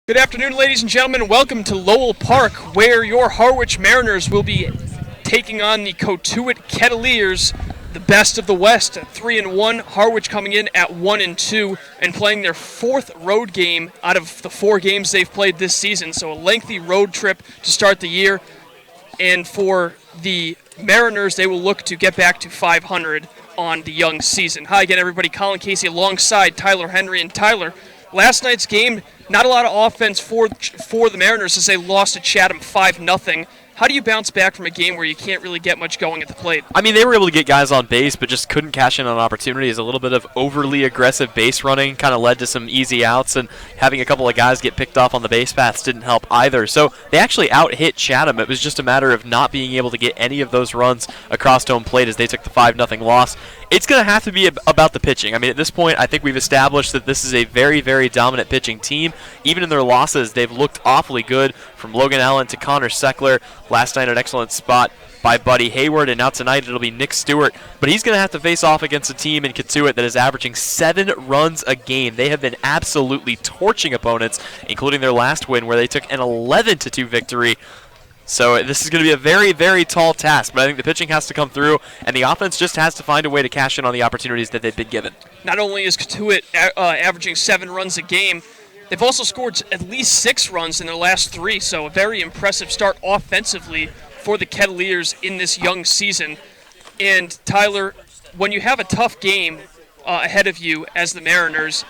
Good afternoon, ladies and gentlemen. Welcome to Lowell Park, where your Harwich Mariners will be taking on the Cotuit Kettleers, the best of the West, at 3-1. Harwich coming in at 1-2 and playing their fourth road game out of the 4 games they've played this season. So a lengthy road trip to start the year. And for the Mariners, they will look to get back to 500 on the young season. Hi again, everybody. Colin Casey alongside Tyler Henry. And Tyler, last night's game, not a lot of offense for the Mariners as they lost to Chatham 5-0. How do you bounce back from a game where you can't really get much going at the plate? I mean, they were able to get guys on base, but just couldn't cash in on opportunities. A little bit of overly aggressive base running kind of led to some easy outs, and having a couple of guys get picked off on the base paths didn't help either. So they actually out-hit Chatham. It was just a matter of not being able to get any of those runs across home plate as they took the 5-0 loss. It's going to have to be about the pitching. I mean, at this point, I think we've established that this is a very, very dominant pitching team. Even in their losses, they've looked awfully good, from Logan Allen to Connor Seckler. Last night, an excellent spot by Buddy Hayward, and now tonight it'll be Nick Stewart. But he's going to have to face off against a team in Cotuit that is averaging 7 runs a game. They have been absolutely torching opponents, including their last win where they took an 11-2 victory. So this is going to be a very, very tall task, but I think the pitching has to come through, and the offense just has to find a way to cash in on the opportunities that they've been given. Not only is Cotuit averaging 7 runs a game, they've also scored at least 6 runs in their last 3, so a very impressive start offensively for the Kettleers in this young season. And Tyler, when you have a tough game ahead of you as the Mariners,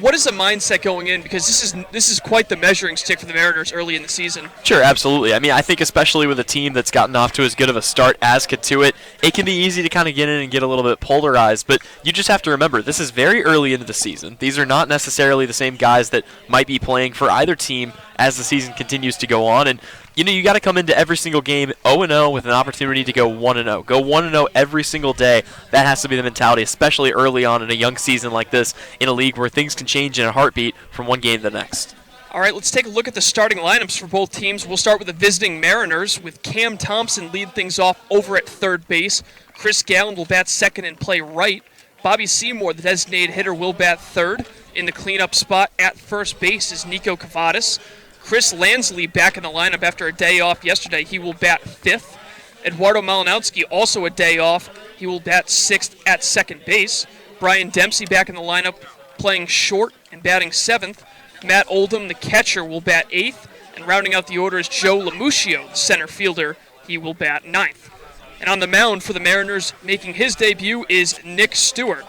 what is the mindset going in? Because this is quite the measuring stick for the Mariners early in the season. Sure, absolutely. I mean, I think especially with a team that's gotten off to as good of a start as Cotuit, it can be easy to kind of get in and get a little bit polarized, but you just have to remember, this is very early into the season. These are not necessarily the same guys that might be playing for either team as the season continues to go on, and you got to come into every single game 0-0 with an opportunity to go 1-0. Go 1-0 every single day. That has to be the mentality, especially early on in a young season like this in a league where things can change in a heartbeat from one game to the next. All right, let's take a look at the starting lineups for both teams. We'll start with the visiting Mariners, with Cam Thompson lead things off over at third base. Chris Gallen will bat second and play right. Bobby Seymour, the designated hitter, will bat third. In the cleanup spot at first base is Nico Cavadas. Chris Lansley back in the lineup after a day off yesterday. He will bat fifth. Eduardo Malinowski, also a day off. He will bat sixth at second base. Brian Dempsey back in the lineup playing short and batting seventh. Matt Oldham, the catcher, will bat eighth. And rounding out the order is Joe Lamuccio, the center fielder. He will bat ninth. And on the mound for the Mariners, making his debut, is Nick Stewart.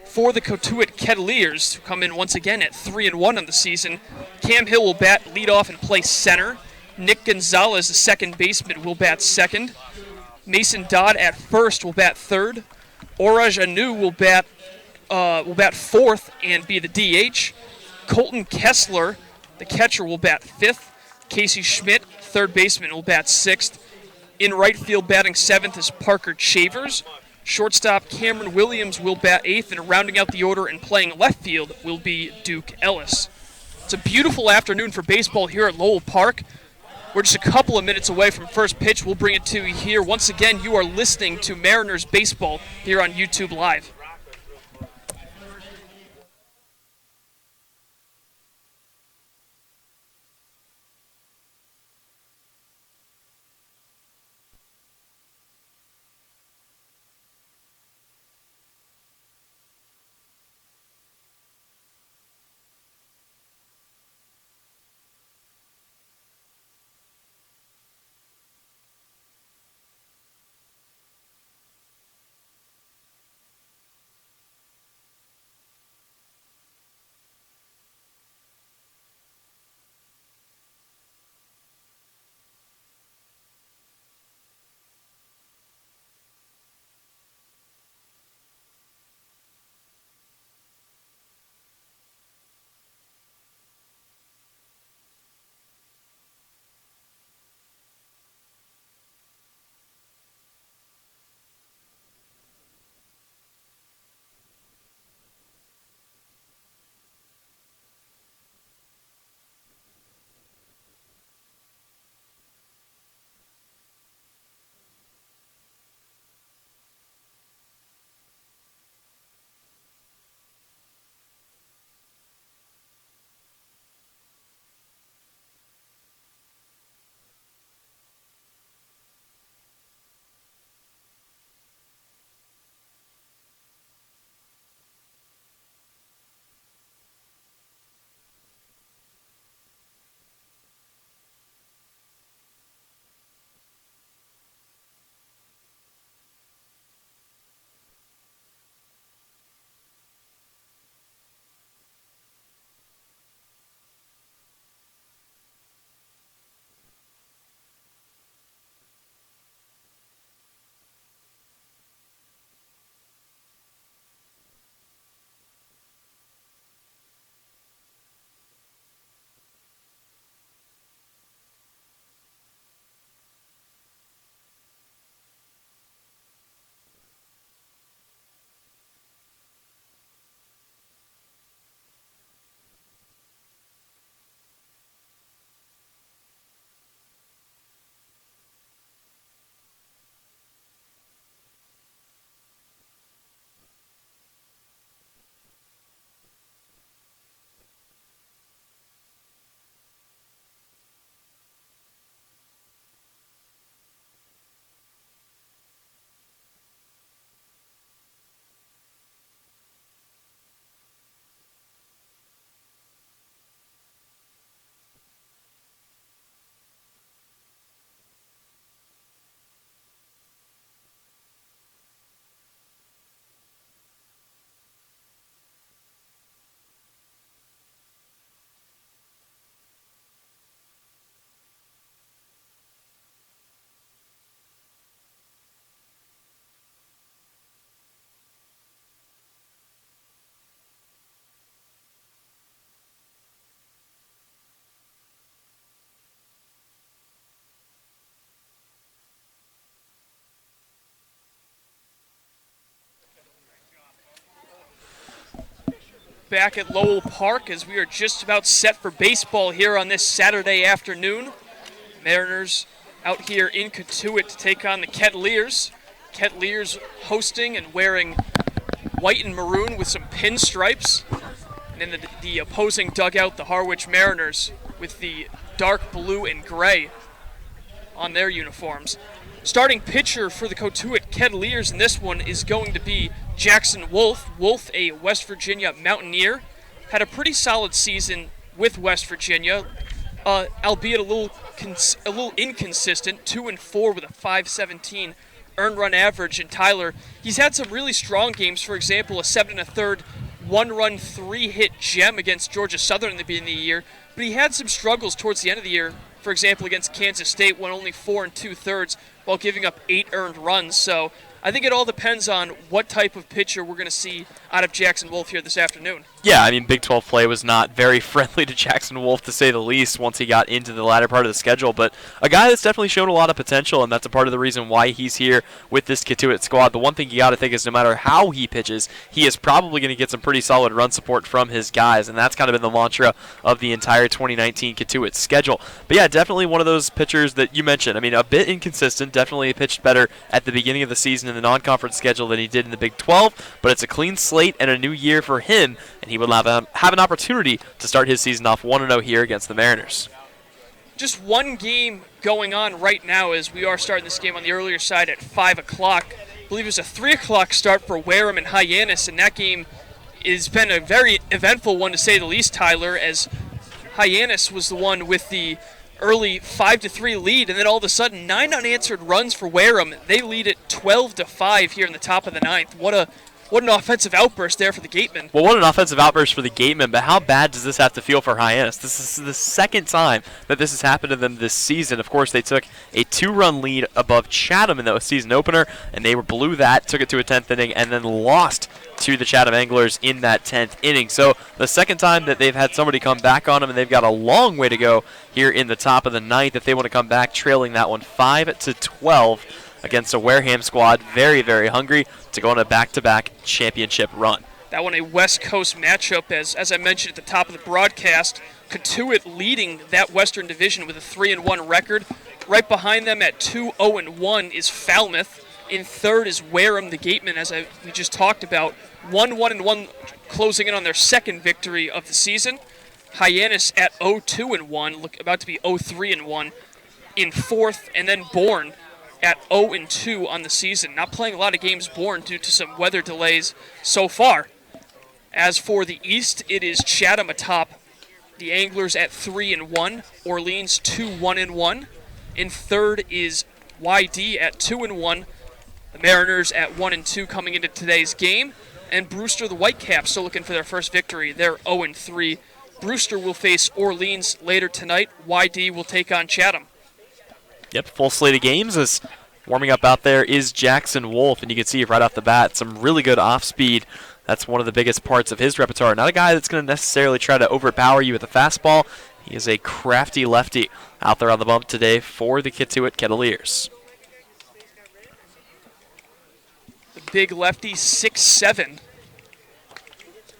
For the Cotuit Kettleers, who come in once again at 3-1 on the season, Cam Hill will bat lead off and play center. Nick Gonzalez, the second baseman, will bat second. Mason Dodd at first will bat third. Oraj Anu will bat fourth and be the DH. Colton Kessler, the catcher, will bat fifth. Casey Schmidt, third baseman, will bat sixth. In right field, batting seventh is Parker Chavers. Shortstop Cameron Williams will bat eighth, and rounding out the order and playing left field will be Duke Ellis. It's a beautiful afternoon for baseball here at Lowell Park. We're just a couple of minutes away from first pitch. We'll bring it to you here. Once again, you are listening to Mariners Baseball here on YouTube Live. back at Lowell Park as we are just about set for baseball here on this Saturday afternoon. Mariners out here in Cotuit to take on the Kettleers. Kettleers hosting and wearing white and maroon with some pinstripes. And in the opposing dugout, the Harwich Mariners with the dark blue and gray on their uniforms. Starting pitcher for the Cotuit Kettleers in this one is going to be Jackson Wolf. Wolf, a West Virginia Mountaineer, had a pretty solid season with West Virginia, albeit a little inconsistent, 2-4 with a .517 earned run average. And Tyler, he's had some really strong games. For example, a 7 1/3 one-run, three-hit gem against Georgia Southern in the beginning of the year, but he had some struggles towards the end of the year. For example, against Kansas State, won only 4 2/3 while giving up 8 earned runs. So I think it all depends on what type of pitcher we're going to see out of Jackson Wolf here this afternoon. Yeah, I mean, Big 12 play was not very friendly to Jackson Wolf, to say the least, once he got into the latter part of the schedule. But a guy that's definitely shown a lot of potential, and that's a part of the reason why he's here with this Cotuit squad. The one thing you got to think is no matter how he pitches, he is probably going to get some pretty solid run support from his guys, and that's kind of been the mantra of the entire 2019 Cotuit schedule. But yeah, definitely one of those pitchers that you mentioned. I mean, a bit inconsistent, definitely pitched better at the beginning of the season in the non-conference schedule than he did in the Big 12, but it's a clean slate and a new year for him, and he will have an opportunity to start his season off 1-0 here against the Mariners. Just one game going on right now as we are starting this game on the earlier side at 5 o'clock. I believe it was a 3 o'clock start for Wareham and Hyannis, and that game has been a very eventful one to say the least, Tyler, as Hyannis was the one with the early 5-3 lead, and then all of a sudden 9 unanswered runs for Wareham. They lead it 12-5 here in the top of the ninth. What an offensive outburst there for the Gatemen. Well, what an offensive outburst for the Gatemen, but how bad does this have to feel for Hyannis? This is the second time that this has happened to them this season. Of course, they took a 2-run lead above Chatham in the season opener, and they blew that, took it to a 10th inning, and then lost to the Chatham Anglers in that 10th inning. So the second time that they've had somebody come back on them, and they've got a long way to go here in the top of the ninth if they want to come back, trailing that one 5-12 against a Wareham squad very, very hungry to go on a back-to-back championship run. That one a West Coast matchup, as I mentioned at the top of the broadcast. Cotuit leading that Western Division with a 3-1 record. Right behind them at 2-0-1 is Falmouth. In third is Wareham, the Gatemen, as we just talked about. 1-1-1 closing in on their second victory of the season. Hyannis at 0-2-1, about to be 0-3-1 in fourth, and then Bourne at 0-2 on the season. Not playing a lot of games Bourne due to some weather delays so far. As for the East, it is Chatham atop the Anglers at 3-1, Orleans 2-1-1. In third is YD at 2-1, the Mariners at 1-2 coming into today's game, and Brewster the Whitecaps still looking for their first victory. They're 0-3. Brewster will face Orleans later tonight. YD will take on Chatham. Yep, full slate of games as warming up out there is Jackson Wolf, and you can see right off the bat some really good off-speed. That's one of the biggest parts of his repertoire. Not a guy that's going to necessarily try to overpower you with a fastball. He is a crafty lefty out there on the bump today for the Cotuit Kettleers. The big lefty, 6'7",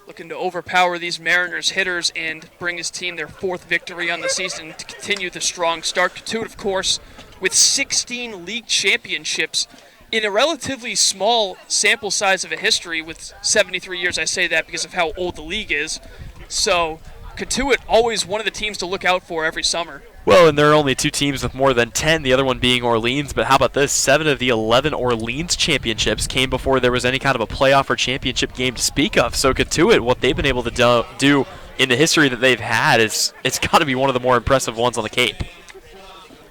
looking to overpower these Mariners hitters and bring his team their fourth victory on the season to continue the strong start. Cotuit, of course, with 16 league championships in a relatively small sample size of a history with 73 years. I say that because of how old the league is. So Cotuit always one of the teams to look out for every summer. Well, and there are only two teams with more than 10, the other one being Orleans. But how about this? 7 of the 11 Orleans championships came before there was any kind of a playoff or championship game to speak of. So Cotuit, what they've been able to do in the history that they've had, it's got to be one of the more impressive ones on the Cape.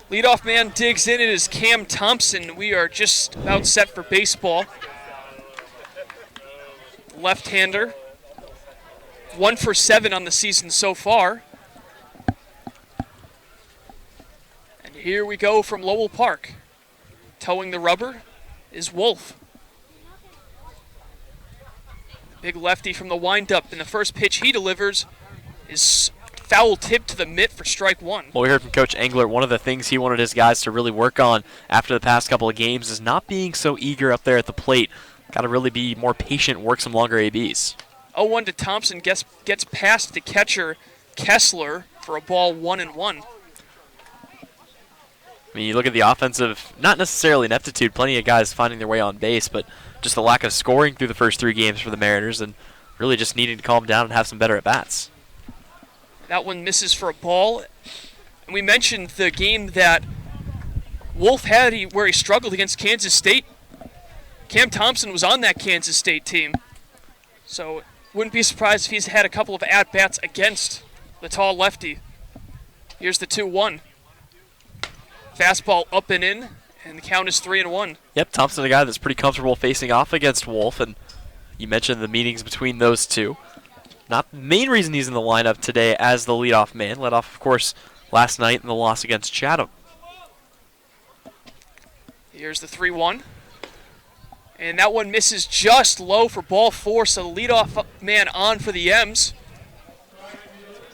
Leadoff man digs in. It is Cam Thompson. We are just about set for baseball. Left-hander. 1 for 7 on the season so far. And here we go from Lowell Park. Towing the rubber is Wolf. Big lefty from the windup, and the first pitch he delivers is foul tip to the mitt for strike one. Well, we heard from Coach Engler, one of the things he wanted his guys to really work on after the past couple of games is not being so eager up there at the plate. Got to really be more patient, work some longer ABs. 0-1 to Thompson, gets past the catcher Kessler for a ball 1-1. I mean, you look at the offensive, not necessarily ineptitude, plenty of guys finding their way on base, but just the lack of scoring through the first 3 games for the Mariners and really just needing to calm down and have some better at-bats. That one misses for a ball. And we mentioned the game that Wolf had where he struggled against Kansas State. Cam Thompson was on that Kansas State team. So wouldn't be surprised if he's had a couple of at-bats against the tall lefty. Here's the 2-1. Fastball up and in, and the count is 3-1. Yep, Thompson, a guy that's pretty comfortable facing off against Wolf, and you mentioned the meetings between those two. Not the main reason he's in the lineup today as the leadoff man. Led off, of course, last night in the loss against Chatham. Here's the 3-1. And that one misses just low for ball 4, so the leadoff man on for the M's.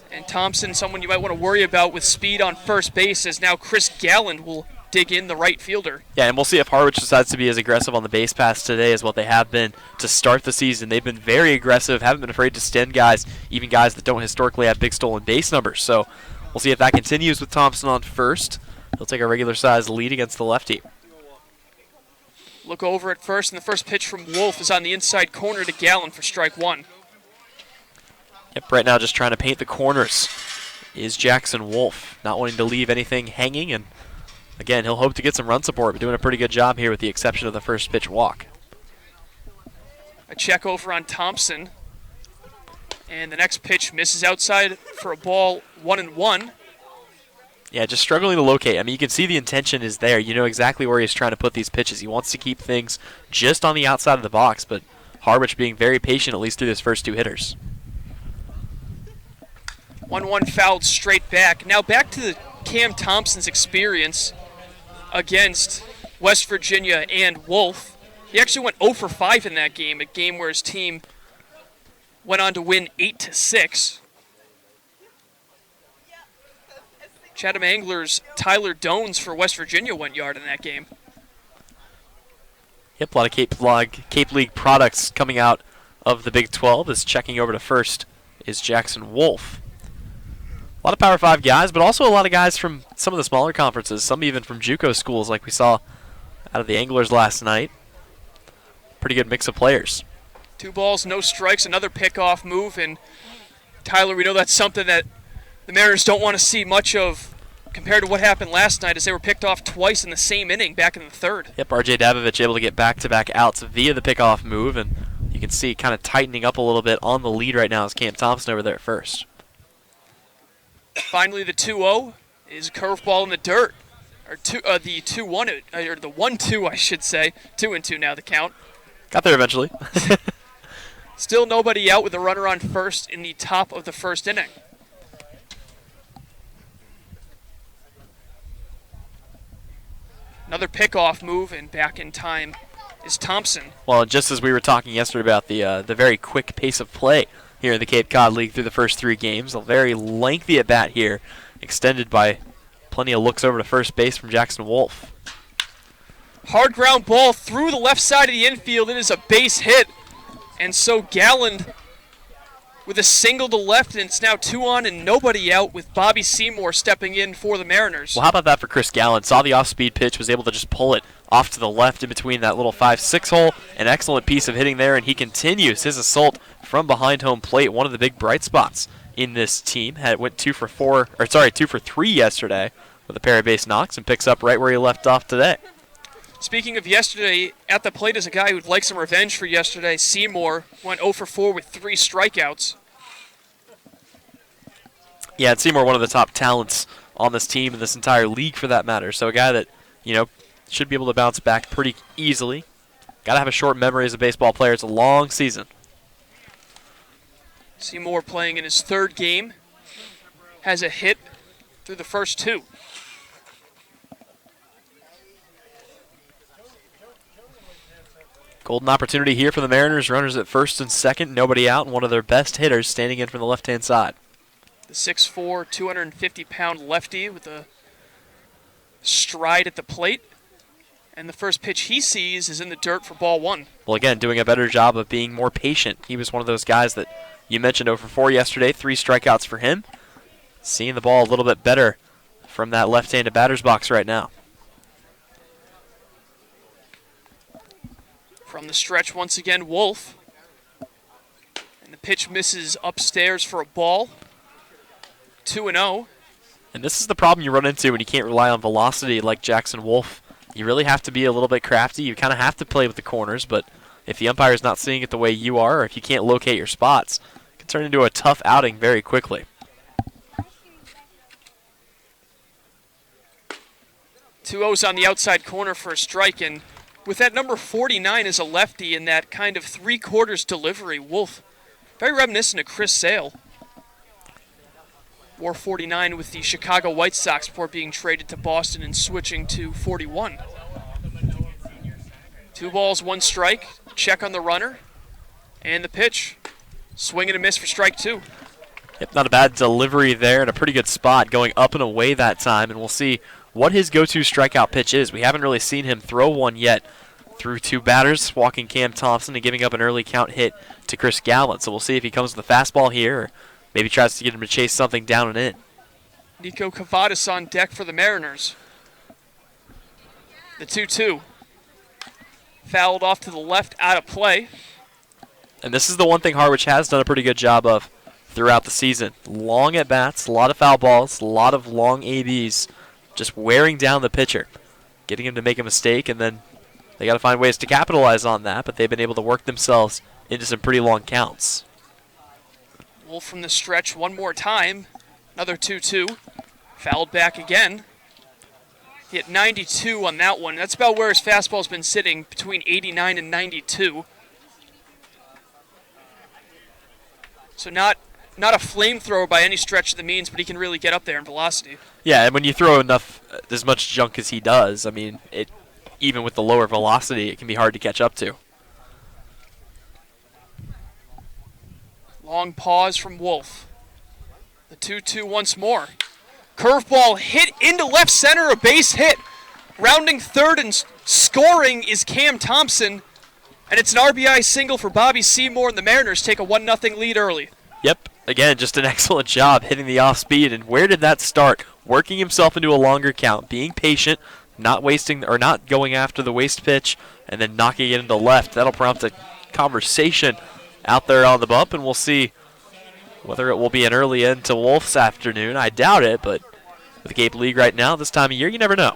And Thompson, someone you might want to worry about with speed on first base, as now Chris Galland will dig in the right fielder. Yeah, and we'll see if Harwich decides to be as aggressive on the base pass today as what they have been to start the season. They've been very aggressive, haven't been afraid to stand guys, even guys that don't historically have big stolen base numbers. So we'll see if that continues with Thompson on first. He'll take a regular-sized lead against the lefty. Look over at first, and the first pitch from Wolf is on the inside corner to Galland for strike 1. Yep, right now just trying to paint the corners is Jackson Wolf. Not wanting to leave anything hanging, and again, he'll hope to get some run support, but doing a pretty good job here with the exception of the first pitch walk. A check over on Thompson, and the next pitch misses outside for a ball 1-1. Yeah, just struggling to locate. I mean, you can see the intention is there. You know exactly where he's trying to put these pitches. He wants to keep things just on the outside of the box, but Harwich being very patient, at least through his first 2 hitters. 1-1 fouled straight back. Now back to the Cam Thompson's experience against West Virginia and Wolf. He actually went 0 for 5 in that game, a game where his team went on to win 8-6. Chatham Anglers' Tyler Dones for West Virginia went yard in that game. Yep, a lot of Cape League products coming out of the Big 12. As checking over to first is Jackson Wolf. A lot of Power 5 guys, but also a lot of guys from some of the smaller conferences, some even from JUCO schools like we saw out of the Anglers last night. Pretty good mix of players. 2 balls, no strikes, another pickoff move, and Tyler, we know that's something that the Mariners don't want to see much of compared to what happened last night, as they were picked off twice in the same inning back in the 3rd. Yep, R.J. Davovich able to get back-to-back outs via the pickoff move, and you can see kind of tightening up a little bit on the lead right now is Cam Thompson over there at first. Finally, the 2-0 is a curveball in the dirt. Or the 2-1, or the 1-2, I should say. 2-2 now, the count. Got there eventually. Still nobody out with a runner on first in the top of the 1st inning. Another pickoff move, and back in time is Thompson. Well, just as we were talking yesterday about the very quick pace of play here in the Cape Cod League through the first 3 games, a very lengthy at-bat here, extended by plenty of looks over to first base from Jackson Wolf. Hard ground ball through the left side of the infield. It is a base hit. And so Galland with a single to left, and it's now 2 on and nobody out with Bobby Seymour stepping in for the Mariners. Well, how about that for Chris Galland? Saw the off-speed pitch, was able to just pull it off to the left in between that little 5-6 hole. An excellent piece of hitting there, and he continues his assault from behind home plate. One of the big bright spots in this team. Went 2 for 3 yesterday with a pair of base knocks, and picks up right where he left off today. Speaking of yesterday, at the plate is a guy who'd like some revenge for yesterday. Seymour went 0 for 4 with 3 strikeouts. Yeah, and Seymour, one of the top talents on this team and this entire league for that matter. So a guy that, should be able to bounce back pretty easily. Got to have a short memory as a baseball player. It's a long season. Seymour playing in his 3rd game. Has a hit through the first 2. Golden opportunity here for the Mariners. Runners at first and second. Nobody out, and one of their best hitters standing in from the left-hand side. The 6'4", 250-pound lefty with a stride at the plate. And the first pitch he sees is in the dirt for ball 1. Well, again, doing a better job of being more patient. He was one of those guys that you mentioned over 4 yesterday, 3 strikeouts for him. Seeing the ball a little bit better from that left-handed batter's box right now. From the stretch once again, Wolf. And the pitch misses upstairs for a ball. 2-0. And this is the problem you run into when you can't rely on velocity like Jackson Wolf. You really have to be a little bit crafty. You kind of have to play with the corners, but if the umpire is not seeing it the way you are, or if you can't locate your spots, it can turn into a tough outing very quickly. 2-0's on the outside corner for a strike, and with that number 49 as a lefty and that kind of three-quarters delivery, Wolf, very reminiscent of Chris Sale. Wore 49 with the Chicago White Sox before being traded to Boston and switching to 41. 2 balls, 1 strike, check on the runner, and the pitch. Swing and a miss for strike 2. Yep, not a bad delivery there and a pretty good spot going up and away that time, and we'll see what his go-to strikeout pitch is. We haven't really seen him throw one yet through 2 batters, walking Cam Thompson and giving up an early count hit to Chris Gallant. So we'll see if he comes with a fastball here or maybe tries to get him to chase something down and in. Nico Cavadas on deck for the Mariners. The 2-2. Fouled off to the left, out of play. And this is the one thing Harwich has done a pretty good job of throughout the season. Long at-bats, a lot of foul balls, a lot of long ABs, just wearing down the pitcher, getting him to make a mistake, and then they got to find ways to capitalize on that, but they've been able to work themselves into some pretty long counts. Wolf from the stretch one more time. Another 2-2. Fouled back again. He hit 92 on that one. That's about where his fastball's been sitting, between 89 and 92. So not a flamethrower by any stretch of the means, but he can really get up there in velocity. Yeah, and when you throw as much junk as he does, I mean, even with the lower velocity, it can be hard to catch up to. Long pause from Wolf. The 2-2 once more. Curveball hit into left center, a base hit. Rounding third and scoring is Cam Thompson. And it's an RBI single for Bobby Seymour, and the Mariners take a 1-0 lead early. Yep, again, just an excellent job hitting the off speed. And where did that start? Working himself into a longer count, being patient, not wasting or not going after the waste pitch, and then knocking it into left. That'll prompt a conversation out there on the bump, and we'll see whether it will be an early end to Wolf's afternoon. I doubt it, but with the Cape League right now, this time of year, you never know.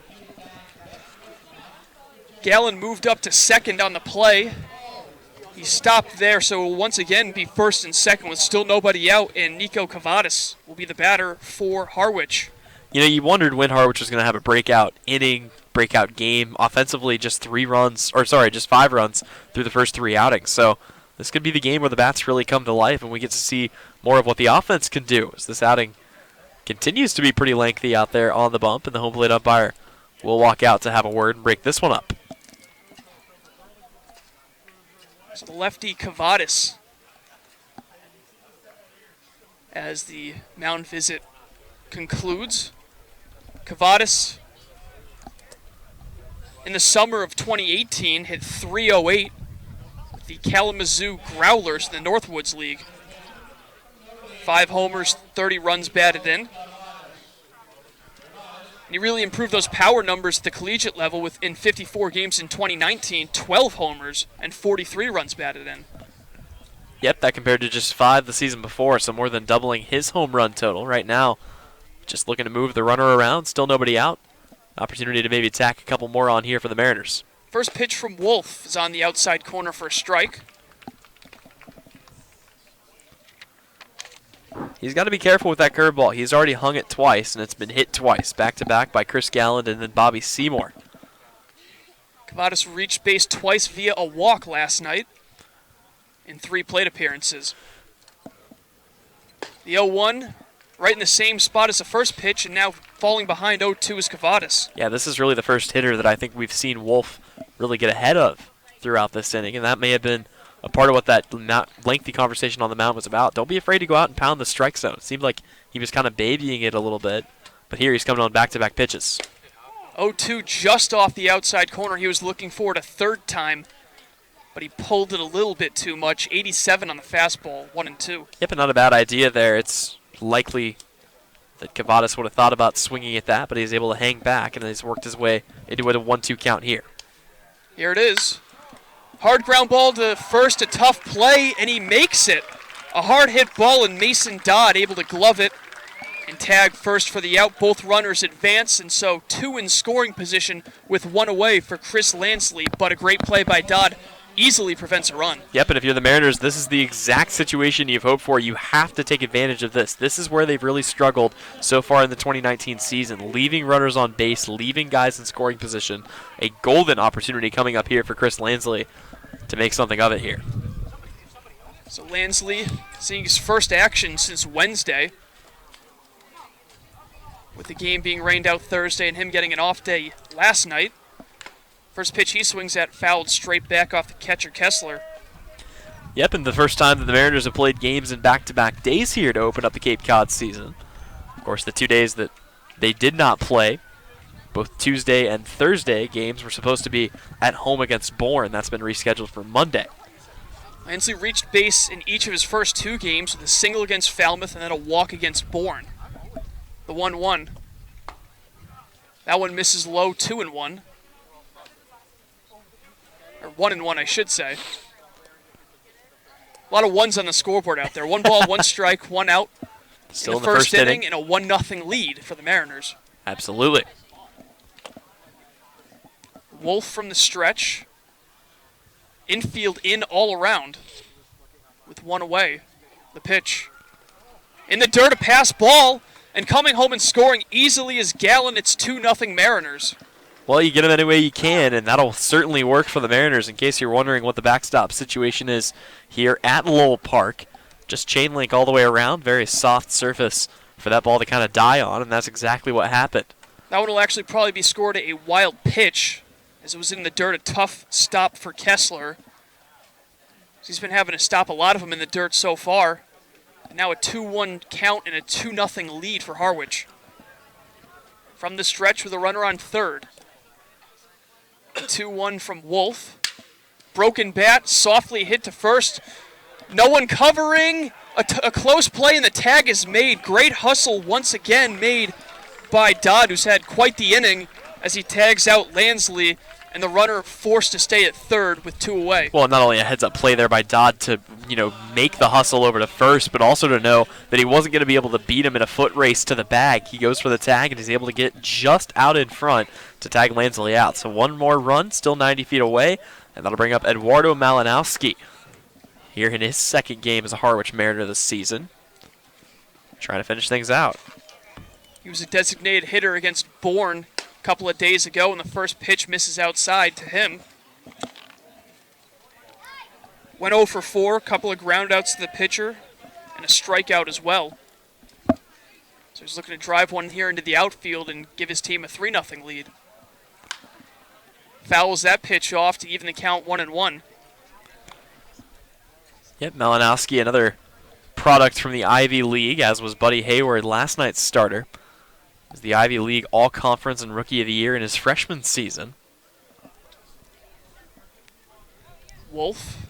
Gallen moved up to second on the play. He stopped there, so will once again be first and second with still nobody out, and Nico Cavadas will be the batter for Harwich. You know, you wondered when Harwich was going to have a breakout inning, breakout game. Offensively, just 5 runs through the first 3 outings. So this could be the game where the bats really come to life, and we get to see more of what the offense can do as this outing continues to be pretty lengthy out there on the bump, and the home plate umpire will walk out to have a word and break this one up. So the lefty Cavadas, as the mound visit concludes. Cavadas, in the summer of 2018, hit .308 with the Kalamazoo Growlers in the Northwoods League. 5 homers, 30 runs batted in. And he really improved those power numbers at the collegiate level in 54 games in 2019, 12 homers, and 43 runs batted in. Yep, that compared to just 5 the season before, so more than doubling his home run total. Right now, just looking to move the runner around, still nobody out. Opportunity to maybe tack a couple more on here for the Mariners. First pitch from Wolf is on the outside corner for a strike. He's got to be careful with that curveball. He's already hung it twice, and it's been hit twice, back-to-back by Chris Gallant and then Bobby Seymour. Cavadas reached base twice via a walk last night in 3 plate appearances. The 0-1 right in the same spot as the first pitch, and now falling behind 0-2 is Cavadas. Yeah, this is really the first hitter that I think we've seen Wolf really get ahead of throughout this inning, and that may have been a part of what that lengthy conversation on the mound was about. Don't be afraid to go out and pound the strike zone. It seemed like he was kind of babying it a little bit, but here he's coming on back-to-back pitches. 0-2 just off the outside corner. He was looking for it a third time, but he pulled it a little bit too much. 87 on the fastball, 1-2. Yep, but not a bad idea there. It's likely that Cavadas would have thought about swinging at that, but he's able to hang back, and he's worked his way into a 1-2 count here. Here it is. Hard ground ball to first, a tough play, and he makes it. A hard hit ball, and Mason Dodd able to glove it and tag first for the out. Both runners advance, and so 2 in scoring position with 1 away for Chris Lansley, but a great play by Dodd easily prevents a run. Yep, and if you're the Mariners, this is the exact situation you've hoped for. You have to take advantage of this. This is where they've really struggled so far in the 2019 season, leaving runners on base, leaving guys in scoring position. A golden opportunity coming up here for Chris Lansley to make something of it here. So Lansley seeing his first action since Wednesday, with the game being rained out Thursday and him getting an off day last night. First pitch he swings at fouled straight back off the catcher Kessler. Yep, and the first time that the Mariners have played games in back-to-back days here to open up the Cape Cod season. Of course, the 2 days that they did not play, both Tuesday and Thursday games, were supposed to be at home against Bourne. That's been rescheduled for Monday. Lansley reached base in each of his first 2 games with a single against Falmouth and then a walk against Bourne. The 1-1. That one misses low, 2-1. Or 1-1, I should say. A lot of ones on the scoreboard out there. 1 ball, 1 strike, 1 out. Still in the first inning and a 1-0 lead for the Mariners. Absolutely. Wolf from the stretch. Infield in all around with 1 away. The pitch. In the dirt, a pass ball. And coming home and scoring easily is Gallen. It's 2-0 Mariners. Well, you get them any way you can, and that'll certainly work for the Mariners. In case you're wondering what the backstop situation is here at Lowell Park, just chain link all the way around, very soft surface for that ball to kind of die on, and that's exactly what happened. That one will actually probably be scored a wild pitch, as it was in the dirt. A tough stop for Kessler. He's been having to stop a lot of them in the dirt so far. And now a 2-1 count and a 2-0 lead for Harwich. From the stretch with a runner on third. 2-1 from Wolf. Broken bat, softly hit to first. No one covering. A close play and the tag is made. Great hustle once again made by Dodd, who's had quite the inning as he tags out Lansley, and the runner forced to stay at third with 2 away. Well, not only a heads-up play there by Dodd to, make the hustle over to first, but also to know that he wasn't going to be able to beat him in a foot race to the bag. He goes for the tag, and he's able to get just out in front to tag Lansley out. So 1 more run, still 90 feet away, and that'll bring up Eduardo Malinowski here in his 2nd game as a Harwich Mariner this season, trying to finish things out. He was a designated hitter against Bourne a couple of days ago, and the first pitch misses outside to him. Went 0 for 4, a couple of groundouts to the pitcher, and a strikeout as well. So he's looking to drive one here into the outfield and give his team a 3-0 lead. Fouls that pitch off to even the count 1-1. Yep, Malinowski, another product from the Ivy League, as was Buddy Hayward, last night's starter. Is the Ivy League All-Conference and Rookie of the Year in his freshman season. Wolf,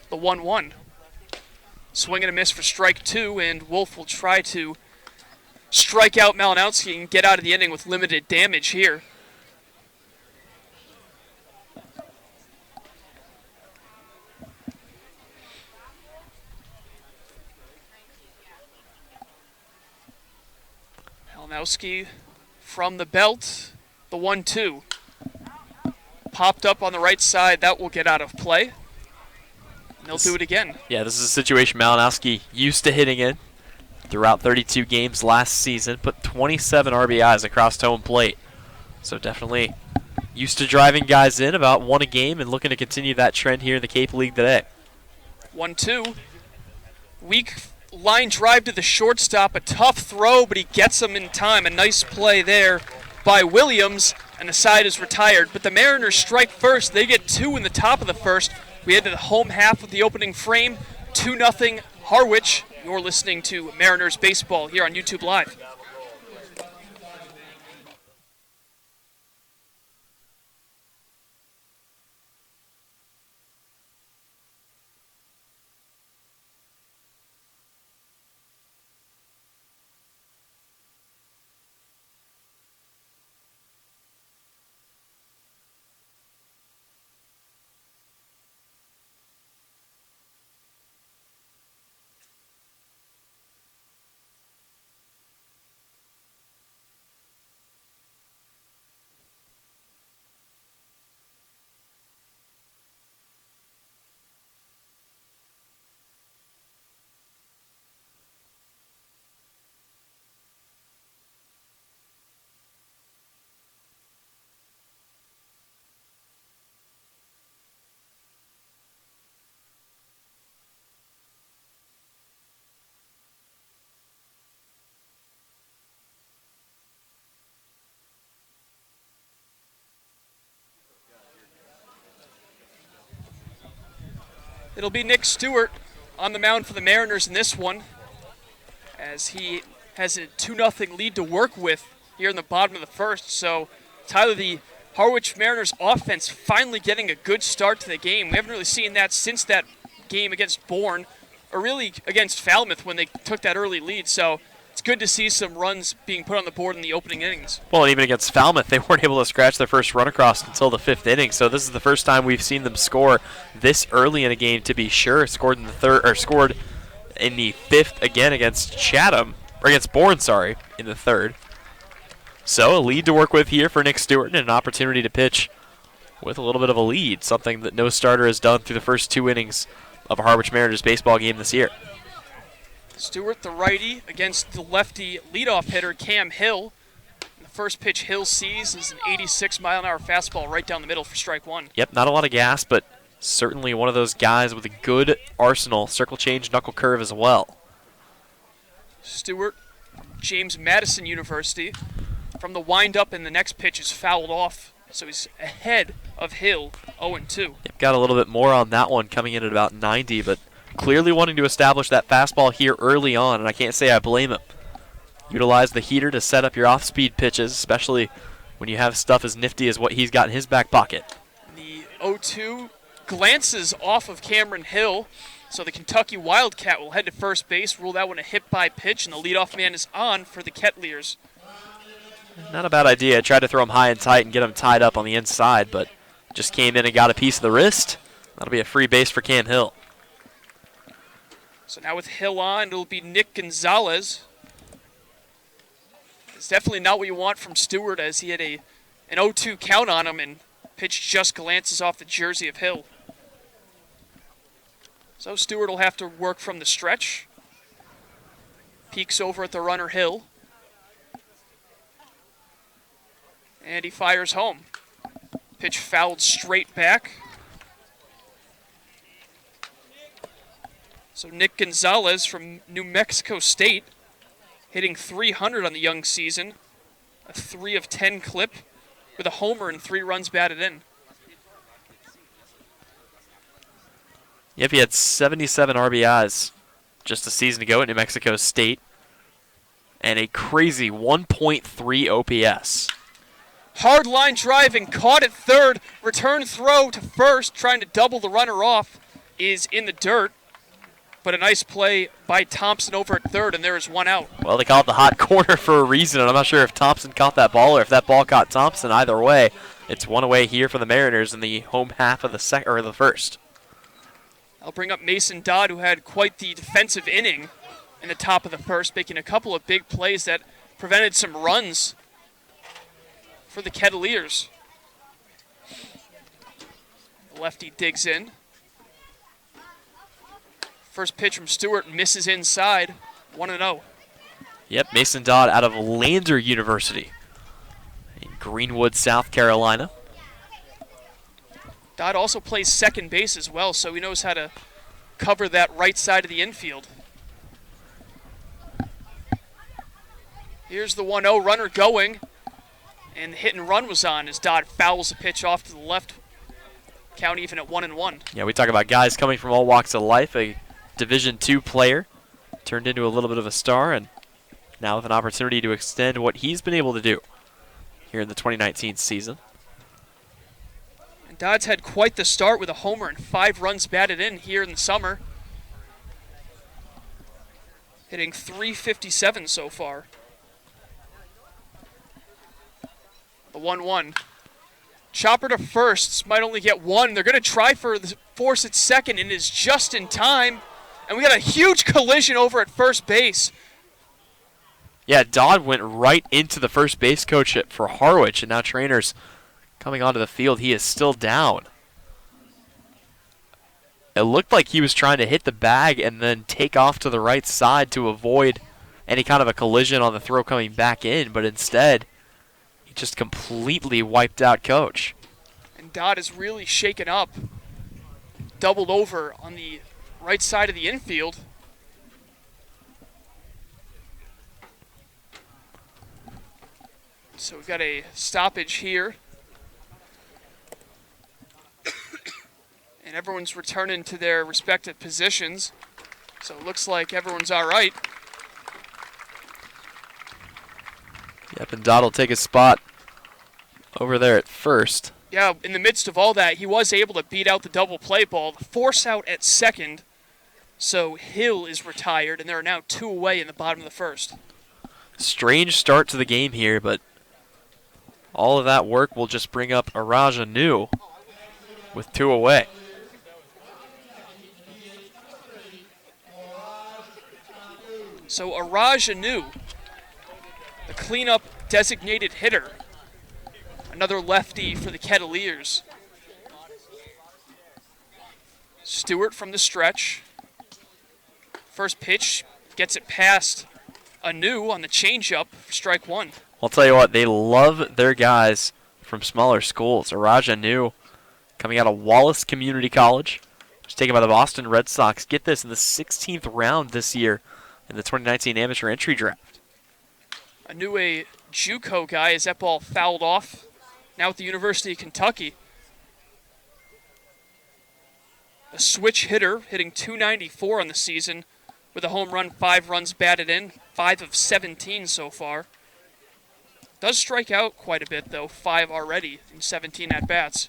the 1-1. Swing and a miss for strike 2, and Wolf will try to strike out Malinowski and get out of the inning with limited damage here. Malinowski from the belt, the 1-2. Popped up on the right side, that will get out of play. And they'll do it again. Yeah, this is a situation Malinowski used to hitting in throughout 32 games last season, put 27 RBIs across home plate. So definitely used to driving guys in, about 1 a game, and looking to continue that trend here in the Cape League today. 1-2. Weak line drive to the shortstop, a tough throw, but he gets him in time. A nice play there by Williams, and the side is retired. But the Mariners strike first. They get 2 in the top of the first. We head to the home half of the opening frame. 2-0 Harwich. You're listening to Mariners Baseball here on YouTube Live. It'll be Nick Stewart on the mound for the Mariners in this one, as he has a 2-0 lead to work with here in the bottom of the first. So, Tyler, the Harwich Mariners offense finally getting a good start to the game. We haven't really seen that since that game against Bourne, or really against Falmouth when they took that early lead. So it's good to see some runs being put on the board in the opening innings. Well, even against Falmouth, they weren't able to scratch their first run across until the 5th inning. So this is the first time we've seen them score this early in a game. To be sure, scored in the 5th again against Chatham, or against Bourne, sorry, in the 3rd. So a lead to work with here for Nick Stewart, and an opportunity to pitch with a little bit of a lead, something that no starter has done through the first 2 innings of a Harwich Mariners baseball game this year. Stewart, the righty, against the lefty leadoff hitter, Cam Hill. The first pitch Hill sees is an 86-mile-an-hour fastball right down the middle for strike 1. Yep, not a lot of gas, but certainly one of those guys with a good arsenal, circle change, knuckle curve as well. Stewart, James Madison University. From the windup, and the next pitch is fouled off, so he's ahead of Hill, 0-2. Yep, got a little bit more on that one, coming in at about 90, but clearly wanting to establish that fastball here early on, and I can't say I blame him. Utilize the heater to set up your off-speed pitches, especially when you have stuff as nifty as what he's got in his back pocket. The 0-2 glances off of Cameron Hill, so the Kentucky Wildcat will head to first base, rule that one a hit-by pitch, and the leadoff man is on for the Kettleers. Not a bad idea. I tried to throw him high and tight and get him tied up on the inside, but just came in and got a piece of the wrist. That'll be a free base for Cam Hill. So now with Hill on, it'll be Nick Gonzalez. It's definitely not what you want from Stewart, as he had an 0-2 count on him, and pitch just glances off the jersey of Hill. So Stewart will have to work from the stretch. Peeks over at the runner Hill. And he fires home. Pitch fouled straight back. So Nick Gonzalez from New Mexico State, hitting .300 on the young season. A 3 of 10 clip with a homer and 3 runs batted in. Yep, he had 77 RBIs just a season ago at New Mexico State, and a crazy 1.3 OPS. Hard line driving, caught at third, return throw to first, trying to double the runner off, is in the dirt. But a nice play by Thompson over at third, and there is 1 out. Well, they call it the hot corner for a reason, and I'm not sure if Thompson caught that ball or if that ball caught Thompson. Either way, it's 1 away here for the Mariners in the home half of the first. I'll bring up Mason Dodd, who had quite the defensive inning in the top of the first, making a couple of big plays that prevented some runs for the Kettleers. The lefty digs in. First pitch from Stewart misses inside, 1-0. Yep, Mason Dodd out of Lander University in Greenwood, South Carolina. Dodd also plays second base as well, so he knows how to cover that right side of the infield. Here's the 1-0 runner going, and the hit and run was on as Dodd fouls a pitch off to the left. Count even at 1-1. Yeah, we talk about guys coming from all walks of life. A Division II player turned into a little bit of a star, and now with an opportunity to extend what he's been able to do here in the 2019 season. And Dodd's had quite the start with a homer and 5 runs batted in here in the summer. Hitting .357 so far. The 1-1. Chopper to first, might only get 1. They're going to try for the force at second, and is just in time. And we got a huge collision over at first base. Yeah, Dodd went right into the first base coach for Harwich, and now trainers coming onto the field. He is still down. It looked like he was trying to hit the bag and then take off to the right side to avoid any kind of a collision on the throw coming back in, but instead he just completely wiped out coach. And Dodd is really shaken up. Doubled over on the right side of the infield. So we've got a stoppage here. And everyone's returning to their respective positions. So it looks like everyone's all right. Yep, and Dodd will take his spot over there at first. Yeah, in the midst of all that, he was able to beat out the double play ball, force out at second. So Hill is retired, and there are now 2 away in the bottom of the first. Strange start to the game here, but all of that work will just bring up Araja New with 2 away. So Araja New, the cleanup designated hitter. Another lefty for the Kettleers. Stewart from the stretch. First pitch, gets it past Anu on the changeup for strike 1. I'll tell you what, they love their guys from smaller schools. Araja New, coming out of Wallace Community College, was taken by the Boston Red Sox. Get this, in the 16th round this year in the 2019 amateur entry draft. Anu, a JUCO guy, as that ball fouled off. Now at the University of Kentucky. A switch hitter, hitting .294 on the season with a home run, 5 runs batted in, 5 of 17 so far. Does strike out quite a bit, though, 5 already in 17 at-bats.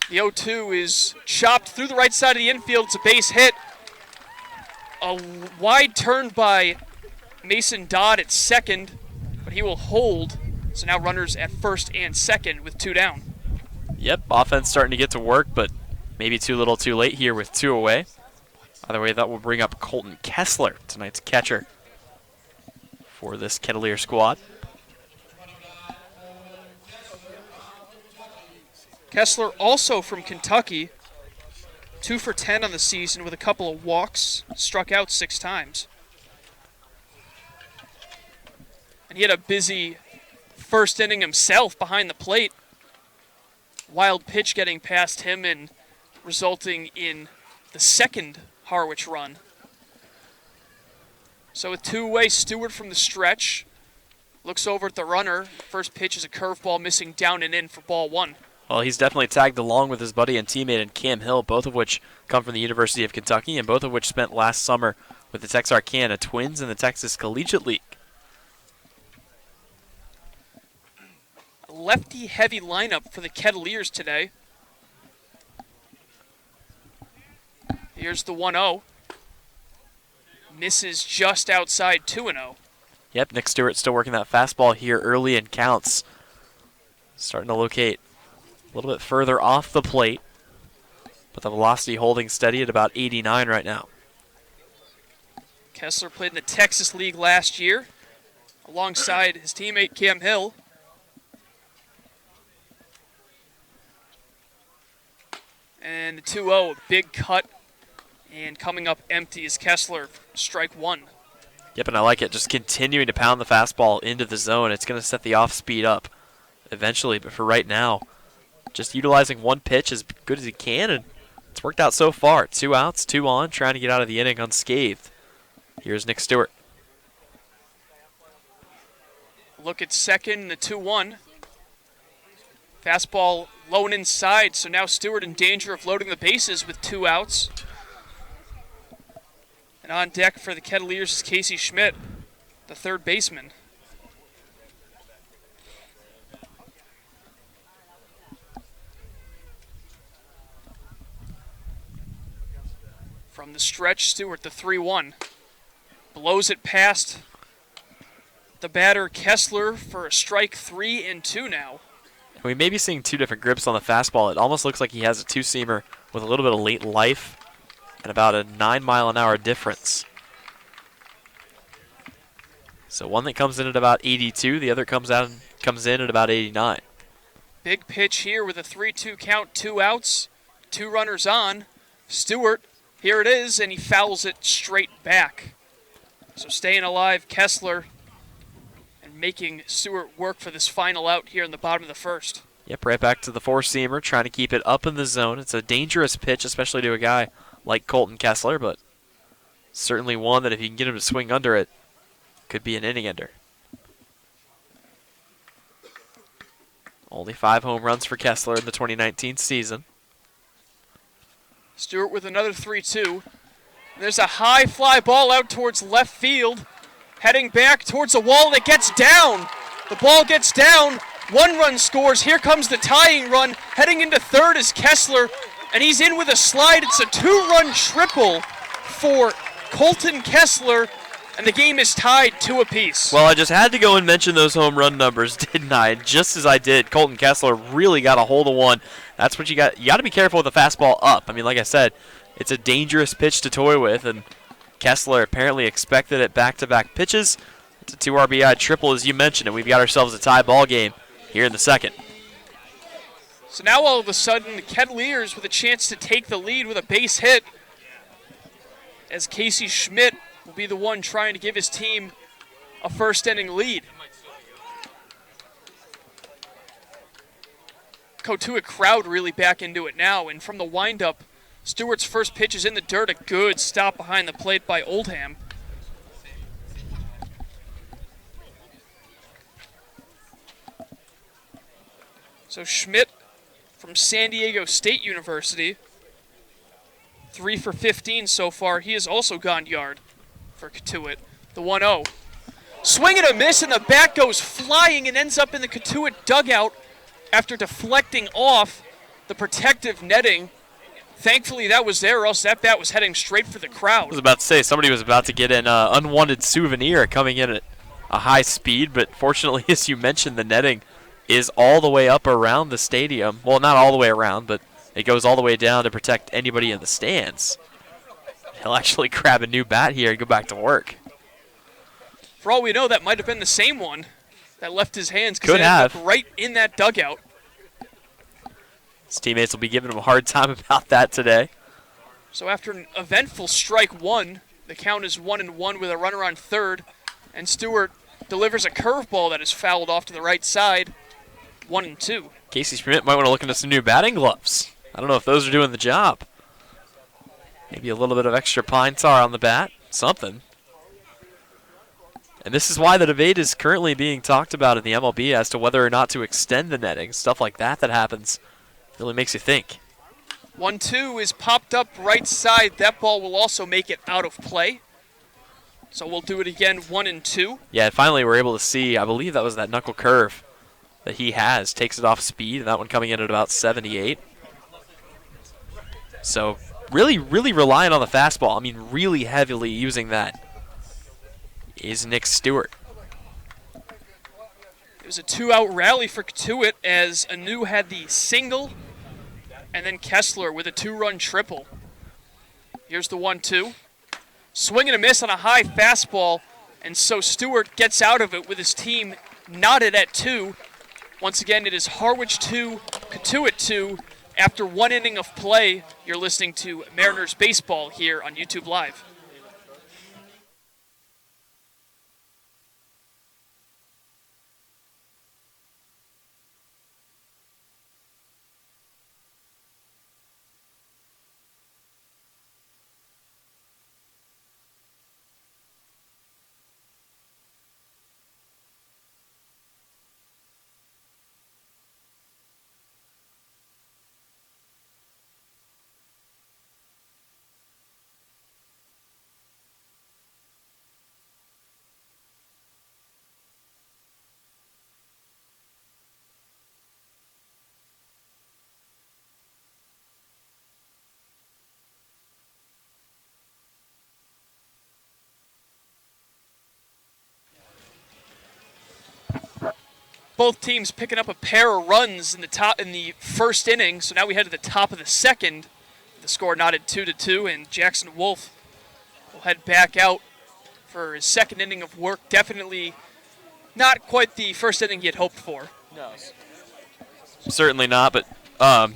The 0-2 is chopped through the right side of the infield. It's a base hit. A wide turn by Mason Dodd at second, but he will hold. So now runners at first and second with 2 down. Yep, offense starting to get to work, but maybe too little too late here with 2 away. Either way, that will bring up Colton Kessler, tonight's catcher for this Kettleer squad. Kessler also from Kentucky, 2 for 10 on the season with a couple of walks, struck out 6 times. And he had a busy first inning himself behind the plate. Wild pitch getting past him and resulting in the second Harwich run. So with 2 away, Stewart from the stretch looks over at the runner. First pitch is a curveball missing down and in for ball 1. Well, he's definitely tagged along with his buddy and teammate in Cam Hill, both of which come from the University of Kentucky and both of which spent last summer with the Texarkana Twins in the Texas Collegiate League. A lefty-heavy lineup for the Kettleers today. Here's the 1-0. Misses just outside 2-0. Yep, Nick Stewart still working that fastball here early in counts. Starting to locate a little bit further off the plate, but the velocity holding steady at about 89 right now. Kessler played in the Texas League last year alongside his teammate Cam Hill. And the 2-0, a big cut, and coming up empty is Kessler, strike 1. Yep, and I like it. Just continuing to pound the fastball into the zone. It's going to set the off speed up eventually, but for right now, just utilizing one pitch as good as he can, and it's worked out so far. 2 outs, 2 on, trying to get out of the inning unscathed. Here's Nick Stewart. Look at second, the 2-1. Fastball low and inside, so now Stewart in danger of loading the bases with 2 outs. And on deck for the Kettleers is Casey Schmidt, the third baseman. From the stretch, Stewart, the 3-1. Blows it past the batter, Kessler, for a strike 3 and 2 now. We may be seeing 2 different grips on the fastball. It almost looks like he has a 2-seamer with a little bit of late life and about a 9-mile-an-hour difference. So one that comes in at about 82, the other comes in at about 89. Big pitch here with a 3-2 count, 2 outs, 2 runners on. Stewart, here it is, and he fouls it straight back. So staying alive, Kessler, and making Stewart work for this final out here in the bottom of the first. Yep, right back to the 4-seamer, trying to keep it up in the zone. It's a dangerous pitch, especially to a guy like Colton Kessler, but certainly one that if you can get him to swing under it, could be an inning ender. Only 5 home runs for Kessler in the 2019 season. Stewart with another 3-2. There's a high fly ball out towards left field. Heading back towards the wall, and it gets down. The ball gets down. 1 run scores. Here comes the tying run. Heading into third is Kessler, and he's in with a slide. It's a 2-run triple for Colton Kessler, and the game is tied 2 apiece. Well, I just had to go and mention those home run numbers, didn't I? Just as I did, Colton Kessler really got a hold of one. That's what you got. You got to be careful with the fastball up. I mean, like I said, it's a dangerous pitch to toy with, and Kessler apparently expected it back-to-back pitches. It's a 2 RBI triple, as you mentioned, and we've got ourselves a tie ball game here in the second. So now all of a sudden, Kettleers with a chance to take the lead with a base hit, as Casey Schmidt will be the one trying to give his team a first-inning lead. Cotuit crowd really back into it now, and from the windup, Stewart's first pitch is in the dirt. A good stop behind the plate by Oldham. So Schmidt from San Diego State University, 3 for 15 so far. He has also gone yard for Cotuit. The 1-0. Swing and a miss, and the bat goes flying and ends up in the Cotuit dugout after deflecting off the protective netting. Thankfully, that was there, or else that bat was heading straight for the crowd. I was about to say, somebody was about to get an unwanted souvenir coming in at a high speed, but fortunately, as you mentioned, the netting is all the way up around the stadium. Well, not all the way around, but it goes all the way down to protect anybody in the stands. He'll actually grab a new bat here and go back to work. For all we know, that might have been the same one that left his hands, because Could it have. ended up right in that dugout. His teammates will be giving him a hard time about that today. So after an eventful strike 1, the count is 1-1 with a runner on third, and Stewart delivers a curveball that is fouled off to the right side. 1-2. Casey Schmidt might want to look into some new batting gloves. I don't know if those are doing the job. Maybe a little bit of extra pine tar on the bat. Something. And this is why the debate is currently being talked about in the MLB as to whether or not to extend the netting. Stuff like that happens really makes you think. 1-2 is popped up right side. That ball will also make it out of play. So we'll do it again, 1-2. Yeah, finally we're able to see, I believe that was that knuckle curve that he has. Takes it off speed, and that one coming in at about 78. So really relying on the fastball. I mean, really heavily using that is Nick Stewart. It was a 2-out rally for Cotuit as Anu had the single, and then Kessler with a 2-run triple. Here's the 1-2. Swing and a miss on a high fastball, and so Stewart gets out of it with his team knotted at 2. Once again, it is Harwich 2, Cotuit 2. After 1 inning of play, you're listening to Mariners Baseball here on YouTube Live. Both teams picking up a pair of runs in the first inning, so now we head to the top of the second. The score knotted 2-2, and Jackson Wolf will head back out for his second inning of work. Definitely not quite the first inning he had hoped for. No. Certainly not, but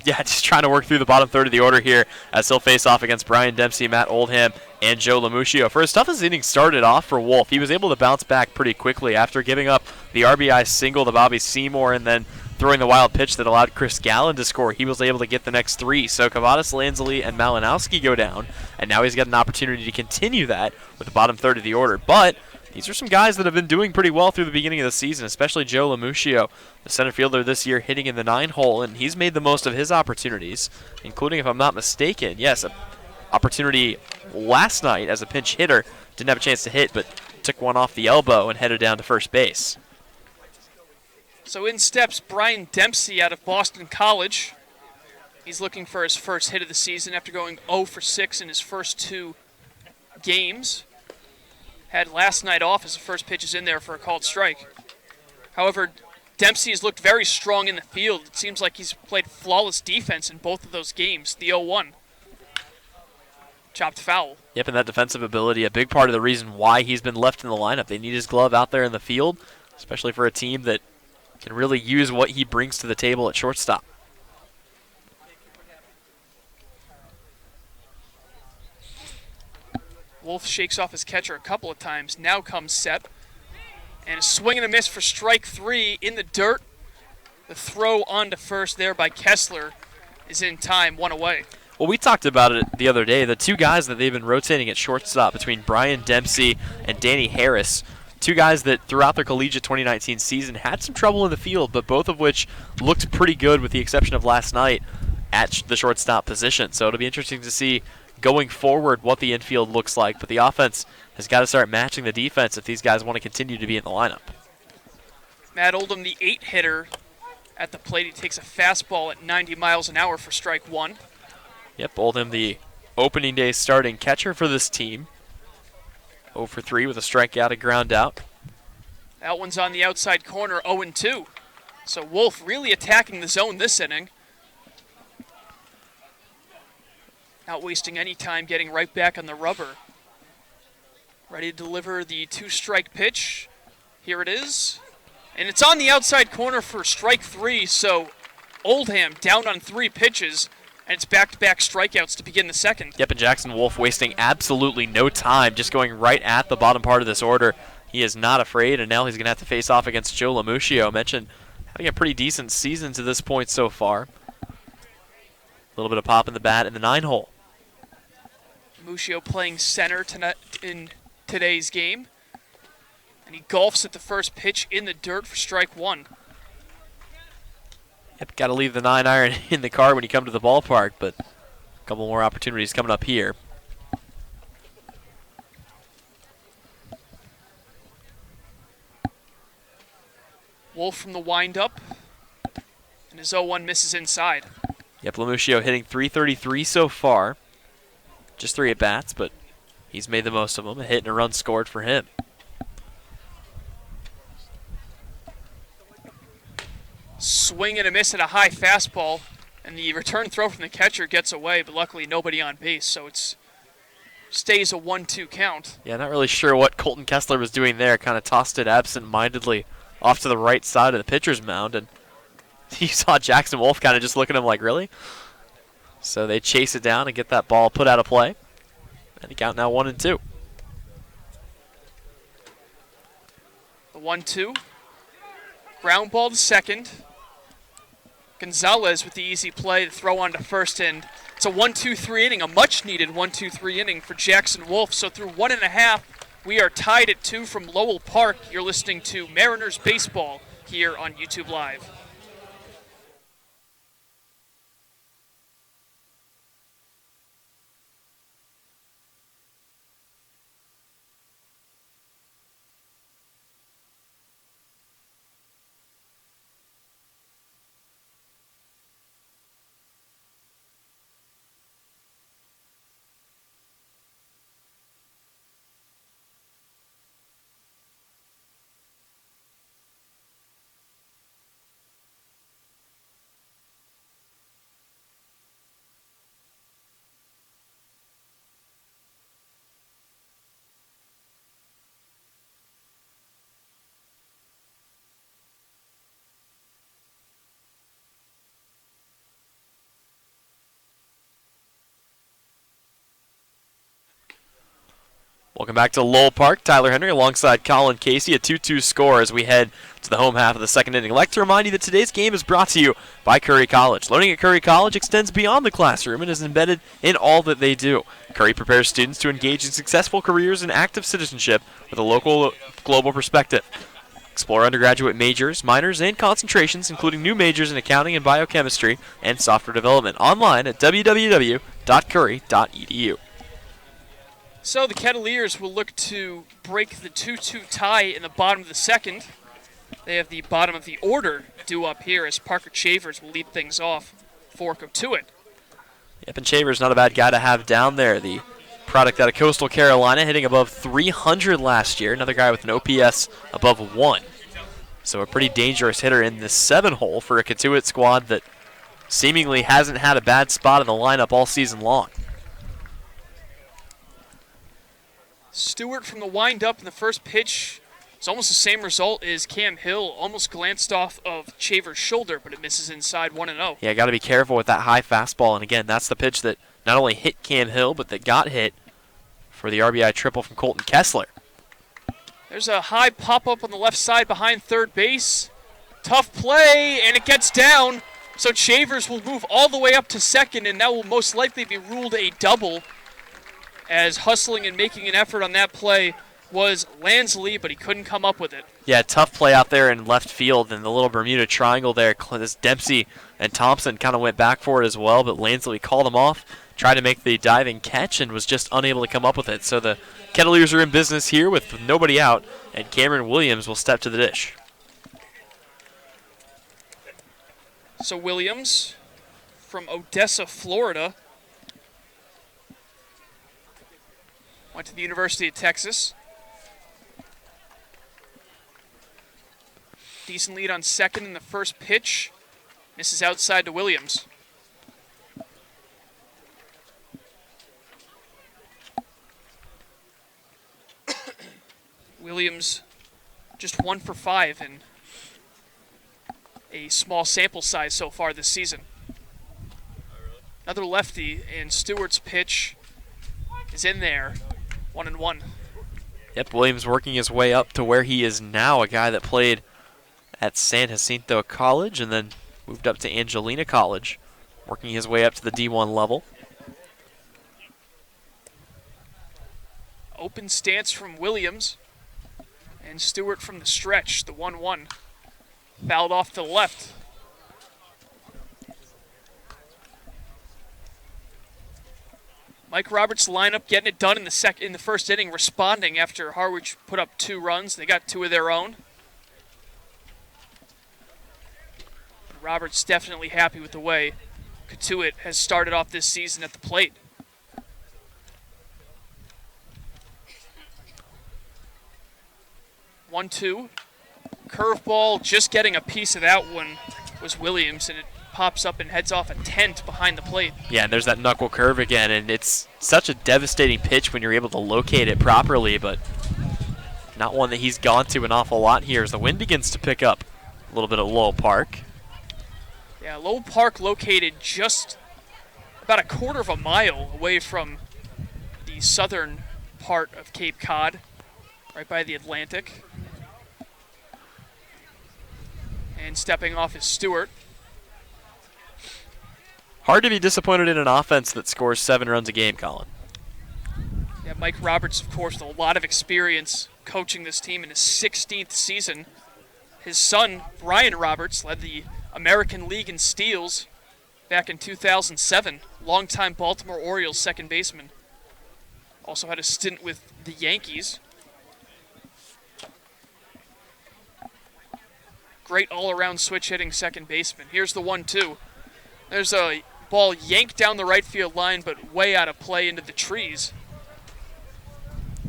yeah, just trying to work through the bottom third of the order here as he'll face off against Brian Dempsey, Matt Oldham, and Joe Lamuccio. For his toughest inning started off for Wolf, he was able to bounce back pretty quickly after giving up the RBI single to Bobby Seymour and then throwing the wild pitch that allowed Chris Gallen to score. He was able to get the next 3. So Kavadas, Lansley, and Malinowski go down, and now he's got an opportunity to continue that with the bottom third of the order. But these are some guys that have been doing pretty well through the beginning of the season, especially Joe LaMuccio, the center fielder this year, hitting in the 9-hole, and he's made the most of his opportunities, including, if I'm not mistaken, yes, an opportunity last night as a pinch hitter. Didn't have a chance to hit, but took one off the elbow and headed down to first base. So in steps Brian Dempsey out of Boston College. He's looking for his first hit of the season after going 0 for 6 in his first 2 games. Had last night off as the first pitch is in there for a called strike. However, Dempsey has looked very strong in the field. It seems like he's played flawless defense in both of those games. The 0-1. Chopped foul. Yep, and that defensive ability, a big part of the reason why he's been left in the lineup. They need his glove out there in the field, especially for a team that can really use what he brings to the table at shortstop. Wolf shakes off his catcher a couple of times. Now comes Sepp. And a swing and a miss for strike 3 in the dirt. The throw onto first there by Kessler is in time, 1 away. Well, we talked about it the other day. The 2 guys that they've been rotating at shortstop between Brian Dempsey and Danny Harris, 2 guys that throughout their collegiate 2019 season had some trouble in the field, but both of which looked pretty good with the exception of last night at the shortstop position. So it'll be interesting to see going forward what the infield looks like, but the offense has got to start matching the defense if these guys want to continue to be in the lineup. Matt Oldham, the 8-hitter at the plate. He takes a fastball at 90 miles an hour for strike 1. Yep, Oldham, the opening day starting catcher for this team. 0 for 3 with a strikeout, a ground out. That one's on the outside corner, 0-2. So Wolf really attacking the zone this inning. Not wasting any time, getting right back on the rubber. Ready to deliver the 2-strike pitch. Here it is. And it's on the outside corner for strike 3, so Oldham down on 3 pitches, and it's back-to-back strikeouts to begin the second. Yep, and Jackson Wolf wasting absolutely no time, just going right at the bottom part of this order. He is not afraid, and now he's going to have to face off against Joe LaMuccio. Mentioned having a pretty decent season to this point so far. A little bit of pop in the bat in the 9-hole. Muccio playing center tonight in today's game. And he golfs at the first pitch in the dirt for strike 1. Yep, got to leave the 9-iron in the car when you come to the ballpark, but a couple more opportunities coming up here. Wolf from the windup. And his 0-1 misses inside. Yep, LaMuccio hitting .333 so far. Just 3 at-bats, but he's made the most of them. A hit and a run scored for him. Swing and a miss at a high fastball, and the return throw from the catcher gets away, but luckily nobody on base, so it stays a 1-2 count. Yeah, not really sure what Colton Kessler was doing there. Kind of tossed it absent-mindedly off to the right side of the pitcher's mound, and you saw Jackson Wolf kind of just look at him like, really? So they chase it down and get that ball put out of play. And the count now 1-2. The 1-2. Ground ball to second. Gonzalez with the easy play, the throw on to first, and it's a 1-2-3 inning, a much-needed 1-2-3 inning for Jackson Wolf. So through 1.5, we are tied at 2 from Lowell Park. You're listening to Mariners Baseball here on YouTube Live. Welcome back to Lowell Park. Tyler Henry alongside Colin Casey. A 2-2 score as we head to the home half of the second inning. I'd like to remind you that today's game is brought to you by Curry College. Learning at Curry College extends beyond the classroom and is embedded in all that they do. Curry prepares students to engage in successful careers and active citizenship with a local global perspective. Explore undergraduate majors, minors, and concentrations, including new majors in accounting and biochemistry and software development, online at www.curry.edu. So the Kettleers will look to break the 2-2 tie in the bottom of the second. They have the bottom of the order due up here as Parker Chavers will lead things off for Cotuit. Yep, and Chavers not a bad guy to have down there. The product out of Coastal Carolina, hitting above 300 last year. Another guy with an OPS above 1. So a pretty dangerous hitter in the 7-hole for a Cotuit squad that seemingly hasn't had a bad spot in the lineup all season long. Stewart from the windup in the first pitch. It's almost the same result as Cam Hill. Almost glanced off of Chavers' shoulder, but it misses inside 1-0. Yeah, got to be careful with that high fastball. And again, that's the pitch that not only hit Cam Hill, but that got hit for the RBI triple from Colton Kessler. There's a high pop-up on the left side behind third base. Tough play, and it gets down. So Chavers will move all the way up to second, and that will most likely be ruled a double, as hustling and making an effort on that play was Lansley, but he couldn't come up with it. Yeah, tough play out there in left field, and the little Bermuda triangle there. Dempsey and Thompson kind of went back for it as well, but Lansley called him off, tried to make the diving catch, and was just unable to come up with it. So the Kettleers are in business here with nobody out, and Cameron Williams will step to the dish. So Williams from Odessa, Florida, went to the University of Texas. Decent lead on second in the first pitch. Misses outside to Williams. Williams just 1 for 5 in a small sample size so far this season. Another lefty, and Stewart's pitch is in there. 1-1. Yep, Williams working his way up to where he is now, a guy that played at San Jacinto College and then moved up to Angelina College, working his way up to the D1 level. Open stance from Williams, and Stewart from the stretch, the 1-1. Fouled off to the left. Mike Roberts' lineup getting it done in the first inning, responding after Harwich put up 2 runs. They got 2 of their own. But Roberts definitely happy with the way Cotuit has started off this season at the plate. One-two. Curveball, just getting a piece of that one was Williams, and it pops up and heads off a tent behind the plate. Yeah, and there's that knuckle curve again, and it's such a devastating pitch when you're able to locate it properly, but not one that he's gone to an awful lot here as the wind begins to pick up a little bit at Lowell Park. Yeah, Lowell Park located just about a quarter of a mile away from the southern part of Cape Cod, right by the Atlantic. And stepping off is Stewart. Hard to be disappointed in an offense that scores 7 runs a game, Colin. Yeah, Mike Roberts, of course, with a lot of experience coaching this team in his 16th season. His son, Brian Roberts, led the American League in steals back in 2007. Longtime Baltimore Orioles second baseman. Also had a stint with the Yankees. Great all-around switch-hitting second baseman. Here's the 1-2. There's a ball yanked down the right field line, but way out of play into the trees.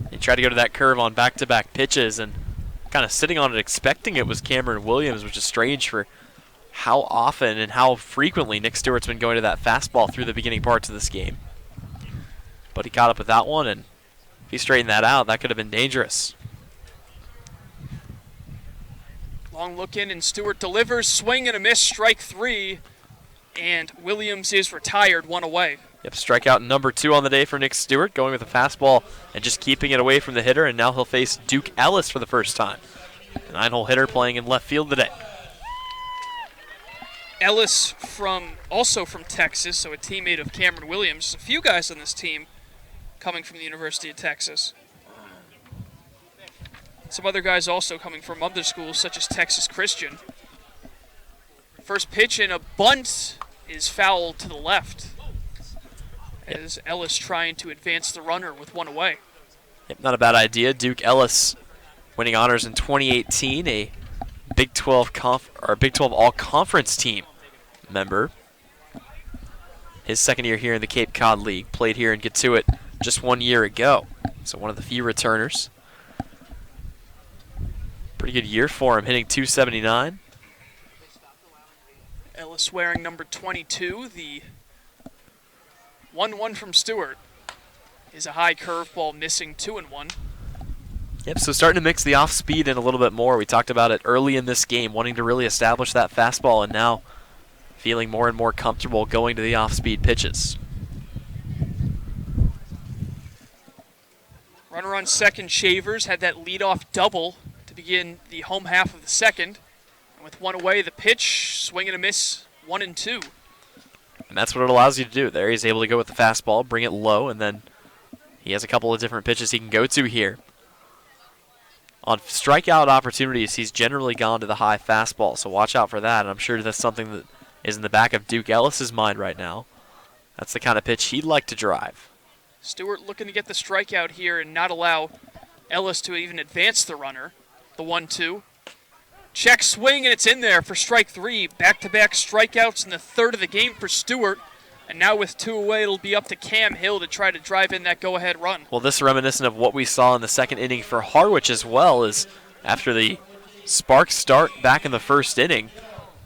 He tried to go to that curve on back-to-back pitches, and kind of sitting on it expecting it was Cameron Williams, which is strange for how often and how frequently Nick Stewart's been going to that fastball through the beginning parts of this game. But he caught up with that one, and if he straightened that out, that could have been dangerous. Long look in, and Stewart delivers, swing and a miss, strike 3, and Williams is retired, 1 away. Yep, strikeout number 2 on the day for Nick Stewart, going with a fastball and just keeping it away from the hitter, and now he'll face Duke Ellis for the first time. A 9-hole hitter playing in left field today. Ellis also from Texas, so a teammate of Cameron Williams. A few guys on this team coming from the University of Texas. Some other guys also coming from other schools, such as Texas Christian. First pitch and a bunt is foul to the left, as Ellis trying to advance the runner with one away. Yep, not a bad idea. Duke Ellis winning honors in 2018, a Big 12 All-Conference team member. His second year here in the Cape Cod League. Played here in Cotuit just 1 year ago. So one of the few returners. Pretty good year for him, hitting .279. Ellis wearing number 22, the 1-1 from Stewart is a high curveball missing 2-1. Yep, so starting to mix the off-speed in a little bit more. We talked about it early in this game, wanting to really establish that fastball, and now feeling more and more comfortable going to the off-speed pitches. Runner on second, Shavers had that leadoff double to begin the home half of the second. And with one away, the pitch, swing and a miss, 1-2. And that's what it allows you to do. There he's able to go with the fastball, bring it low, and then he has a couple of different pitches he can go to here. On strikeout opportunities, he's generally gone to the high fastball, so watch out for that. And I'm sure that's something that is in the back of Duke Ellis's mind right now. That's the kind of pitch he'd like to drive. Stewart looking to get the strikeout here and not allow Ellis to even advance the runner. The 1-2. Check swing, and it's in there for strike 3. Back-to-back strikeouts in the third of the game for Stewart. And now with 2 away, it'll be up to Cam Hill to try to drive in that go-ahead run. Well, this is reminiscent of what we saw in the second inning for Harwich as well, is after the spark start back in the first inning,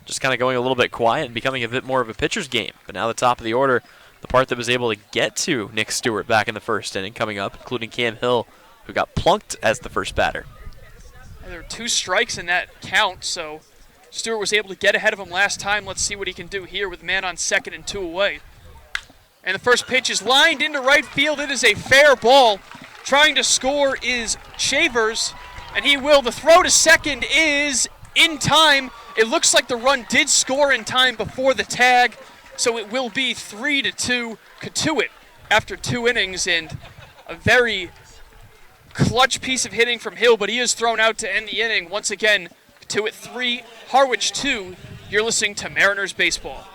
just kind of going a little bit quiet and becoming a bit more of a pitcher's game. But now the top of the order, the part that was able to get to Nick Stewart back in the first inning coming up, including Cam Hill, who got plunked as the first batter. And there were 2 strikes in that count, so Stewart was able to get ahead of him last time. Let's see what he can do here with a man on second and 2 away. And the first pitch is lined into right field. It is a fair ball. Trying to score is Shavers, and he will. The throw to second is in time. It looks like the run did score in time before the tag, so it will be 3-2 Cotuit after 2 innings, and a very clutch piece of hitting from Hill, but he is thrown out to end the inning. Once again, Cotuit 3, Harwich 2. You're listening to Mariners Baseball.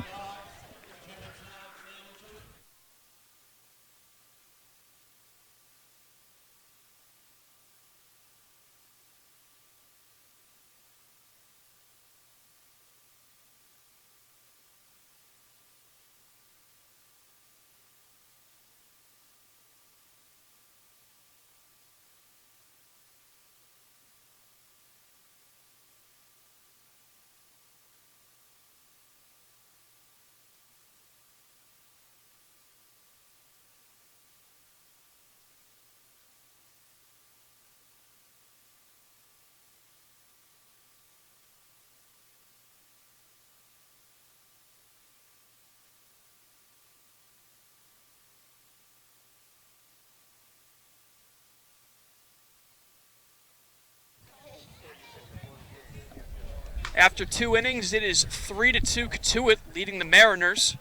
After 2 innings, it is 3-2 Cotuit, leading the Mariners.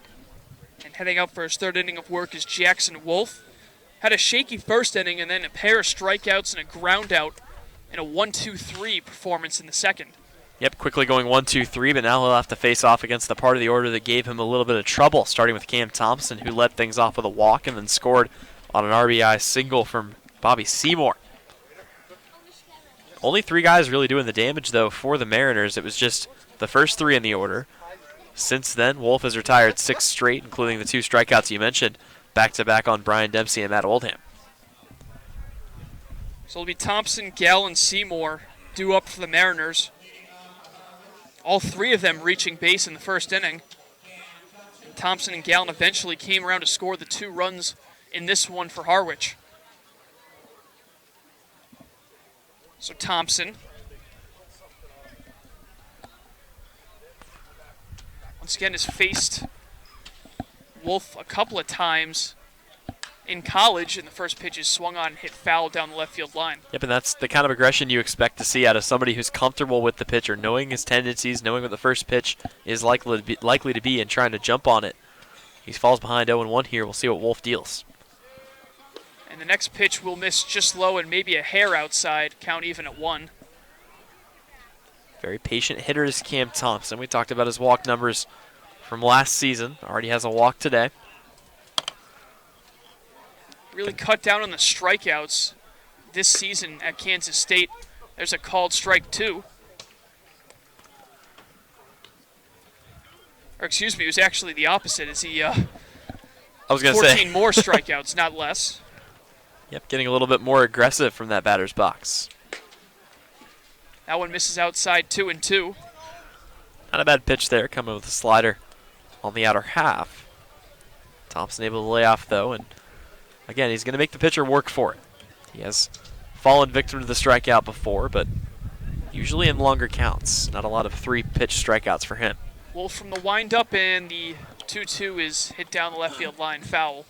And heading out for his third inning of work is Jackson Wolf. Had a shaky first inning and then a pair of strikeouts and a ground out and a 1-2-3 performance in the second. Yep, quickly going 1-2-3, but now he'll have to face off against the part of the order that gave him a little bit of trouble, starting with Cam Thompson, who led things off with a walk and then scored on an RBI single from Bobby Seymour. Only 3 guys really doing the damage, though, for the Mariners. It was just the first 3 in the order. Since then, Wolf has retired 6 straight, including the 2 strikeouts you mentioned, back-to-back on Brian Dempsey and Matt Oldham. So it'll be Thompson, Gall, and Seymour due up for the Mariners. All 3 of them reaching base in the first inning. And Thompson and Gallon eventually came around to score the 2 runs in this one for Harwich. So Thompson. Once again is faced Wolf a couple of times in college, and the first pitch is swung on and hit foul down the left field line. Yep, and that's the kind of aggression you expect to see out of somebody who's comfortable with the pitcher, knowing his tendencies, knowing what the first pitch is likely to be and trying to jump on it. He falls behind 0-1 here. We'll see what Wolf deals. And the next pitch will miss just low and maybe a hair outside, count even at 1. Very patient hitter is Cam Thompson. We talked about his walk numbers from last season. Already has a walk today. Really cut down on the strikeouts this season at Kansas State. There's a called strike 2. Or excuse me, it was actually the opposite. As he I was going to 14 say more strikeouts, not less. Yep, getting a little bit more aggressive from that batter's box. That one misses outside 2-2. Not a bad pitch there, coming with a slider on the outer half. Thompson able to lay off though, and again, he's going to make the pitcher work for it. He has fallen victim to the strikeout before, but usually in longer counts. Not a lot of 3-pitch strikeouts for him. Wolf from the windup, and the 2-2 is hit down the left field line, foul.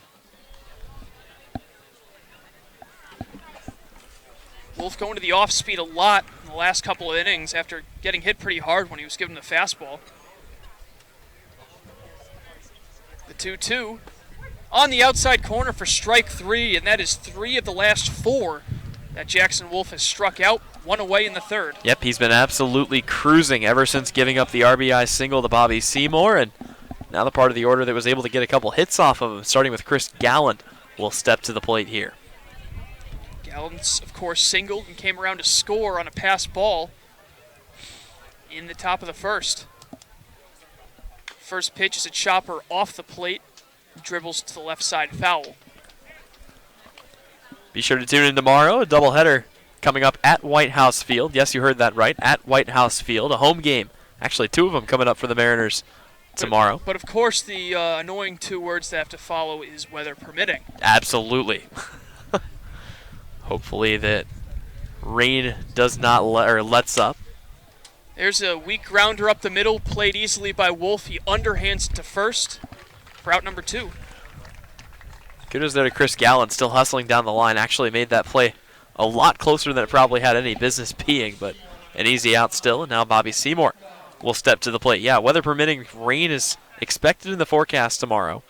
Wolf going to the off speed a lot in the last couple of innings after getting hit pretty hard when he was given the fastball. The 2-2 on the outside corner for strike 3, and that is 3 of the last 4 that Jackson Wolf has struck out, 1 away in the 3rd. Yep, he's been absolutely cruising ever since giving up the RBI single to Bobby Seymour, and now the part of the order that was able to get a couple hits off of him, starting with Chris Gallant, will step to the plate here. Gallant's, of course, singled and came around to score on a pass ball in the top of the 1st. First pitch is a chopper off the plate, dribbles to the left side, foul. Be sure to tune in tomorrow, a doubleheader coming up at White House Field. Yes, you heard that right, at White House Field, a home game. Actually, 2 of them coming up for the Mariners tomorrow. But of course, the annoying 2 words that have to follow is weather permitting. Absolutely. Hopefully that rain does not lets up. There's a weak grounder up the middle, played easily by Wolf. He underhands it to first for out number 2. Kudos there to Chris Gallant, still hustling down the line. Actually made that play a lot closer than it probably had any business being, but an easy out still. And now Bobby Seymour will step to the plate. Yeah, weather permitting, rain is expected in the forecast tomorrow.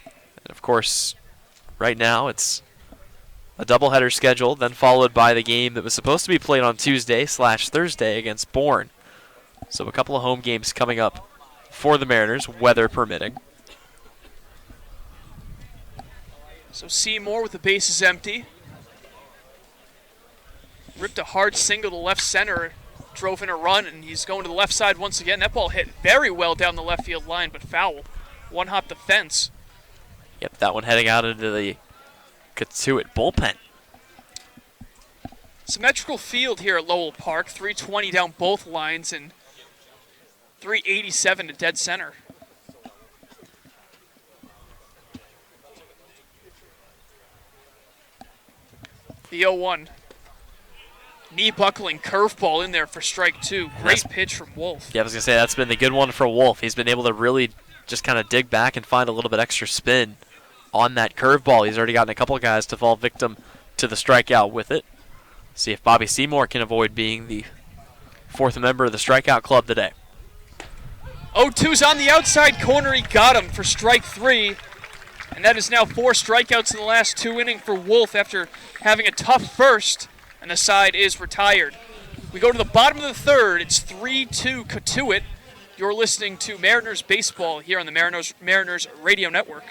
And of course, right now it's a doubleheader scheduled, then followed by the game that was supposed to be played on Tuesday/Thursday against Bourne. So a couple of home games coming up for the Mariners, weather permitting. So Seymour with the bases empty. Ripped a hard single to left center, drove in a run, and he's going to the left side once again. That ball hit very well down the left field line, but foul. One hop the fence. Yep, that one heading out into the Cotuit bullpen. Symmetrical field here at Lowell Park. 320 down both lines and 387 to dead center. The 0-1. Knee-buckling curveball in there for strike 2. Great pitch from Wolf. Yeah, I was going to say, that's been the good one for Wolf. He's been able to really just kind of dig back and find a little bit extra spin on that curveball. He's already gotten a couple of guys to fall victim to the strikeout with it. See if Bobby Seymour can avoid being the 4th member of the strikeout club today. 0-2's on the outside corner. He got him for strike 3. And that is now 4 strikeouts in the last 2 innings for Wolf after having a tough first, and the side is retired. We go to the bottom of the 3rd. It's 3-2 Cotuit. You're listening to Mariners baseball here on the Mariners Radio Network.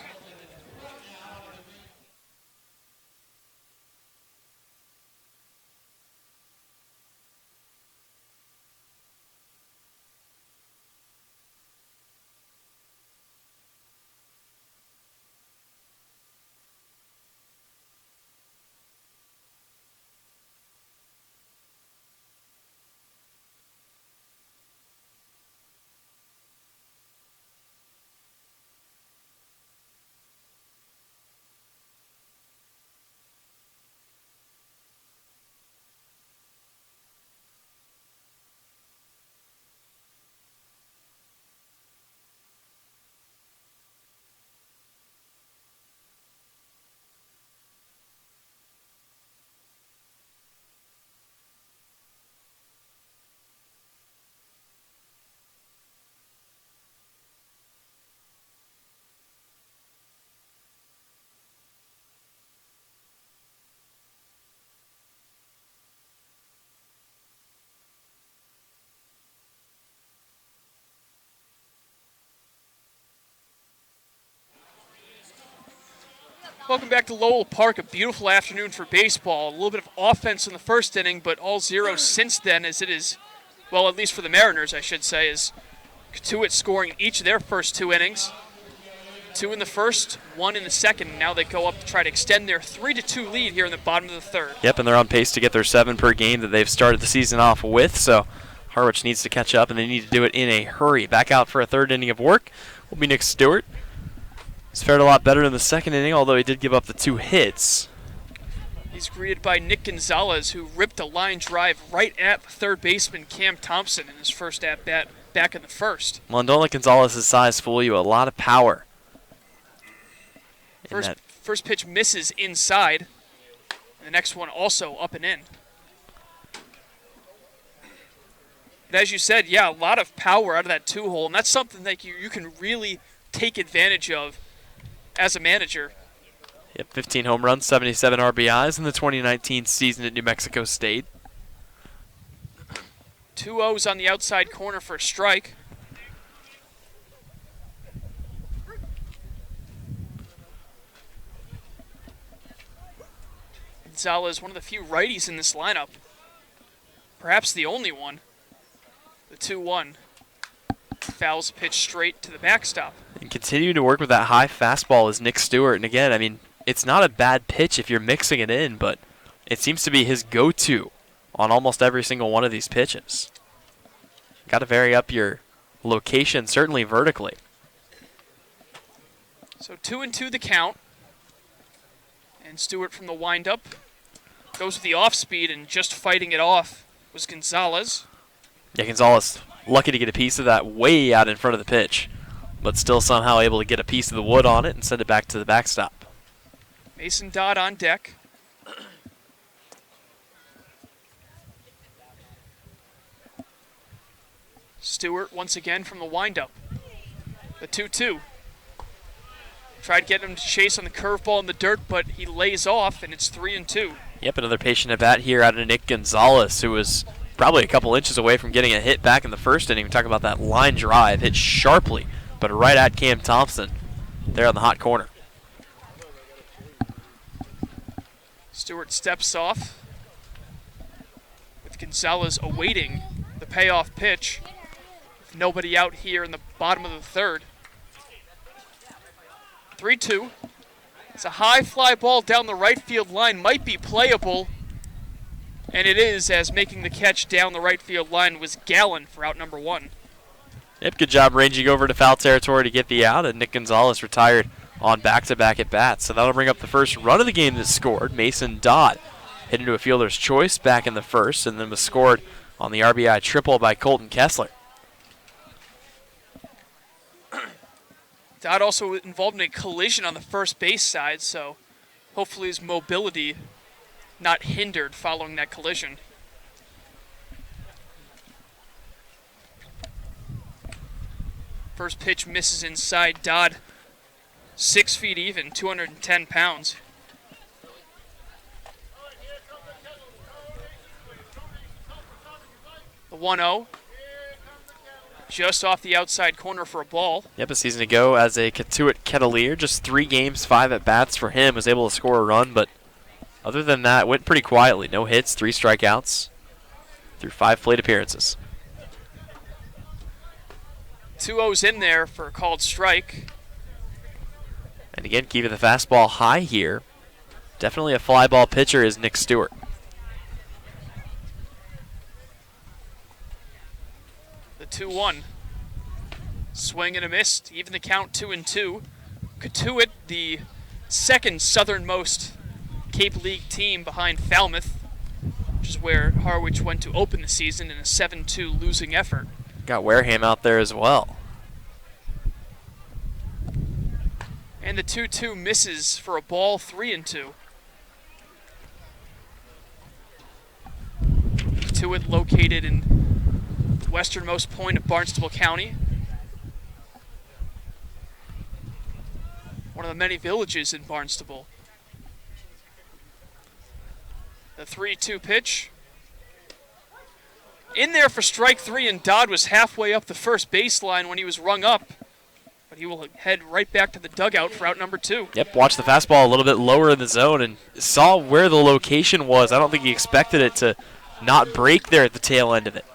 Welcome back to Lowell Park. A beautiful afternoon for baseball. A little bit of offense in the first inning, but all zero since then, as it is, well, at least for the Mariners, I should say, is Cotuit scoring each of their first 2 innings. 2 in the first, 1 in the second, and now they go up to try to extend their 3-2 lead here in the bottom of the third. Yep, and they're on pace to get their 7 per game that they've started the season off with, so Harwich needs to catch up, and they need to do it in a hurry. Back out for a third inning of work will be Nick Stewart. He's fared a lot better in the second inning, although he did give up the 2 hits. He's greeted by Nick Gonzalez, who ripped a line drive right at third baseman Cam Thompson in his first at-bat back in the first. Well, don't let Gonzalez's size fool you. A lot of power. First pitch misses inside. And the next one also up and in. And as you said, yeah, a lot of power out of that 2-hole, and that's something that you can really take advantage of as a manager. Yep, 15 home runs, 77 RBIs in the 2019 season at New Mexico State. 2 0s on the outside corner for a strike. Gonzalez, one of the few righties in this lineup. Perhaps the only one. The 2-1. Fouls pitch straight to the backstop. And continuing to work with that high fastball is Nick Stewart. And again, I mean, it's not a bad pitch if you're mixing it in, but it seems to be his go-to on almost every single one of these pitches. Got to vary up your location, certainly vertically. So 2-2 the count. And Stewart from the windup goes with the off-speed, and just fighting it off was Gonzalez. Yeah, Gonzalez lucky to get a piece of that way out in front of the pitch, but still somehow able to get a piece of the wood on it and send it back to the backstop. Mason Dodd on deck. Stewart once again from the windup. The 2-2. Tried getting him to chase on the curveball in the dirt, but he lays off, and it's 3-2. Yep, another patient at bat here out of Nick Gonzalez, who was probably a couple inches away from getting a hit back in the first inning. We talk about that line drive, hit sharply, but right at Cam Thompson there on the hot corner. Stewart steps off with Gonzalez awaiting the payoff pitch. With nobody out here in the bottom of the third. 3-2. It's a high fly ball down the right field line, might be playable. And it is, as making the catch down the right field line was Gallen for out number 1. Yep, good job ranging over to foul territory to get the out, and Nick Gonzalez retired on back-to-back at-bats. So that'll bring up the first run of the game that scored. Mason Dodd hit into a fielder's choice back in the first, and then was scored on the RBI triple by Colton Kessler. Dodd also involved in a collision on the first base side, so hopefully his mobility not hindered following that collision. First pitch misses inside. Dodd 6 feet even, 210 pounds. The 1-0. Just off the outside corner for a ball. Yep, a season ago as a Cotuit Kettleer, just 3 games, 5 at-bats for him, was able to score a run, but other than that, went pretty quietly. No hits, 3 strikeouts through 5 plate appearances. 2 0s in there for a called strike. And again, keeping the fastball high here. Definitely a fly ball pitcher is Nick Stewart. The 2-1. Swing and a miss, even the count 2-2. Cotuit, the second southernmost Cape League team behind Falmouth, which is where Harwich went to open the season in a 7-2 losing effort. Got Wareham out there as well. And the 2-2 misses for a ball, 3-2. Cotuit located in the westernmost point of Barnstable County. One of the many villages in Barnstable. The 3-2 pitch. In there for strike 3, and Dodd was halfway up the first baseline when he was rung up. but he will head right back to the dugout for out number 2. Yep, watched the fastball a little bit lower in the zone and saw where the location was. I don't think he expected it to not break there at the tail end of it.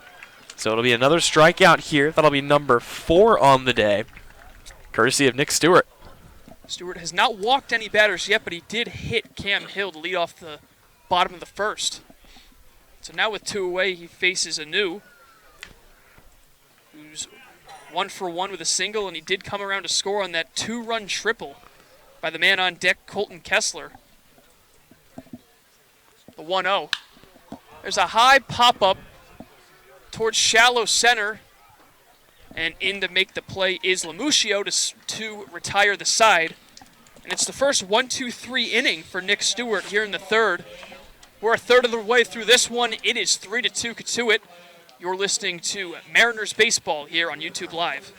So it'll be another strikeout here. That'll be number 4 on the day, courtesy of Nick Stewart. Stewart has not walked any batters yet, but he did hit Cam Hill to lead off the bottom of the first. So now with 2 away, he faces Anu, who's 1 for 1 with a single, and he did come around to score on that 2-run triple by the man on deck, Colton Kessler. The 1-0. There's a high pop-up towards shallow center, and in to make the play is Lamuccio to retire the side. And it's the first 1-2-3 inning for Nick Stewart here in the third. We're a third of the way through this one. It is 3-2 Cotuit. You're listening to Mariners Baseball here on YouTube Live.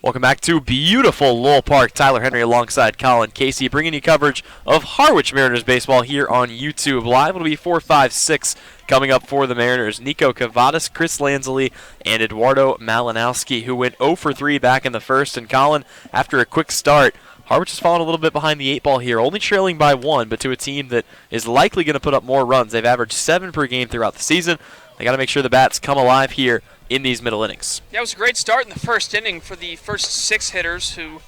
Welcome back to beautiful Lowell Park. Tyler Henry alongside Colin Casey, bringing you coverage of Harwich Mariners baseball here on YouTube Live. It'll be 4, 5, 6 coming up for the Mariners. Nico Cavadas, Chris Lansley, and Eduardo Malinowski, who went 0 for 3 back in the first. And Colin, after a quick start, Harwich has fallen a little bit behind the 8 ball here, only trailing by 1, but to a team that is likely going to put up more runs. They've averaged 7 per game throughout the season. They got to make sure the bats come alive here in these middle innings. Yeah, it was a great start in the first inning for the first 6 hitters who,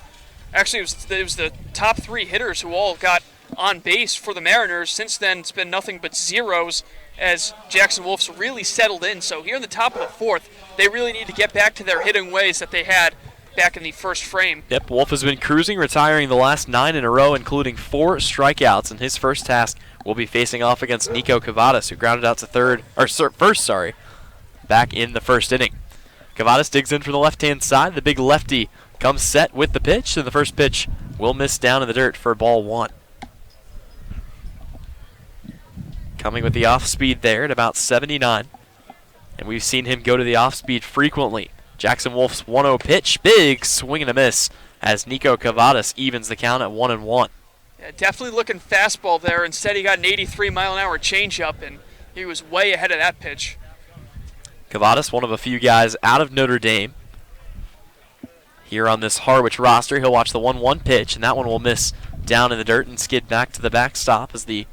actually it was the top 3 hitters who all got on base for the Mariners. Since then, it's been nothing but zeros as Jackson Wolf's really settled in. So here in the top of the 4th, they really need to get back to their hitting ways that they had back in the first frame. Yep, Wolf has been cruising, retiring the last 9 in a row, including 4 strikeouts, and his first task will be facing off against Nico Cavadas, who grounded out to first, back in the first inning. Cavadas digs in from the left-hand side. The big lefty comes set with the pitch, and the first pitch will miss down in the dirt for ball 1. Coming with the off-speed there at about 79, and we've seen him go to the off-speed frequently. Jackson Wolf's 1-0 pitch, big swing and a miss as Nico Cavadas evens the count at 1-1. Yeah, definitely looking fastball there. Instead, he got an 83-mile-an-hour changeup, and he was way ahead of that pitch. Cavadas, one of a few guys out of Notre Dame. Here on this Harwich roster, he'll watch the 1-1 pitch, and that one will miss down in the dirt and skid back to the backstop as the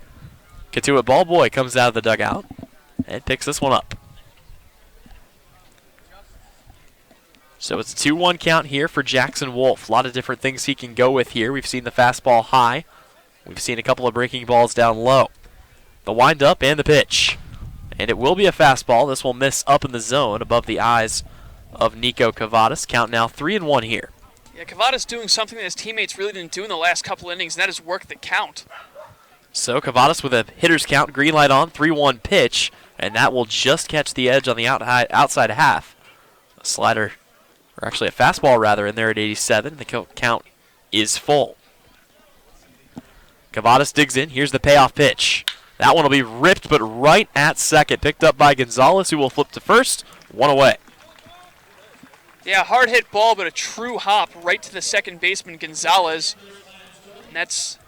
Cotuit ball boy comes out of the dugout and picks this one up. So it's a 2-1 count here for Jackson Wolf. A lot of different things he can go with here. We've seen the fastball high. We've seen a couple of breaking balls down low. The windup and the pitch. And it will be a fastball. This will miss up in the zone above the eyes of Nico Cavadas. Count now 3-1 here. Yeah, Cavadas doing something that his teammates really didn't do in the last couple innings, and that is work the count. So Cavadas with a hitter's count, green light on, 3-1 pitch, and that will just catch the edge on the outside half. A slider, or actually a fastball rather, in there at 87. The count is full. Cavadas digs in. Here's the payoff pitch. That one will be ripped, but right at second. Picked up by Gonzalez, who will flip to first. 1 away. Yeah, hard hit ball, but a true hop right to the second baseman, Gonzalez. And that's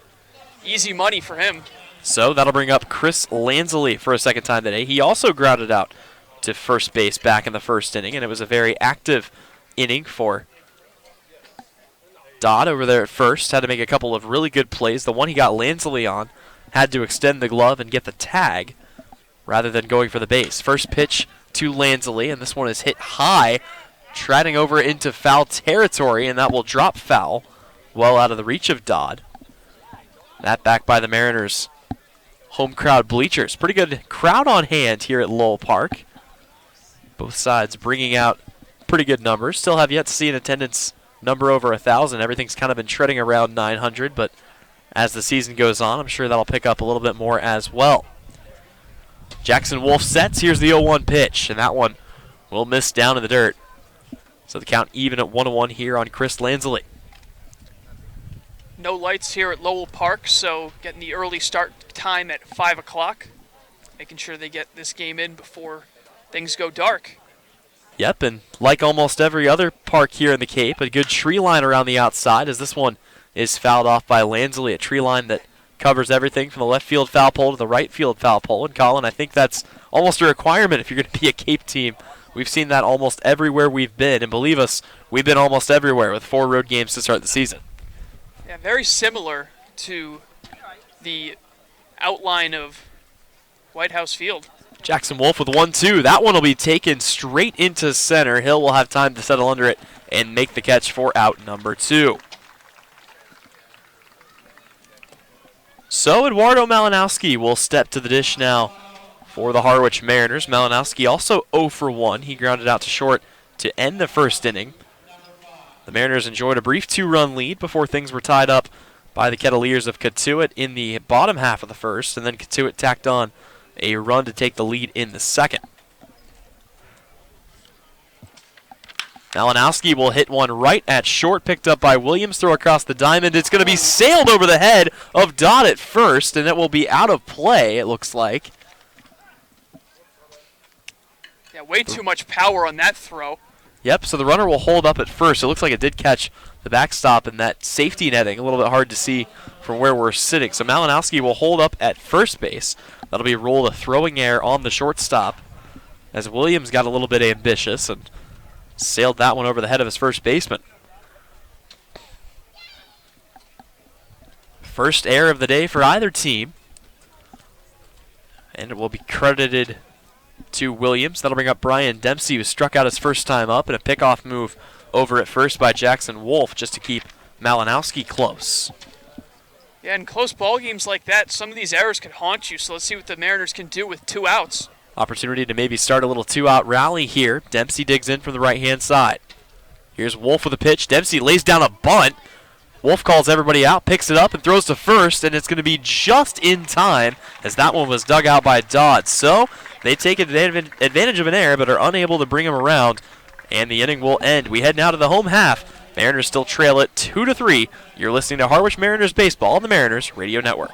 easy money for him. So that'll bring up Chris Lansley for a second time today. He also grounded out to first base back in the first inning, and it was a very active inning for Dodd over there at first. Had to make a couple of really good plays. The one he got Lansley on had to extend the glove and get the tag rather than going for the base. First pitch to Lansley, and this one is hit high treading over into foul territory, and that will drop foul well out of the reach of Dodd. That back by the Mariners' home crowd bleachers. Pretty good crowd on hand here at Lowell Park. Both sides bringing out pretty good numbers. Still have yet to see an attendance number over 1,000. Everything's kind of been treading around 900, but as the season goes on, I'm sure that'll pick up a little bit more as well. Jackson Wolf sets. Here's the 0-1 pitch, and that one will miss down in the dirt. So the count even at 1-1 here on Chris Lansley. No lights here at Lowell Park, so getting the early start time at 5 o'clock, making sure they get this game in before things go dark. Yep, and like almost every other park here in the Cape, a good tree line around the outside as this one is fouled off by Lansley, a tree line that covers everything from the left field foul pole to the right field foul pole. And Colin, I think that's almost a requirement if you're going to be a Cape team. We've seen that almost everywhere we've been, and believe us, we've been almost everywhere with 4 road games to start the season. Yeah, very similar to the outline of White House Field. Jackson Wolf with 1-2. That one will be taken straight into center. Hill will have time to settle under it and make the catch for out number 2. So Eduardo Malinowski will step to the dish now for the Harwich Mariners. Malinowski also 0 for 1. He grounded out to short to end the first inning. The Mariners enjoyed a brief 2-run lead before things were tied up by the Kettleers of Cotuit in the bottom half of the first, and then Cotuit tacked on a run to take the lead in the second. Malinowski will hit one right at short, picked up by Williams, throw across the diamond. It's going to be sailed over the head of Dodd at first, and it will be out of play, it looks like. Yeah, way too much power on that throw. Yep, so the runner will hold up at first. It looks like it did catch the backstop and that safety netting, a little bit hard to see from where we're sitting. So Malinowski will hold up at first base. That'll be a roll of throwing air on the shortstop as Williams got a little bit ambitious and sailed that one over the head of his first baseman. First error of the day for either team. And it will be credited to Williams. That'll bring up Brian Dempsey, who struck out his first time up, and a pickoff move over at first by Jackson Wolf just to keep Malinowski close. Yeah, in close ball games like that, some of these errors can haunt you, so let's see what the Mariners can do with 2 outs. Opportunity to maybe start a little 2-out rally here. Dempsey digs in from the right-hand side. Here's Wolf with a pitch. Dempsey lays down a bunt. Wolf calls everybody out, picks it up, and throws to first, and it's going to be just in time as that one was dug out by Dodd. So they take advantage of an error but are unable to bring him around, and the inning will end. We head now to the home half. Mariners still trail it 2-3. You're listening to Harwich Mariners Baseball on the Mariners Radio Network.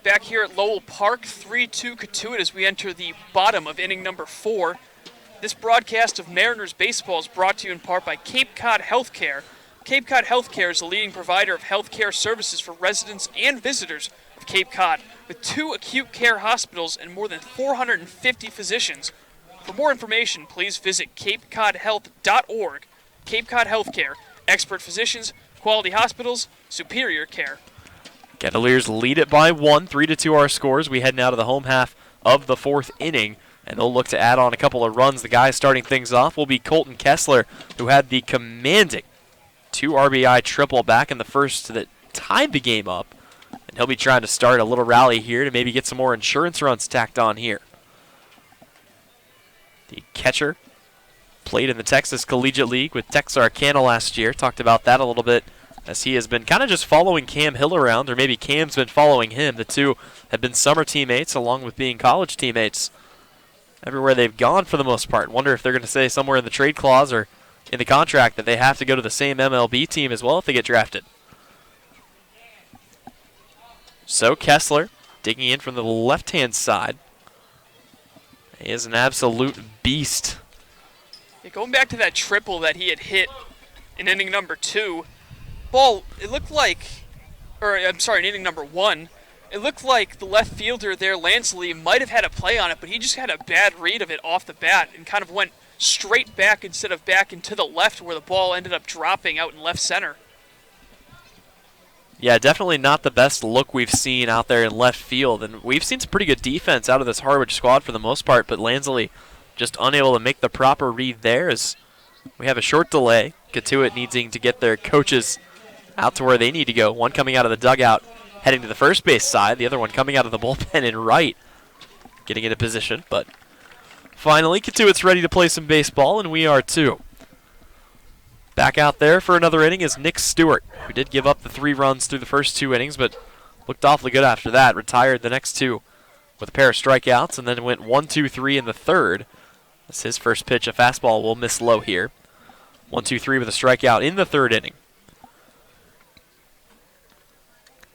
Back here at Lowell Park, 3-2 Cotuit as we enter the bottom of inning number 4. This broadcast of Mariners Baseball is brought to you in part by Cape Cod Healthcare. Cape Cod Healthcare is the leading provider of healthcare services for residents and visitors of Cape Cod, with 2 acute care hospitals and more than 450 physicians. For more information, please visit capecodhealth.org. Cape Cod Healthcare, expert physicians, quality hospitals, superior care. Kettleers lead it by 1, 3-2 our scores. We head now to the home half of the 4th inning, and they'll look to add on a couple of runs. The guy starting things off will be Colton Kessler, who had the commanding 2 RBI triple back in the first that tied the game up, and he'll be trying to start a little rally here to maybe get some more insurance runs tacked on here. The catcher played in the Texas Collegiate League with Texarkana last year. Talked about that a little bit, as he has been kind of just following Cam Hill around, or maybe Cam's been following him. The two have been summer teammates along with being college teammates everywhere they've gone for the most part. Wonder if they're going to say somewhere in the trade clause or in the contract that they have to go to the same MLB team as well if they get drafted. So Kessler digging in from the left-hand side. He is an absolute beast. Yeah, going back to that triple that he had hit in inning number 2, ball, it looked like, or I'm sorry, in inning number 1, it looked like the left fielder there, Lansley, might have had a play on it, but he just had a bad read of it off the bat and kind of went straight back instead of back into the left where the ball ended up dropping out in left center. Yeah, definitely not the best look we've seen out there in left field, and we've seen some pretty good defense out of this Harwich squad for the most part, but Lansley just unable to make the proper read there as we have a short delay. Cotuit needing to get their coaches out to where they need to go. One coming out of the dugout, heading to the first base side, the other one coming out of the bullpen in right, getting into position, but finally Cotuit's ready to play some baseball, and we are too. Back out there for another inning is Nick Stewart, who did give up the 3 runs through the first 2 innings, but looked awfully good after that. Retired the next 2 with a pair of strikeouts, and then went 1-2-3 in the third. That's his first pitch. A fastball will miss low here. 1-2-3 with a strikeout in the third inning.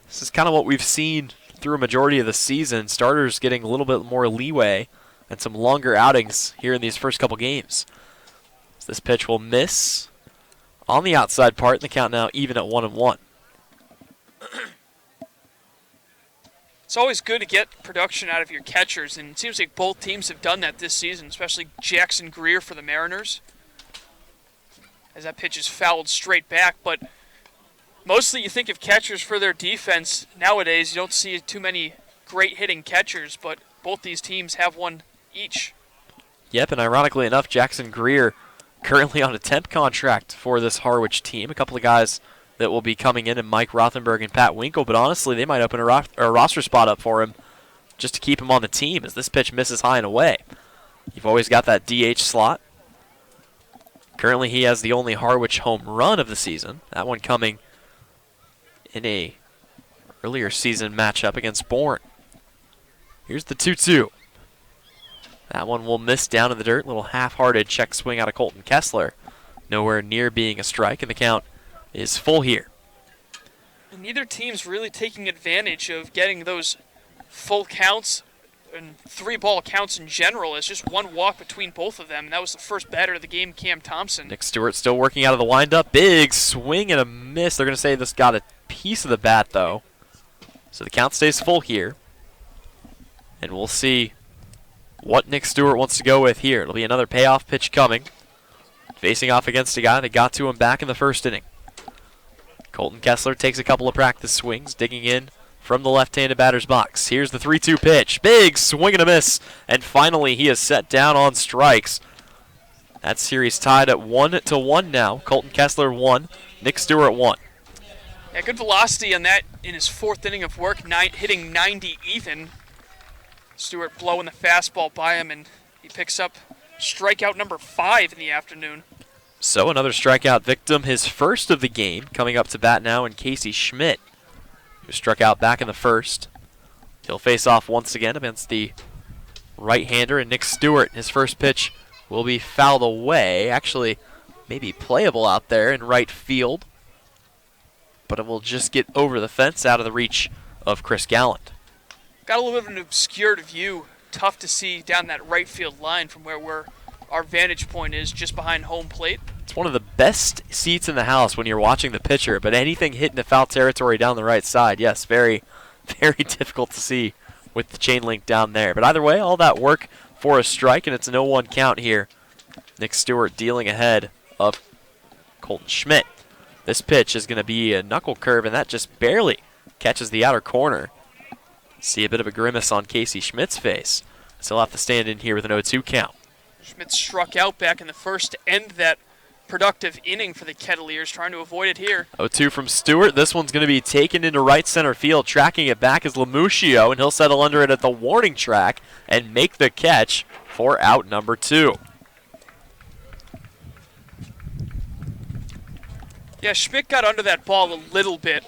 This is kind of what we've seen through a majority of the season. Starters getting a little bit more leeway and some longer outings here in these first couple games. So this pitch will miss on the outside part, and the count now even at 1-1. It's always good to get production out of your catchers, and it seems like both teams have done that this season, especially Jackson Greer for the Mariners, as that pitch is fouled straight back. But mostly you think of catchers for their defense. Nowadays you don't see too many great hitting catchers, but both these teams have one each. Yep, and ironically enough, Jackson Greer currently on a temp contract for this Harwich team. A couple of guys that will be coming in, and Mike Rothenberg and Pat Winkle, but honestly, they might open a roster spot up for him just to keep him on the team as this pitch misses high and away. You've always got that DH slot. Currently, he has the only Harwich home run of the season. That one coming in a earlier season matchup against Bourne. Here's the 2-2. That one will miss down in the dirt. Little half-hearted check swing out of Colton Kessler. Nowhere near being a strike, and the count is full here. And neither team's really taking advantage of getting those full counts and 3-ball counts in general. It's just one walk between both of them, and that was the first batter of the game, Cam Thompson. Nick Stewart still working out of the windup. Big swing and a miss. They're going to say this got a piece of the bat, though. So the count stays full here. And we'll see what Nick Stewart wants to go with here. It'll be another payoff pitch coming. Facing off against a guy that got to him back in the first inning. Colton Kessler takes a couple of practice swings, digging in from the left-handed batter's box. Here's the 3-2 pitch. Big swing and a miss. And finally, he is set down on strikes. That series tied at 1-1 now. Colton Kessler 1, Nick Stewart 1. Yeah, good velocity on that in his 4th inning of work, hitting 90 even. Stewart blowing the fastball by him, and he picks up strikeout number 5 in the afternoon. So another strikeout victim, his first of the game, coming up to bat now, and Casey Schmidt, who struck out back in the first. He'll face off once again against the right-hander, and Nick Stewart. His first pitch will be fouled away. Actually, maybe playable out there in right field, but it will just get over the fence out of the reach of Chris Gallant. Got a little bit of an obscured view. Tough to see down that right field line from where our vantage point is, just behind home plate. It's one of the best seats in the house when you're watching the pitcher, but anything hitting the foul territory down the right side, yes, very, very difficult to see with the chain link down there. But either way, all that work for a strike, and it's an 0-1 count here. Nick Stewart dealing ahead of Colton Schmidt. This pitch is going to be a knuckle curve, and that just barely catches the outer corner. See a bit of a grimace on Casey Schmidt's face. So he'll have to stand in here with an 0-2 count. Schmidt struck out back in the first to end that productive inning for the Kettleers, trying to avoid it here. 0-2 from Stewart. This one's going to be taken into right center field. Tracking it back is Lamuccio, and he'll settle under it at the warning track and make the catch for out number 2. Yeah, Schmidt got under that ball a little bit.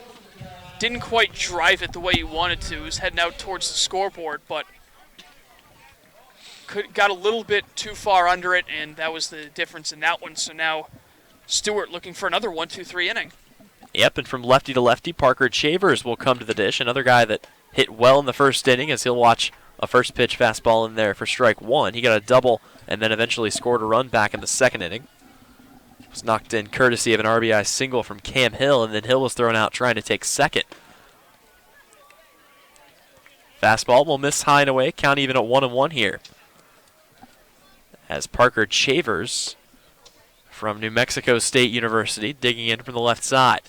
Didn't quite drive it the way he wanted to. He was heading out towards the scoreboard, but got a little bit too far under it, and that was the difference in that one. So now Stewart looking for another 1-2-3 inning. Yep, and from lefty to lefty, Parker Chavers will come to the dish. Another guy that hit well in the first inning, as he'll watch a first pitch fastball in there for strike one. He got a double and then eventually scored a run back in the second inning. It was knocked in courtesy of an RBI single from Cam Hill, and then Hill was thrown out trying to take second. Fastball will miss high and away, count even at 1-1 here. As Parker Chavers from New Mexico State University digging in from the left side.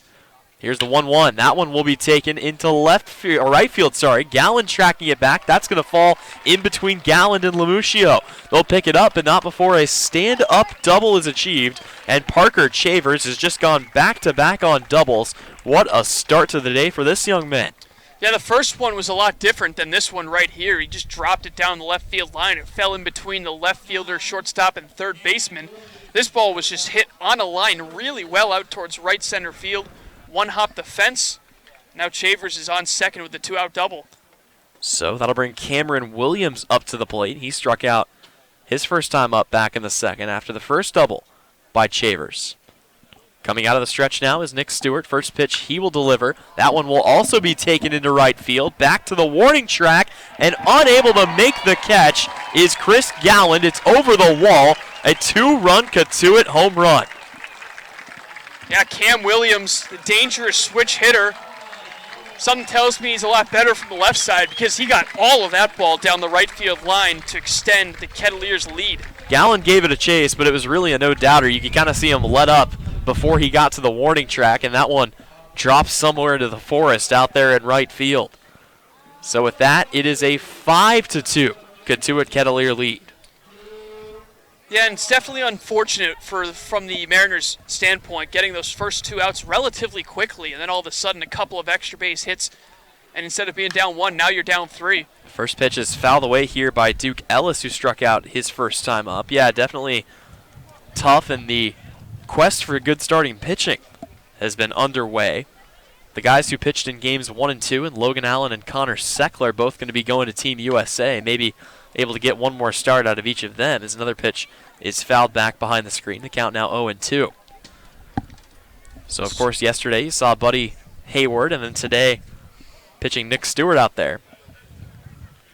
Here's the 1-1. That one will be taken into right field. Galland tracking it back. That's going to fall in between Galland and Lamuccio. They'll pick it up, but not before a stand-up double is achieved. And Parker Chavers has just gone back-to-back on doubles. What a start to the day for this young man. Yeah, the first one was a lot different than this one right here. He just dropped it down the left field line. It fell in between the left fielder, shortstop, and third baseman. This ball was just hit on a line really well out towards right center field. One hop the fence. Now Chavers is on second with the 2-out double. So that'll bring Cameron Williams up to the plate. He struck out his first time up back in the second after the first double by Chavers. Coming out of the stretch now is Nick Stewart. First pitch he will deliver. That one will also be taken into right field. Back to the warning track, and unable to make the catch is Chris Galland. It's over the wall. A 2-run Cotuit home run. Yeah, Cam Williams, the dangerous switch hitter. Something tells me he's a lot better from the left side because he got all of that ball down the right field line to extend the Kettleers' lead. Galland gave it a chase, but it was really a no-doubter. You could kind of see him let up before he got to the warning track, and that one dropped somewhere into the forest out there in right field. So with that, it is a 5-2 Cotuit Kettleer lead. Yeah, and it's definitely unfortunate from the Mariners' standpoint, getting those first 2 outs relatively quickly, and then all of a sudden a couple of extra base hits, and instead of being down 1, now you're down 3. First pitch is fouled away here by Duke Ellis, who struck out his first time up. Yeah, definitely tough, and the quest for good starting pitching has been underway. The guys who pitched in games 1 and 2, and Logan Allen and Connor Seckler, both going to be going to Team USA. Maybe able to get one more start out of each of them as another pitch is fouled back behind the screen. The count now 0-2. So, of course, yesterday you saw Buddy Hayward, and then today pitching Nick Stewart out there,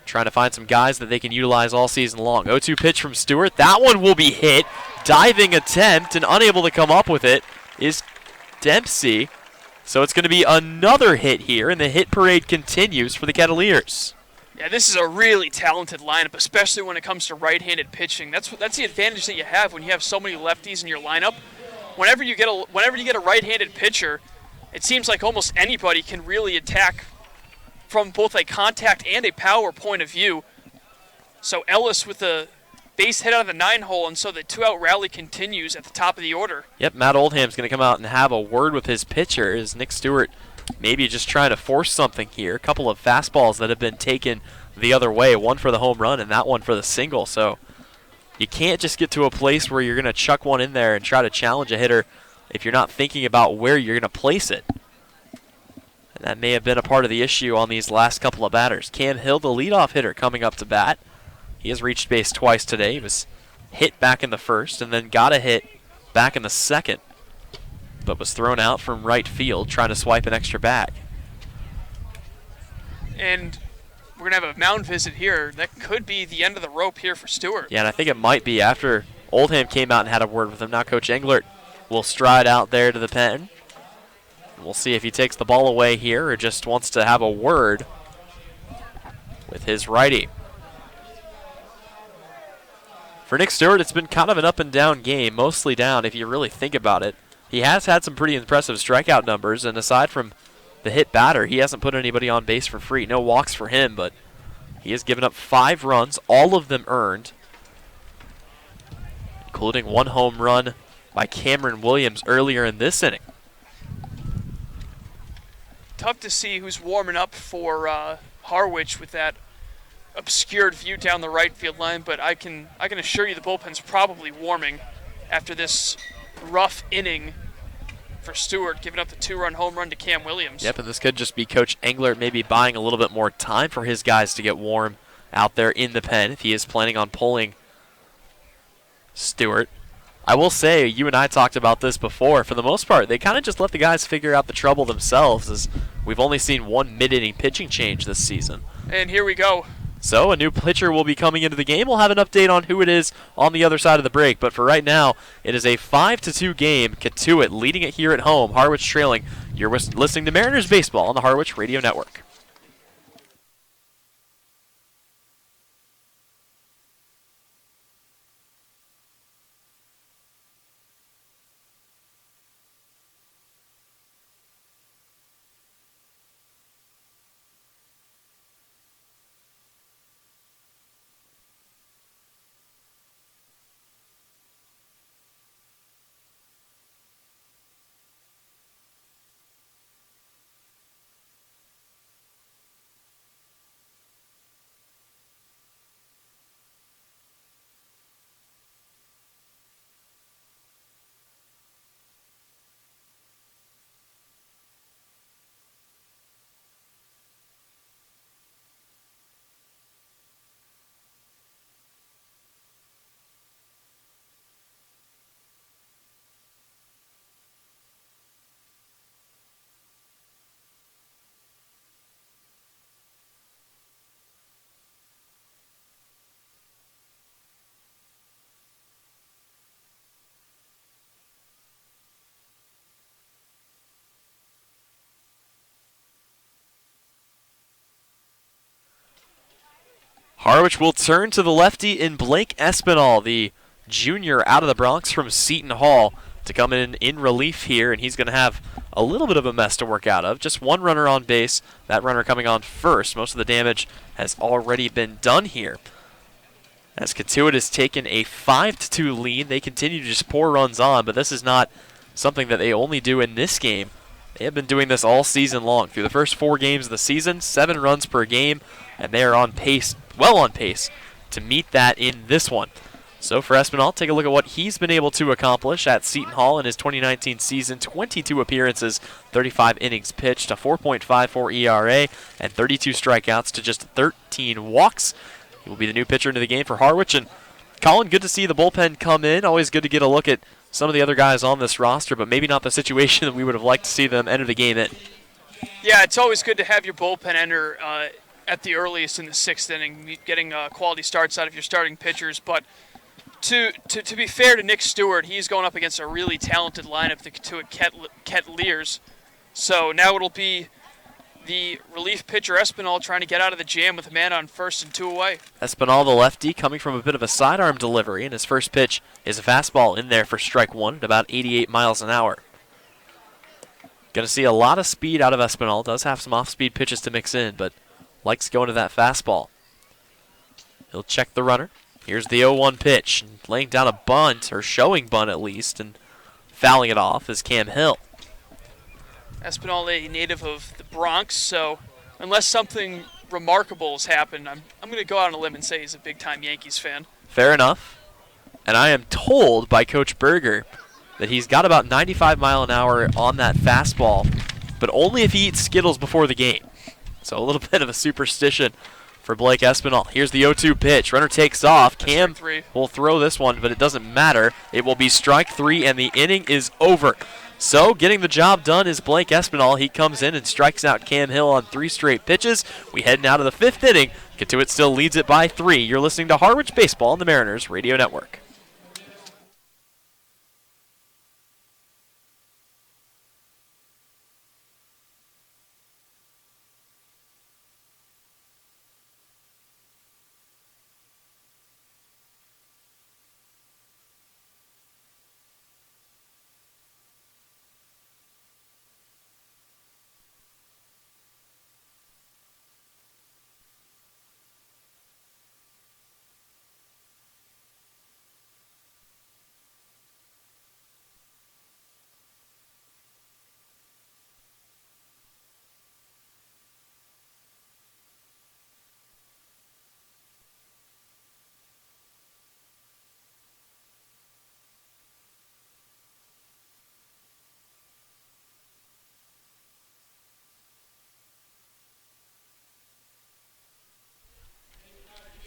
trying to find some guys that they can utilize all season long. 0-2 pitch from Stewart. That one will be hit. Diving attempt, and unable to come up with it is Dempsey. So it's going to be another hit here, and the hit parade continues for the Kettleers. Yeah, this is a really talented lineup, especially when it comes to right-handed pitching. That's the advantage that you have when you have so many lefties in your lineup. Whenever you get a right-handed pitcher, it seems like almost anybody can really attack from both a contact and a power point of view. So Ellis with a base hit out of the 9-hole, and so the 2-out rally continues at the top of the order. Yep, Matt Oldham's going to come out and have a word with his pitcher as Nick Stewart maybe just trying to force something here. A couple of fastballs that have been taken the other way, one for the home run and that one for the single. So you can't just get to a place where you're going to chuck one in there and try to challenge a hitter if you're not thinking about where you're going to place it. And that may have been a part of the issue on these last couple of batters. Cam Hill, the leadoff hitter, coming up to bat. He has reached base twice today. He was hit back in the first and then got a hit back in the second, but was thrown out from right field trying to swipe an extra bag. And we're going to have a mound visit here. That could be the end of the rope here for Stewart. Yeah, and I think it might be after Oldham came out and had a word with him. Now Coach Englert will stride out there to the pen. We'll see if he takes the ball away here or just wants to have a word with his righty. For Nick Stewart, it's been kind of an up-and-down game, mostly down if you really think about it. He has had some pretty impressive strikeout numbers, and aside from the hit batter, he hasn't put anybody on base for free. No walks for him, but he has given up 5 runs, all of them earned, including 1 home run by Cameron Williams earlier in this inning. Tough to see who's warming up for Harwich with that obscured view down the right field line, but I can assure you the bullpen's probably warming after this rough inning for Stewart, giving up the 2-run home run to Cam Williams. Yep, and this could just be Coach Englert maybe buying a little bit more time for his guys to get warm out there in the pen if he is planning on pulling Stewart. I will say, you and I talked about this before. For the most part, they kind of just let the guys figure out the trouble themselves, as we've only seen one mid-inning pitching change this season. And here we go. So a new pitcher will be coming into the game. We'll have an update on who it is on the other side of the break. But for right now, it is a 5-2 game. Cotuit leading it here at home. Harwich trailing. You're listening to Mariners Baseball on the Harwich Radio Network. Harwich will turn to the lefty in Blake Espinal, the junior out of the Bronx from Seton Hall, to come in relief here, and he's going to have a little bit of a mess to work out of. Just one runner on base, that runner coming on first. Most of the damage has already been done here. As Cotuit has taken a 5-2 lead, they continue to just pour runs on, but this is not something that they only do in this game. They have been doing this all season long. Through the first 4 games of the season, 7 runs per game, and they are on pace, well on pace, to meet that in this one. So for Espinal, take a look at what he's been able to accomplish at Seton Hall in his 2019 season. 22 appearances, 35 innings pitched, a 4.54 ERA, and 32 strikeouts to just 13 walks. He will be the new pitcher into the game for Harwich. And Colin, good to see the bullpen come in. Always good to get a look at some of the other guys on this roster, but maybe not the situation that we would have liked to see them enter the game in. Yeah, it's always good to have your bullpen enter at the earliest in the 6th inning, getting quality starts out of your starting pitchers. But to be fair to Nick Stewart, he's going up against a really talented lineup, the Cotuit Kettleers. So now it'll be the relief pitcher Espinal trying to get out of the jam with a man on first and 2 away. Espinal, the lefty, coming from a bit of a sidearm delivery, and his first pitch is a fastball in there for strike 1 at about 88 miles an hour. Going to see a lot of speed out of Espinal. Does have some off-speed pitches to mix in, but likes going to that fastball. He'll check the runner. Here's the 0-1 pitch. Laying down a bunt, or showing bunt at least, and fouling it off is Cam Hill. Espinal, a native of the Bronx, so unless something remarkable has happened, I'm going to go out on a limb and say he's a big-time Yankees fan. Fair enough. And I am told by Coach Berger that he's got about 95 mile an hour on that fastball, but only if he eats Skittles before the game. So a little bit of a superstition for Blake Espinal. Here's the 0-2 pitch. Runner takes off. Cam will throw this one, but it doesn't matter. It will be strike 3, and the inning is over. So getting the job done is Blake Espinal. He comes in and strikes out Cam Hill on 3 straight pitches. We head now to the 5th inning. Cotuit still leads it by 3. You're listening to Harwich Baseball on the Mariners Radio Network.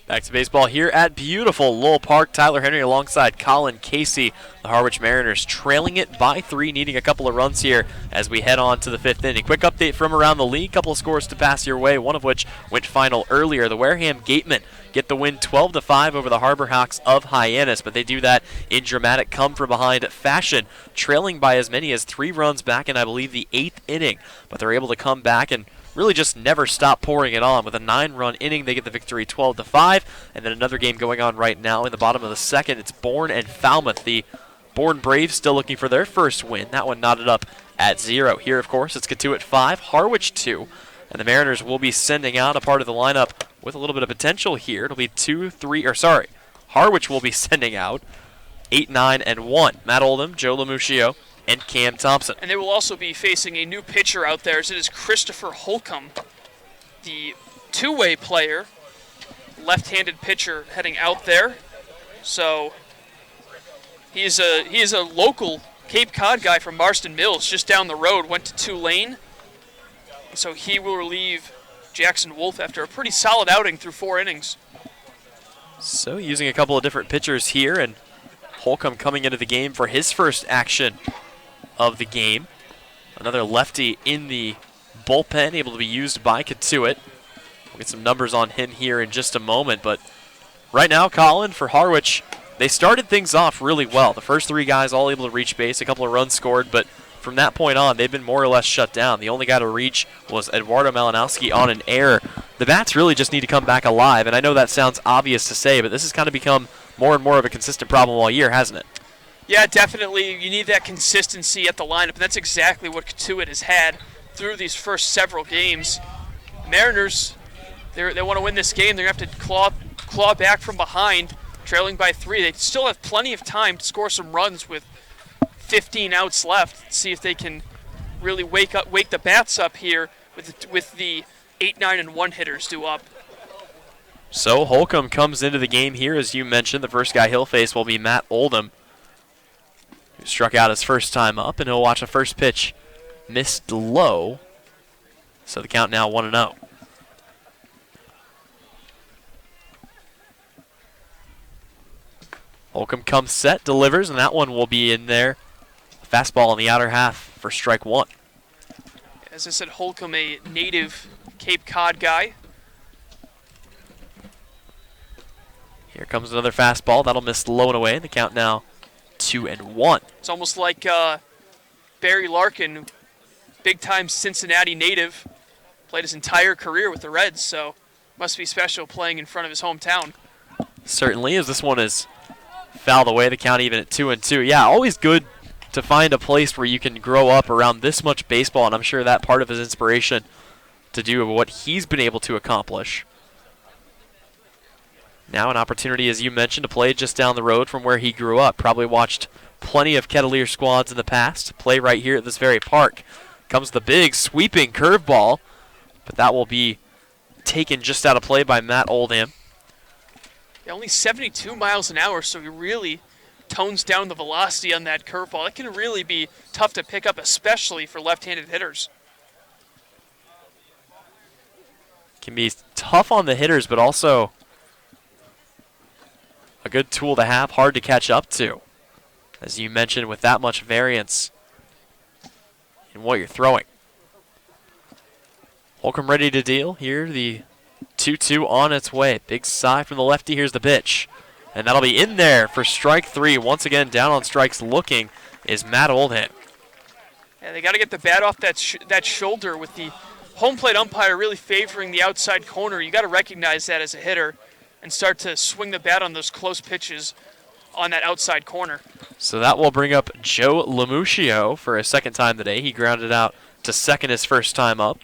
Back to baseball here at beautiful Lowell Park. Tyler Henry alongside Colin Casey. The Harwich Mariners trailing it by 3, needing a couple of runs here as we head on to the 5th inning. Quick update from around the league. Couple of scores to pass your way, one of which went final earlier. The Wareham Gatemen get the win 12-5 over the Harbor Hawks of Hyannis, but they do that in dramatic come-from-behind fashion, trailing by as many as 3 runs back in, I believe, the 8th inning. But they're able to come back and really just never stop pouring it on. With a 9-run inning, they get the victory 12-5. And then another game going on right now in the bottom of the 2nd. It's Bourne and Falmouth. The Bourne Braves still looking for their first win. That one knotted up at 0. Here, of course, it's Cotuit 5, Harwich 2. And the Mariners will be sending out a part of the lineup with a little bit of potential here. It'll be Harwich will be sending out 8, 9, and 1. Matt Oldham, Joe Lamuccio, and Cam Thompson. And they will also be facing a new pitcher out there, as it is Christopher Holcomb, the two-way player, left-handed pitcher heading out there. So he is a local Cape Cod guy from Marston Mills, just down the road, went to Tulane. So he will relieve Jackson Wolf after a pretty solid outing through 4 innings. So using a couple of different pitchers here, and Holcomb coming into the game for his first action of the game. Another lefty in the bullpen, able to be used by Cotuit. We'll get some numbers on him here in just a moment, but right now, Colin, for Harwich, they started things off really well. The first 3 guys all able to reach base, a couple of runs scored, but from that point on, they've been more or less shut down. The only guy to reach was Eduardo Malinowski on an error. The bats really just need to come back alive, and I know that sounds obvious to say, but this has kind of become more and more of a consistent problem all year, hasn't it? Yeah, definitely. You need that consistency at the lineup, and that's exactly what Cotuit has had through these first several games. Mariners, they want to win this game. They're going to have to claw back from behind, trailing by 3. They still have plenty of time to score some runs with 15 outs left. See if they can really wake the bats up here with the 8, 9, and 1 hitters due up. So Holcomb comes into the game here, as you mentioned. The first guy he'll face will be Matt Oldham, who struck out his first time up, and he'll watch a first pitch missed low. So the count now 1-0. Holcomb comes set, delivers, and that one will be in there. A fastball in the outer half for strike 1. As I said, Holcomb, a native Cape Cod guy. Here comes another fastball. That'll miss low and away. The count now 2-1. It's almost like Barry Larkin, big-time Cincinnati native, played his entire career with the Reds, so must be special playing in front of his hometown. Certainly, as this one is fouled away. The count even at 2-2. Yeah, always good to find a place where you can grow up around this much baseball, and I'm sure that part of his inspiration to do what he's been able to accomplish. Now an opportunity, as you mentioned, to play just down the road from where he grew up. Probably watched plenty of Kettleer squads in the past. Play right here at this very park. Comes the big sweeping curveball, but that will be taken just out of play by Matt Oldham. Yeah, only 72 miles an hour, so he really tones down the velocity on that curveball. It can really be tough to pick up, especially for left-handed hitters. Can be tough on the hitters, but also a good tool to have, hard to catch up to. As you mentioned, with that much variance in what you're throwing. Holcomb ready to deal here. The 2-2 on its way. Big sigh from the lefty. Here's the pitch. And that'll be in there for strike 3. Once again, down on strikes looking is Matt Oldham. Yeah, they got to get the bat off that shoulder with the home plate umpire really favoring the outside corner. You got to recognize that as a hitter and start to swing the bat on those close pitches on that outside corner. So that will bring up Joe Lamuccio for a second time today. He grounded out to second his first time up.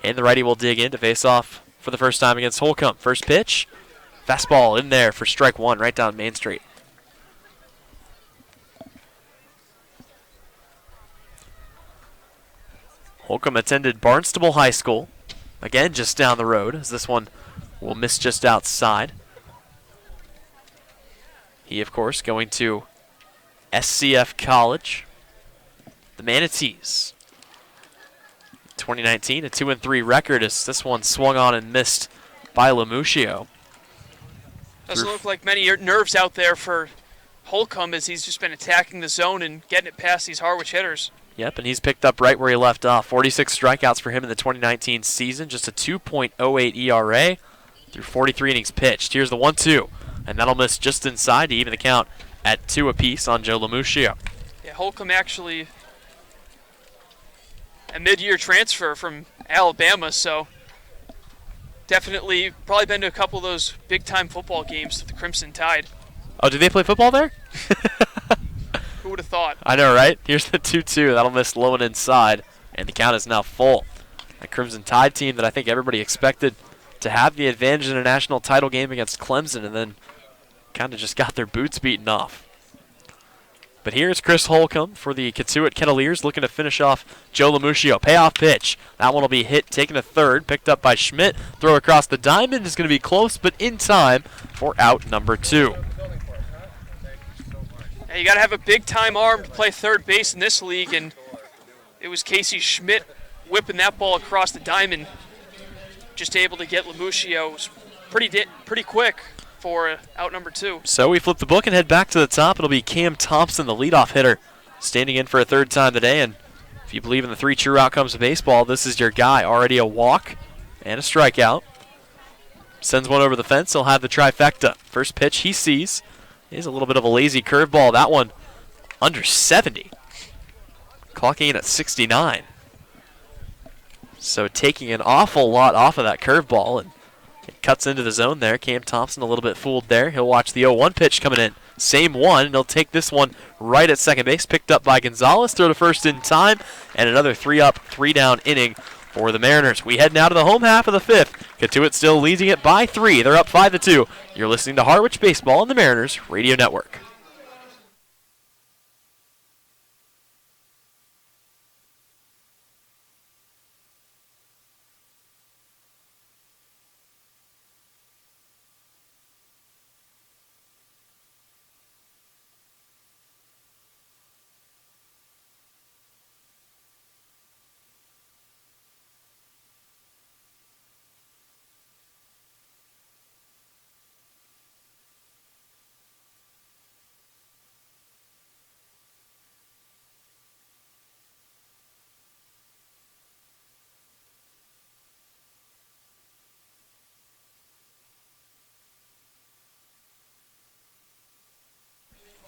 And the righty will dig in to face off for the first time against Holcomb. First pitch, fastball in there for strike 1 right down Main Street. Holcomb attended Barnstable High School. Again, just down the road, as this one will miss just outside. He, of course, going to SCF College. The Manatees. 2019, a 2-3 record as this one swung on and missed by Lamuccio. Doesn't look like many nerves out there for Holcomb as he's just been attacking the zone and getting it past these Harwich hitters. Yep, and he's picked up right where he left off. 46 strikeouts for him in the 2019 season, just a 2.08 ERA through 43 innings pitched. Here's the 1-2, and that'll miss just inside to even the count at 2 apiece on Joe Lamuccio. Yeah, Holcomb actually a mid-year transfer from Alabama, so definitely probably been to a couple of those big-time football games with the Crimson Tide. Oh, do they play football there? Who would have thought? I know, right? Here's the 2-2. That'll miss low and inside, and the count is now full. A Crimson Tide team that I think everybody expected to have the advantage in a national title game against Clemson, and then kind of just got their boots beaten off. But here's Chris Holcomb for the Cotuit Kettleers looking to finish off Joe Lamuccio. Payoff pitch. That one will be hit, taken to third, picked up by Schmidt. Throw across the diamond is going to be close, but in time for out number 2. Yeah, you got to have a big-time arm to play third base in this league, and it was Casey Schmidt whipping that ball across the diamond, just able to get Lamuccio pretty quick for out number 2. So we flip the book and head back to the top. It'll be Cam Thompson, the leadoff hitter, standing in for a third time today. And if you believe in the 3 true outcomes of baseball, this is your guy. Already a walk and a strikeout. Sends one over the fence. He'll have the trifecta. First pitch he sees is a little bit of a lazy curveball. That one under 70. Clocking in at 69. So taking an awful lot off of that curveball, and it cuts into the zone there. Cam Thompson a little bit fooled there. He'll watch the 0-1 pitch coming in. Same one, and he'll take this one right at second base. Picked up by Gonzalez. Throw to first in time, and another 3-up, 3-down inning for the Mariners. We head now to the home half of the 5th. Cotuit still leading it by 3. They're up 5-2. You're listening to Harwich Baseball on the Mariners Radio Network.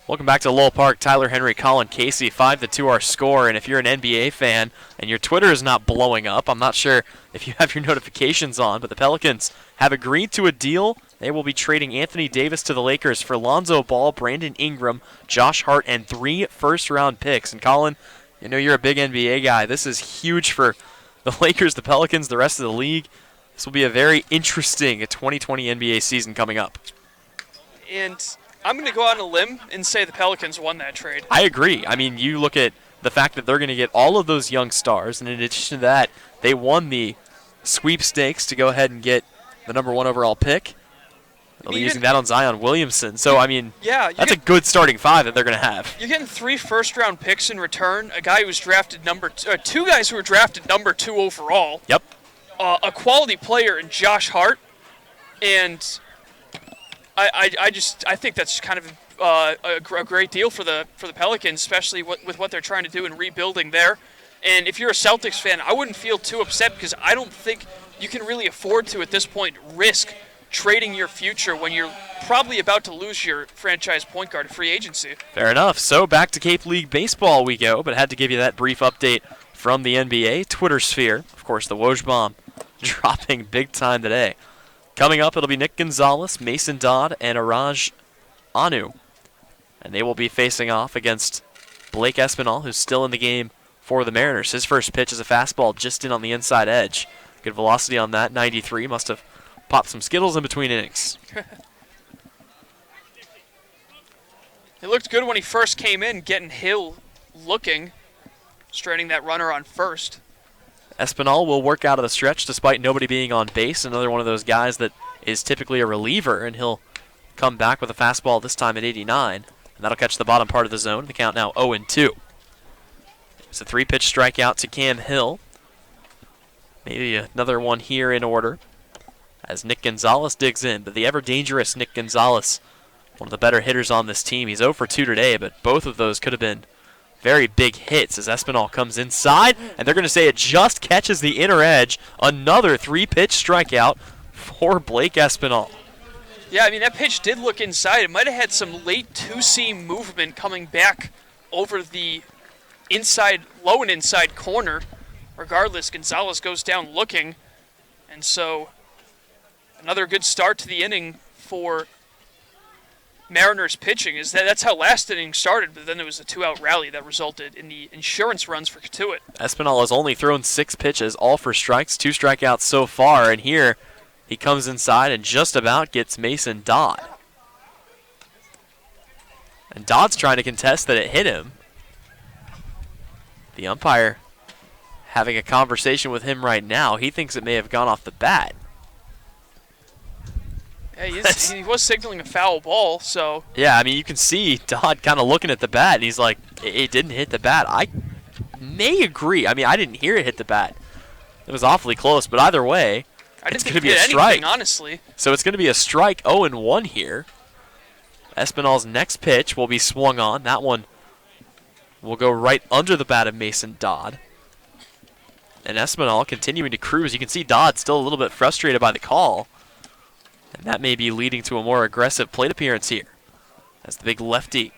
Welcome back to Lowell Park. Tyler Henry, Colin Casey, 5-2 our score. And if you're an NBA fan and your Twitter is not blowing up, I'm not sure if you have your notifications on, but the Pelicans have agreed to a deal. They will be trading Anthony Davis to the Lakers for Lonzo Ball, Brandon Ingram, Josh Hart, and 3 first-round picks. And Colin, you know you're a big NBA guy. This is huge for the Lakers, the Pelicans, the rest of the league. This will be a very interesting 2020 NBA season coming up. And I'm going to go out on a limb and say the Pelicans won that trade. I agree. I mean, you look at the fact that they're going to get all of those young stars, and in addition to that, they won the sweepstakes to go ahead and get the number 1 overall pick. They'll be using that on Zion Williamson. So, I mean, that's a good starting 5 that they're going to have. You're getting 3 first-round picks in return, a guy who was drafted two guys who were drafted number 2 overall. Yep. A quality player in Josh Hart, and I think that's kind of a great deal for the Pelicans, especially with what they're trying to do in rebuilding there. And if you're a Celtics fan, I wouldn't feel too upset because I don't think you can really afford to, at this point, risk trading your future when you're probably about to lose your franchise point guard at free agency. Fair enough. So back to Cape League Baseball we go, but had to give you that brief update from the NBA. Twitter sphere, of course, the Woj bomb dropping big time today. Coming up, it'll be Nick Gonzalez, Mason Dodd, and Araj Anu. And they will be facing off against Blake Espinal, who's still in the game for the Mariners. His first pitch is a fastball just in on the inside edge. Good velocity on that, 93. Must have popped some Skittles in between innings. It looked good when he first came in, getting Hill looking, straining that runner on first. Espinal will work out of the stretch despite nobody being on base. Another one of those guys that is typically a reliever, and he'll come back with a fastball this time at 89. And that'll catch the bottom part of the zone. The count now 0-2. It's a 3-pitch strikeout to Cam Hill. Maybe another one here in order. as Nick Gonzalez digs in, but the ever-dangerous Nick Gonzalez, one of the better hitters on this team. He's 0 for 2 today, but both of those could have been very big hits as Espinal comes inside, and they're going to say it just catches the inner edge. Another 3-pitch strikeout for Blake Espinal. Yeah, I mean, that pitch did look inside. It might have had some late two-seam movement coming back over the inside, low and inside corner. Regardless, Gonzalez goes down looking, and so another good start to the inning for Mariners pitching. That's how last inning started, but then there was a 2-out rally that resulted in the insurance runs for Cotuit. Espinal has only thrown 6 pitches, all for strikes, 2 strikeouts so far, and here he comes inside and just about gets Mason Dodd. And Dodd's trying to contest that it hit him. The umpire having a conversation with him right now. He thinks it may have gone off the bat. Yeah, he was signaling a foul ball, so. Yeah, I mean, you can see Dodd kind of looking at the bat, and he's like, it didn't hit the bat. I may agree. I mean, I didn't hear it hit the bat. It was awfully close, but either way, it's going to be a strike. Anything, honestly. So it's going to be a strike 0-1 here. Espinal's next pitch will be swung on. That one will go right under the bat of Mason Dodd. And Espinal continuing to cruise. You can see Dodd still a little bit frustrated by the call. And that may be leading to a more aggressive plate appearance here. As the big lefty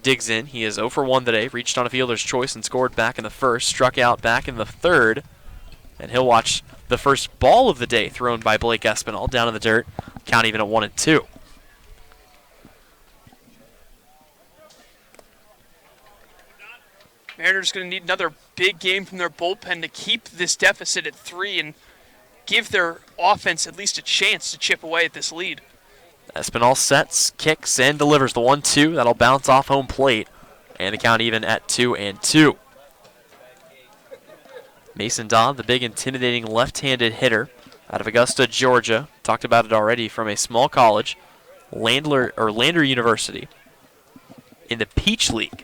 digs in. He is 0 for 1 today. Reached on a fielder's choice and scored back in the first. Struck out back in the third. And he'll watch the first ball of the day thrown by Blake Espinal down in the dirt. Count even at 1-2. Mariners going to need another big game from their bullpen to keep this deficit at 3 and give their offense at least a chance to chip away at this lead. Espinal sets, kicks, and delivers the 1-2. That'll bounce off home plate. And the count even at 2-2. Mason Dodd, the big intimidating left-handed hitter out of Augusta, Georgia. Talked about it already, from a small college, Lander University, in the Peach League.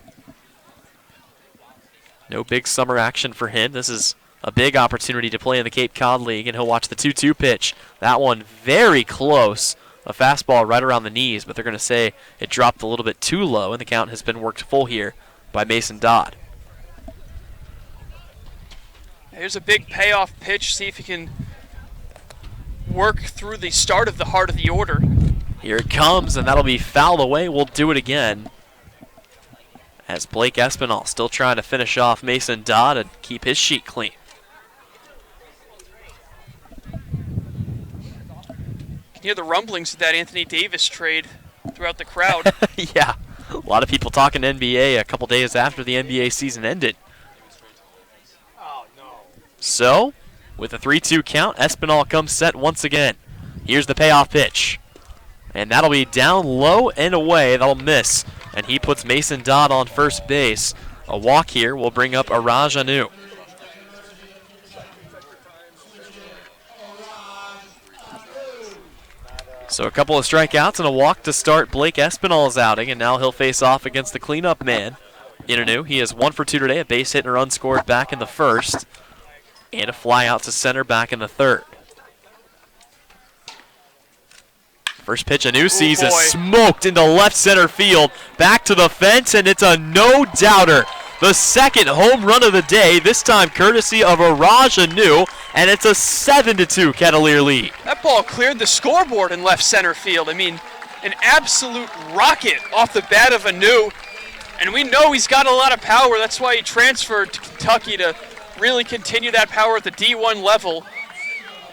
No big summer action for him. This is a big opportunity to play in the Cape Cod League, and he'll watch the 2-2 pitch. That one very close. A fastball right around the knees, but they're going to say it dropped a little bit too low, and the count has been worked full here by Mason Dodd. Here's a big payoff pitch. See if he can work through the start of the heart of the order. Here it comes, and that'll be fouled away. We'll do it again. As Blake Espinal still trying to finish off Mason Dodd and keep his sheet clean. You can hear the rumblings of that Anthony Davis trade throughout the crowd. Yeah, a lot of people talking NBA a couple days after the NBA season ended. So, with a 3-2 count, Espinal comes set once again. Here's the payoff pitch. And that'll be down low and away. That'll miss. And he puts Mason Dodd on first base. A walk here will bring up Araj Anu. So a couple of strikeouts and a walk to start Blake Espinal's outing. And now he'll face off against the cleanup man, Anu. He is 1 for 2 today. A base hit and a run scored back in the first. And a fly out to center back in the third. First pitch Anu sees is smoked into left center field. Back to the fence, and it's a no-doubter. The second home run of the day, this time courtesy of Araj Anu, and it's a 7-2 Kettleer lead. That ball cleared the scoreboard in left center field. I mean, an absolute rocket off the bat of Anu. And we know he's got a lot of power. That's why he transferred to Kentucky to really continue that power at the D1 level.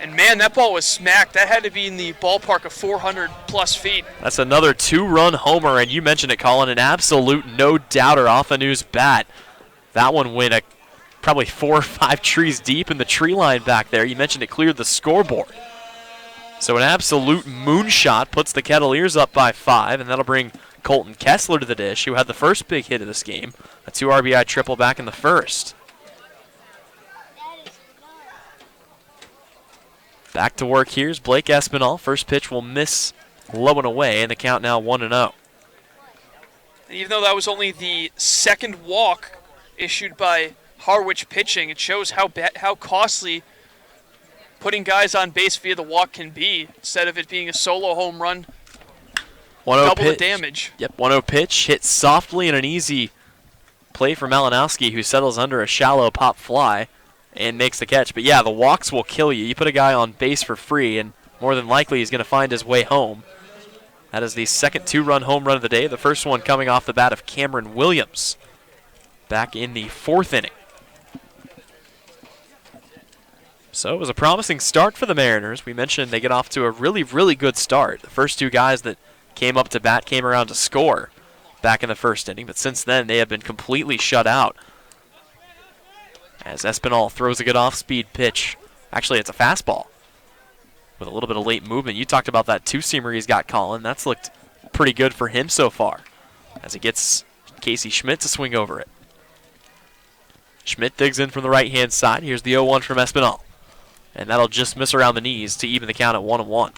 And man, that ball was smacked. That had to be in the ballpark of 400-plus feet. That's another 2-run homer, and you mentioned it, Colin, an absolute no-doubter off Anu's bat. That one went probably 4 or 5 trees deep in the tree line back there. You mentioned it cleared the scoreboard. So an absolute moonshot puts the Kettleers up by 5, and that'll bring Colton Kessler to the dish, who had the first big hit of this game, a 2 RBI triple back in the first. Back to work here's Blake Espinal. First pitch will miss low and away, and the count now 1-0. Even though that was only the second walk issued by Harwich pitching, it shows how costly putting guys on base via the walk can be, instead of it being a solo home run. 1-0 Double the pitch. damage. Yep, 1-0 pitch, hit softly and an easy play for Malinowski, who settles under a shallow pop fly and makes the catch. But yeah, the walks will kill you. You put a guy on base for free, and more than likely he's going to find his way home. That is the second 2-run home run of the day, the first one coming off the bat of Cameron Williams back in the 4th inning. So it was a promising start for the Mariners. We mentioned they get off to a really, really good start. The first 2 guys that came up to bat came around to score back in the 1st inning, but since then they have been completely shut out. As Espinal throws a good off-speed pitch. Actually, it's a fastball with a little bit of late movement. You talked about that 2-seamer he's got, Colin. That's looked pretty good for him so far as he gets Casey Schmidt to swing over it. Schmidt digs in from the right-hand side. Here's the 0-1 from Espinal. And that'll just miss around the knees to even the count at 1-1.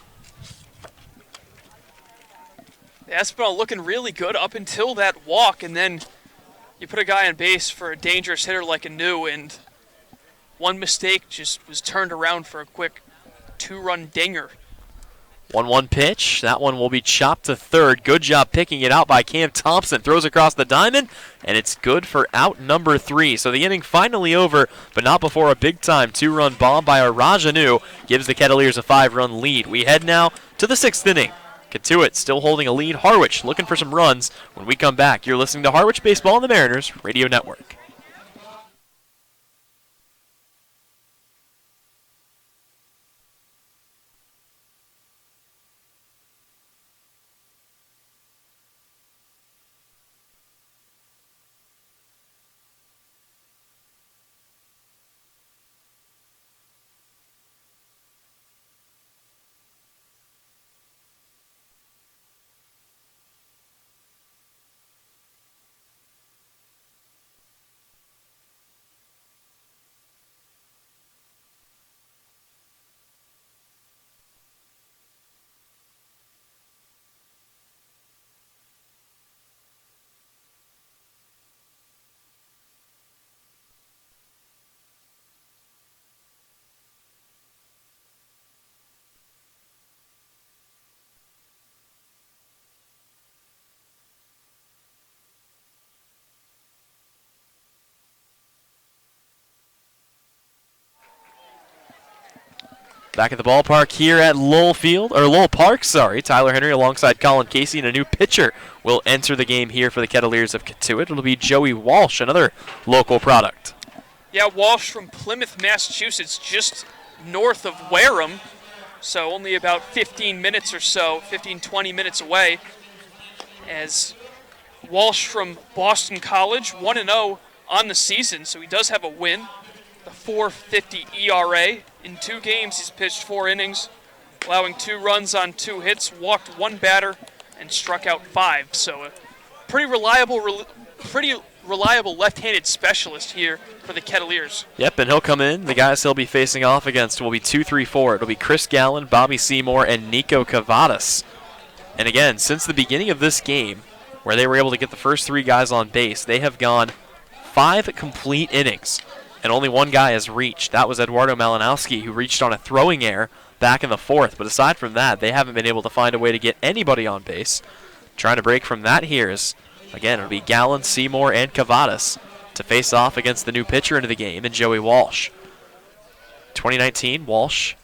Espinal looking really good up until that walk, and then you put a guy on base for a dangerous hitter like Anu, and one mistake just was turned around for a quick 2-run dinger. 1-1 pitch. That one will be chopped to third. Good job picking it out by Cam Thompson. Throws across the diamond, and it's good for out number 3. So the inning finally over, but not before a big-time 2-run bomb by Araj Anu gives the Kettleers a 5-run lead. We head now to the 6th inning. Cotuit still holding a lead. Harwich looking for some runs. When we come back, you're listening to Harwich Baseball on the Mariners Radio Network. Back at the ballpark here at Lowell Park. Tyler Henry alongside Colin Casey, and a new pitcher will enter the game here for the Kettleers of Cotuit. It'll be Joey Walsh, another local product. Yeah, Walsh from Plymouth, Massachusetts, just north of Wareham, so only about 15 minutes or so, 20 minutes away. As Walsh from Boston College, 1-0 on the season, so he does have a win. The 4.50 ERA. In 2 games, he's pitched 4 innings, allowing 2 runs on 2 hits, walked 1 batter, and struck out 5. So a pretty reliable left-handed specialist here for the Kettleers. Yep, and he'll come in. The guys he'll be facing off against will be 2-3-4. It'll be Chris Gallen, Bobby Seymour, and Nico Cavadas. And again, since the beginning of this game, where they were able to get the first 3 guys on base, they have gone 5 complete innings. And only 1 guy has reached. That was Eduardo Malinowski, who reached on a throwing error back in the 4th. But aside from that, they haven't been able to find a way to get anybody on base. Trying to break from that here is, again, it'll be Gallen, Seymour, and Cavadas to face off against the new pitcher into the game, and Joey Walsh. 2019, Walsh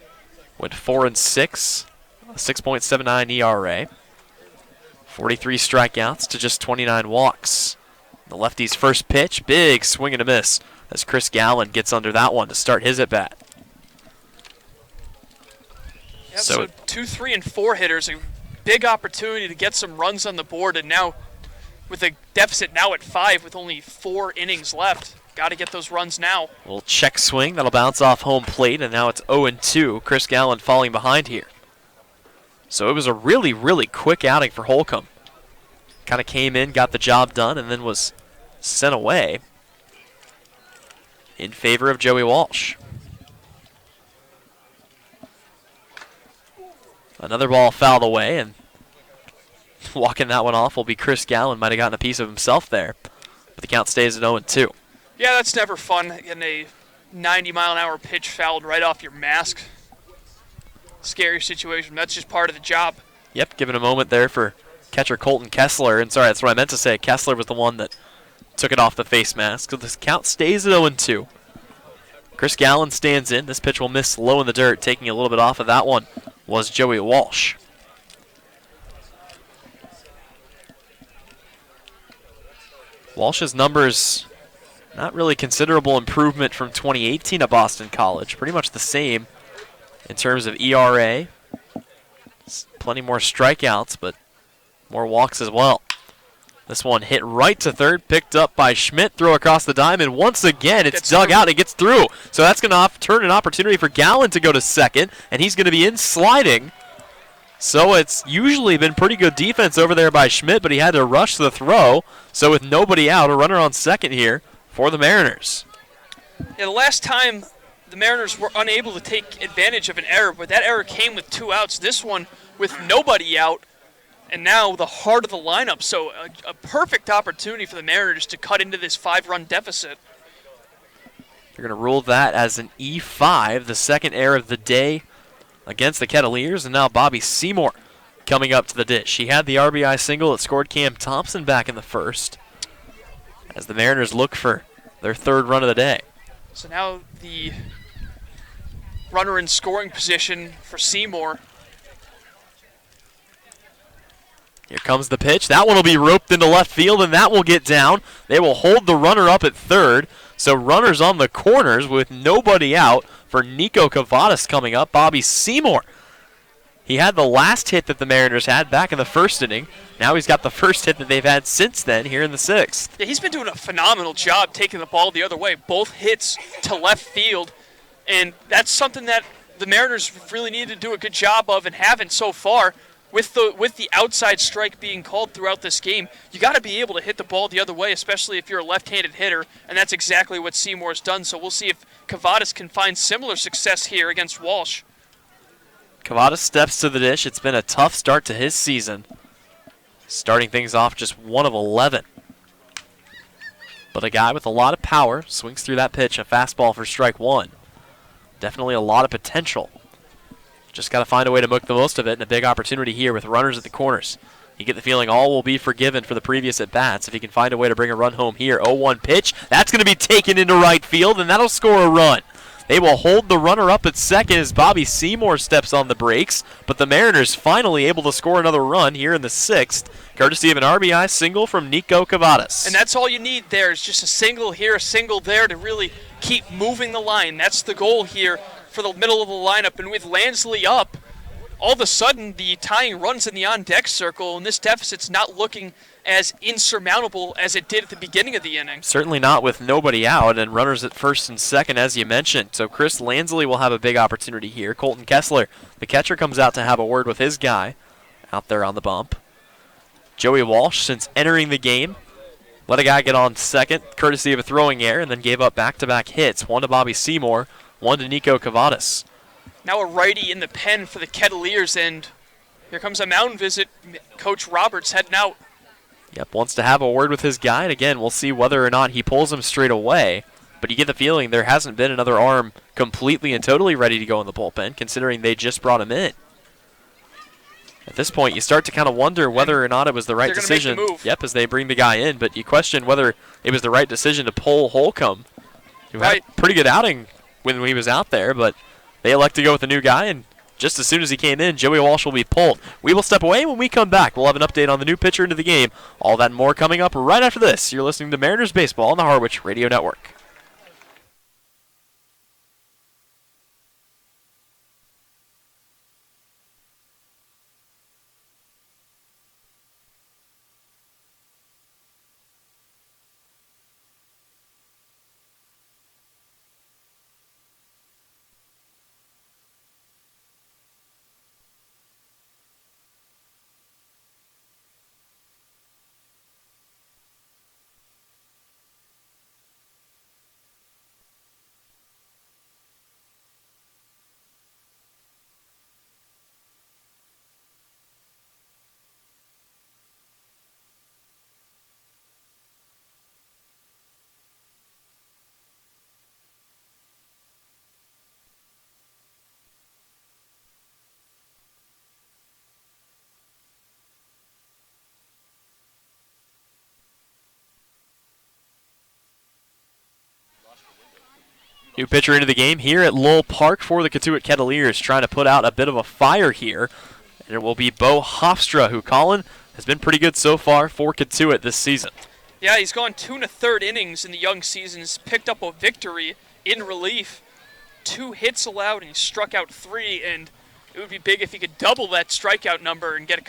went 4-6, a 6.79 ERA, 43 strikeouts to just 29 walks. The lefty's first pitch, big swing and a miss, as Chris Gallen gets under that one to start his at-bat. Yep, so 2, 3, and 4 hitters, a big opportunity to get some runs on the board, and now with a deficit now at 5 with only 4 innings left, got to get those runs now. Little check swing, that'll bounce off home plate, and now it's 0-2. Chris Gallen falling behind here. So it was a really, really quick outing for Holcomb. Kind of came in, got the job done, and then was sent away in favor of Joey Walsh. Another ball fouled away, and walking that one off will be Chris Gallen. Might have gotten a piece of himself there, but the count stays at 0-2. Yeah, that's never fun, getting a 90-mile-an-hour pitch fouled right off your mask. scary situation. That's just part of the job. Yep, giving a moment there for catcher Colton Kessler. And sorry, that's what I meant to say. Kessler was the one that took it off the face mask. So this count stays at 0-2. Chris Gallen stands in. This pitch will miss low in the dirt. Taking a little bit off of that one was Joey Walsh. Walsh's numbers, not really considerable improvement from 2018 at Boston College. Pretty much the same in terms of ERA. Plenty more strikeouts, but more walks as well. This one hit right to third, picked up by Schmidt, throw across the diamond. Once again, it's dug out and it gets through. So that's going to turn an opportunity for Gallen to go to second, and he's going to be in sliding. So it's usually been pretty good defense over there by Schmidt, but he had to rush the throw. So with nobody out, a runner on second here for the Mariners. Yeah, the last time the Mariners were unable to take advantage of an error, but that error came with 2 outs. This one with nobody out, and now the heart of the lineup. So a perfect opportunity for the Mariners to cut into this 5-run deficit. You're going to rule that as an E5, the second error of the day against the Kettleers, and now Bobby Seymour coming up to the dish. He had the RBI single that scored Cam Thompson back in the first as the Mariners look for their 3rd run of the day. So now the runner in scoring position for Seymour. Here comes the pitch. That one will be roped into left field, and that will get down. They will hold the runner up at third. So runners on the corners with nobody out for Nico Cavadas coming up. Bobby Seymour. He had the last hit that the Mariners had back in the first inning. Now he's got the first hit that they've had since then here in the 6th. Yeah, he's been doing a phenomenal job taking the ball the other way. Both hits to left field, and that's something that the Mariners really need to do a good job of and haven't so far. With the outside strike being called throughout this game, you got to be able to hit the ball the other way, especially if you're a left-handed hitter, and that's exactly what Seymour's done. So we'll see if Cavadas can find similar success here against Walsh. Cavadas steps to the dish. It's been a tough start to his season. Starting things off just 1 of 11. But a guy with a lot of power swings through that pitch, a fastball for strike 1. Definitely a lot of potential. Just got to find a way to make the most of it, and a big opportunity here with runners at the corners. You get the feeling all will be forgiven for the previous at-bats if he can find a way to bring a run home here. 0-1 pitch. That's going to be taken into right field, and that'll score a run. They will hold the runner up at second as Bobby Seymour steps on the brakes, but the Mariners finally able to score another run here in the 6th, courtesy of an RBI single from Nico Cavadas. And that's all you need there is just a single here, a single there to really keep moving the line. That's the goal here for the middle of the lineup. And with Lansley up, all of a sudden the tying runs in the on-deck circle, and this deficit's not looking as insurmountable as it did at the beginning of the inning. Certainly not with nobody out and runners at first and second, as you mentioned. So Chris Lansley will have a big opportunity here. Colton Kessler, the catcher, comes out to have a word with his guy out there on the bump. Joey Walsh, since entering the game, let a guy get on second, courtesy of a throwing error, and then gave up back-to-back hits. 1 to Bobby Seymour, 1 to Nico Cavadas. Now a righty in the pen for the Kettleers, and here comes a mound visit. Coach Roberts heading out. Yep, wants to have a word with his guy, and again, we'll see whether or not he pulls him straight away. But you get the feeling there hasn't been another arm completely and totally ready to go in the bullpen, considering they just brought him in. At this point, you start to kind of wonder whether or not it was the right decision. Make the move. Yep, as they bring the guy in, but you question whether it was the right decision to pull Holcomb, who had a pretty good outing when he was out there, but they elect to go with a new guy, and just as soon as he came in, Joey Walsh will be pulled. We will step away. When we come back, we'll have an update on the new pitcher into the game. All that and more coming up right after this. You're listening to Mariners Baseball on the Harwich Radio Network. New pitcher into the game here at Lowell Park for the Cotuit Kettleers, trying to put out a bit of a fire here. And it will be Bo Hofstra, who, Colin, has been pretty good so far for Cotuit this season. Yeah, he's gone 2 1/3 innings in the young seasons, picked up a victory in relief. 2 hits allowed, and he struck out 3, and it would be big if he could double that strikeout number and get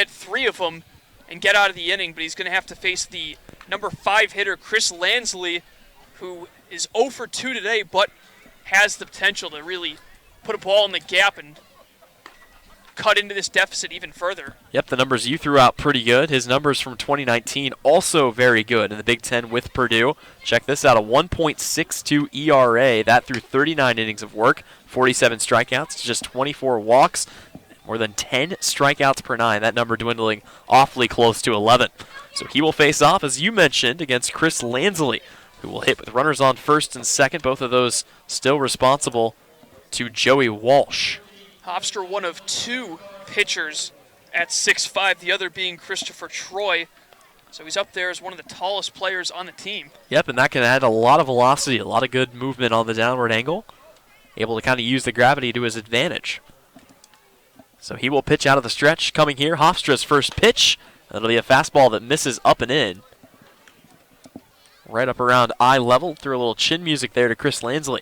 3 of them and get out of the inning. But he's going to have to face the number 5 hitter, Chris Lansley, who is 0 for 2 today, but has the potential to really put a ball in the gap and cut into this deficit even further. Yep, the numbers you threw out pretty good. His numbers from 2019 also very good in the Big Ten with Purdue. Check this out, a 1.62 ERA. That through 39 innings of work, 47 strikeouts, just 24 walks, more than 10 strikeouts per 9. That number dwindling awfully close to 11. So he will face off, as you mentioned, against Chris Lansley, who will hit with runners on first and second, both of those still responsible to Joey Walsh. Hofstra, one of 2 pitchers at 6'5", the other being Christopher Troy. So he's up there as one of the tallest players on the team. Yep, and that can add a lot of velocity, a lot of good movement on the downward angle. Able to kind of use the gravity to his advantage. So he will pitch out of the stretch coming here. Hofstra's first pitch. That'll be a fastball that misses up and in. Right up around eye level. Threw a little chin music there to Chris Lansley.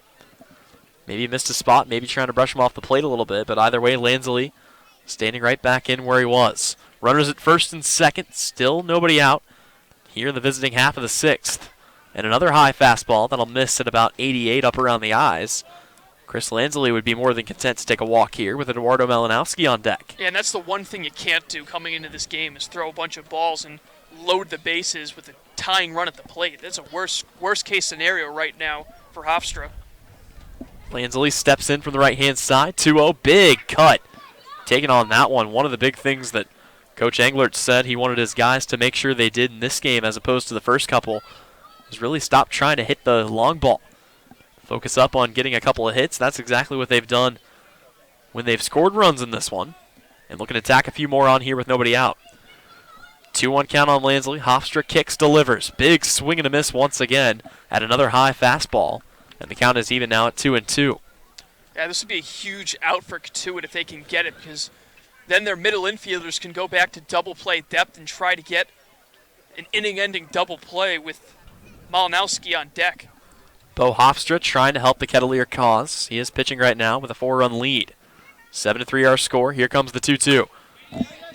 Maybe missed a spot, maybe trying to brush him off the plate a little bit, but either way, Lansley standing right back in where he was. Runners at first and second, still nobody out here in the visiting half of the 6th. And another high fastball that'll miss at about 88 up around the eyes. Chris Lansley would be more than content to take a walk here with Eduardo Malinowski on deck. Yeah, and that's the one thing you can't do coming into this game is throw a bunch of balls and load the bases with a tying run at the plate. That's a worst case scenario right now for Hofstra. Lansley steps in from the right-hand side, 2-0, big cut. Taking on that one of the big things that Coach Englert said he wanted his guys to make sure they did in this game as opposed to the first couple is really stop trying to hit the long ball. Focus up on getting a couple of hits. That's exactly what they've done when they've scored runs in this one. And looking to tack a few more on here with nobody out. 2-1 count on Lansley. Hofstra kicks, delivers. Big swing and a miss once again at another high fastball. And the count is even now at 2-2. Yeah, this would be a huge out for Cotuit if they can get it, because then their middle infielders can go back to double play depth and try to get an inning-ending double play with Malinowski on deck. Bo Hofstra trying to help the Kettleer cause. He is pitching right now with a 4-run lead. 7-3 our score. Here comes the 2-2.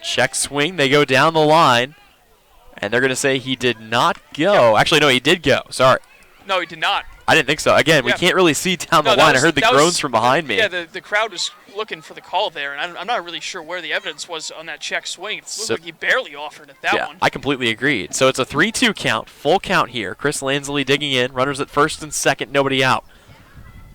Check swing. They go down the line. And they're going to say he did not go. Yeah. Actually, no, he did go. Sorry. No, he did not. I didn't think so. Again, we can't really see down the line. I heard the groans from behind me. Yeah, the crowd was looking for the call there, and I'm not really sure where the evidence was on that check swing. It looked like he barely offered at that one. I completely agreed. So it's a 3-2 count, full count here. Chris Lansley digging in, runners at first and second, nobody out.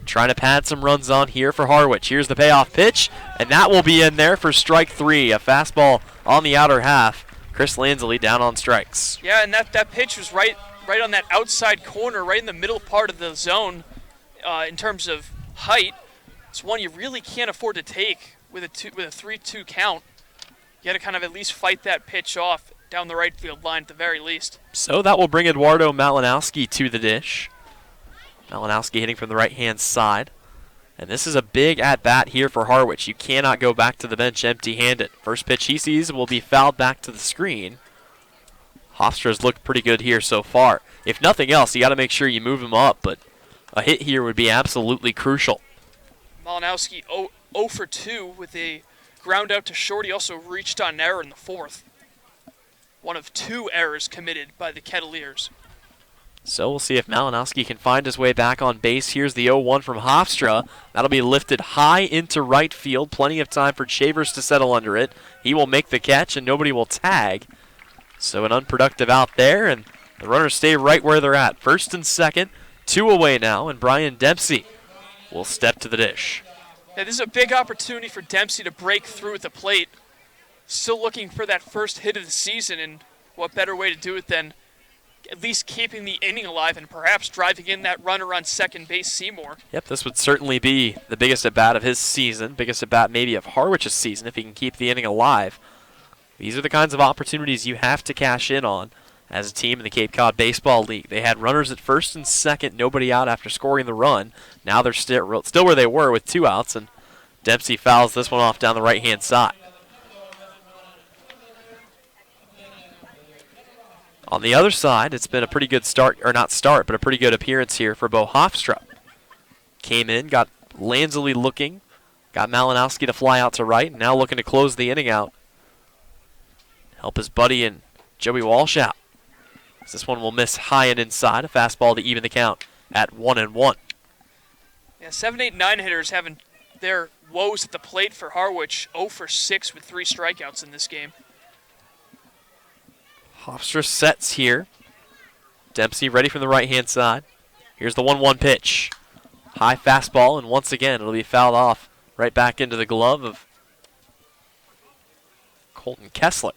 Trying to pad some runs on here for Harwich. Here's the payoff pitch, and that will be in there for strike 3. A fastball on the outer half. Chris Lansley down on strikes. Yeah, and that pitch was right on that outside corner, right in the middle part of the zone in terms of height. It's one you really can't afford to take with a 3-2 count. You got to kind of at least fight that pitch off down the right field line at the very least. So that will bring Eduardo Malinowski to the dish. Malinowski hitting from the right-hand side. And this is a big at-bat here for Harwich. You cannot go back to the bench empty-handed. First pitch he sees will be fouled back to the screen. Hofstra's looked pretty good here so far. If nothing else, you got to make sure you move him up, but a hit here would be absolutely crucial. Malinowski 0 for 2 with a ground out to short. He also reached on error in the 4th. One of 2 errors committed by the Kettleers. So we'll see if Malinowski can find his way back on base. Here's the 0-1 from Hofstra. That'll be lifted high into right field. Plenty of time for Chavers to settle under it. He will make the catch, and nobody will tag. So an unproductive out there, and the runners stay right where they're at. First and second, 2 away now, and Brian Dempsey will step to the dish. Yeah, this is a big opportunity for Dempsey to break through at the plate. Still looking for that first hit of the season, and what better way to do it than at least keeping the inning alive and perhaps driving in that runner on second base, Seymour. Yep, this would certainly be the biggest at-bat of his season, biggest at-bat maybe of Harwich's season if he can keep the inning alive. These are the kinds of opportunities you have to cash in on as a team in the Cape Cod Baseball League. They had runners at first and second, nobody out after scoring the run. Now they're still where they were with 2 outs, and Dempsey fouls this one off down the right-hand side. On the other side, it's been a pretty good start, or not start, but a pretty good appearance here for Bo Hofstra. Came in, got Lansley looking, got Malinowski to fly out to right, and now looking to close the inning out. Help his buddy and Joey Walsh out. This one will miss high and inside, a fastball to even the count at 1-1. Yeah, 7, 8, 9 hitters having their woes at the plate for Harwich. 0 for 6 with 3 strikeouts in this game. Hofstra sets here. Dempsey ready from the right-hand side. Here's the 1-1 pitch. High fastball, and once again it'll be fouled off right back into the glove of Colton Kessler.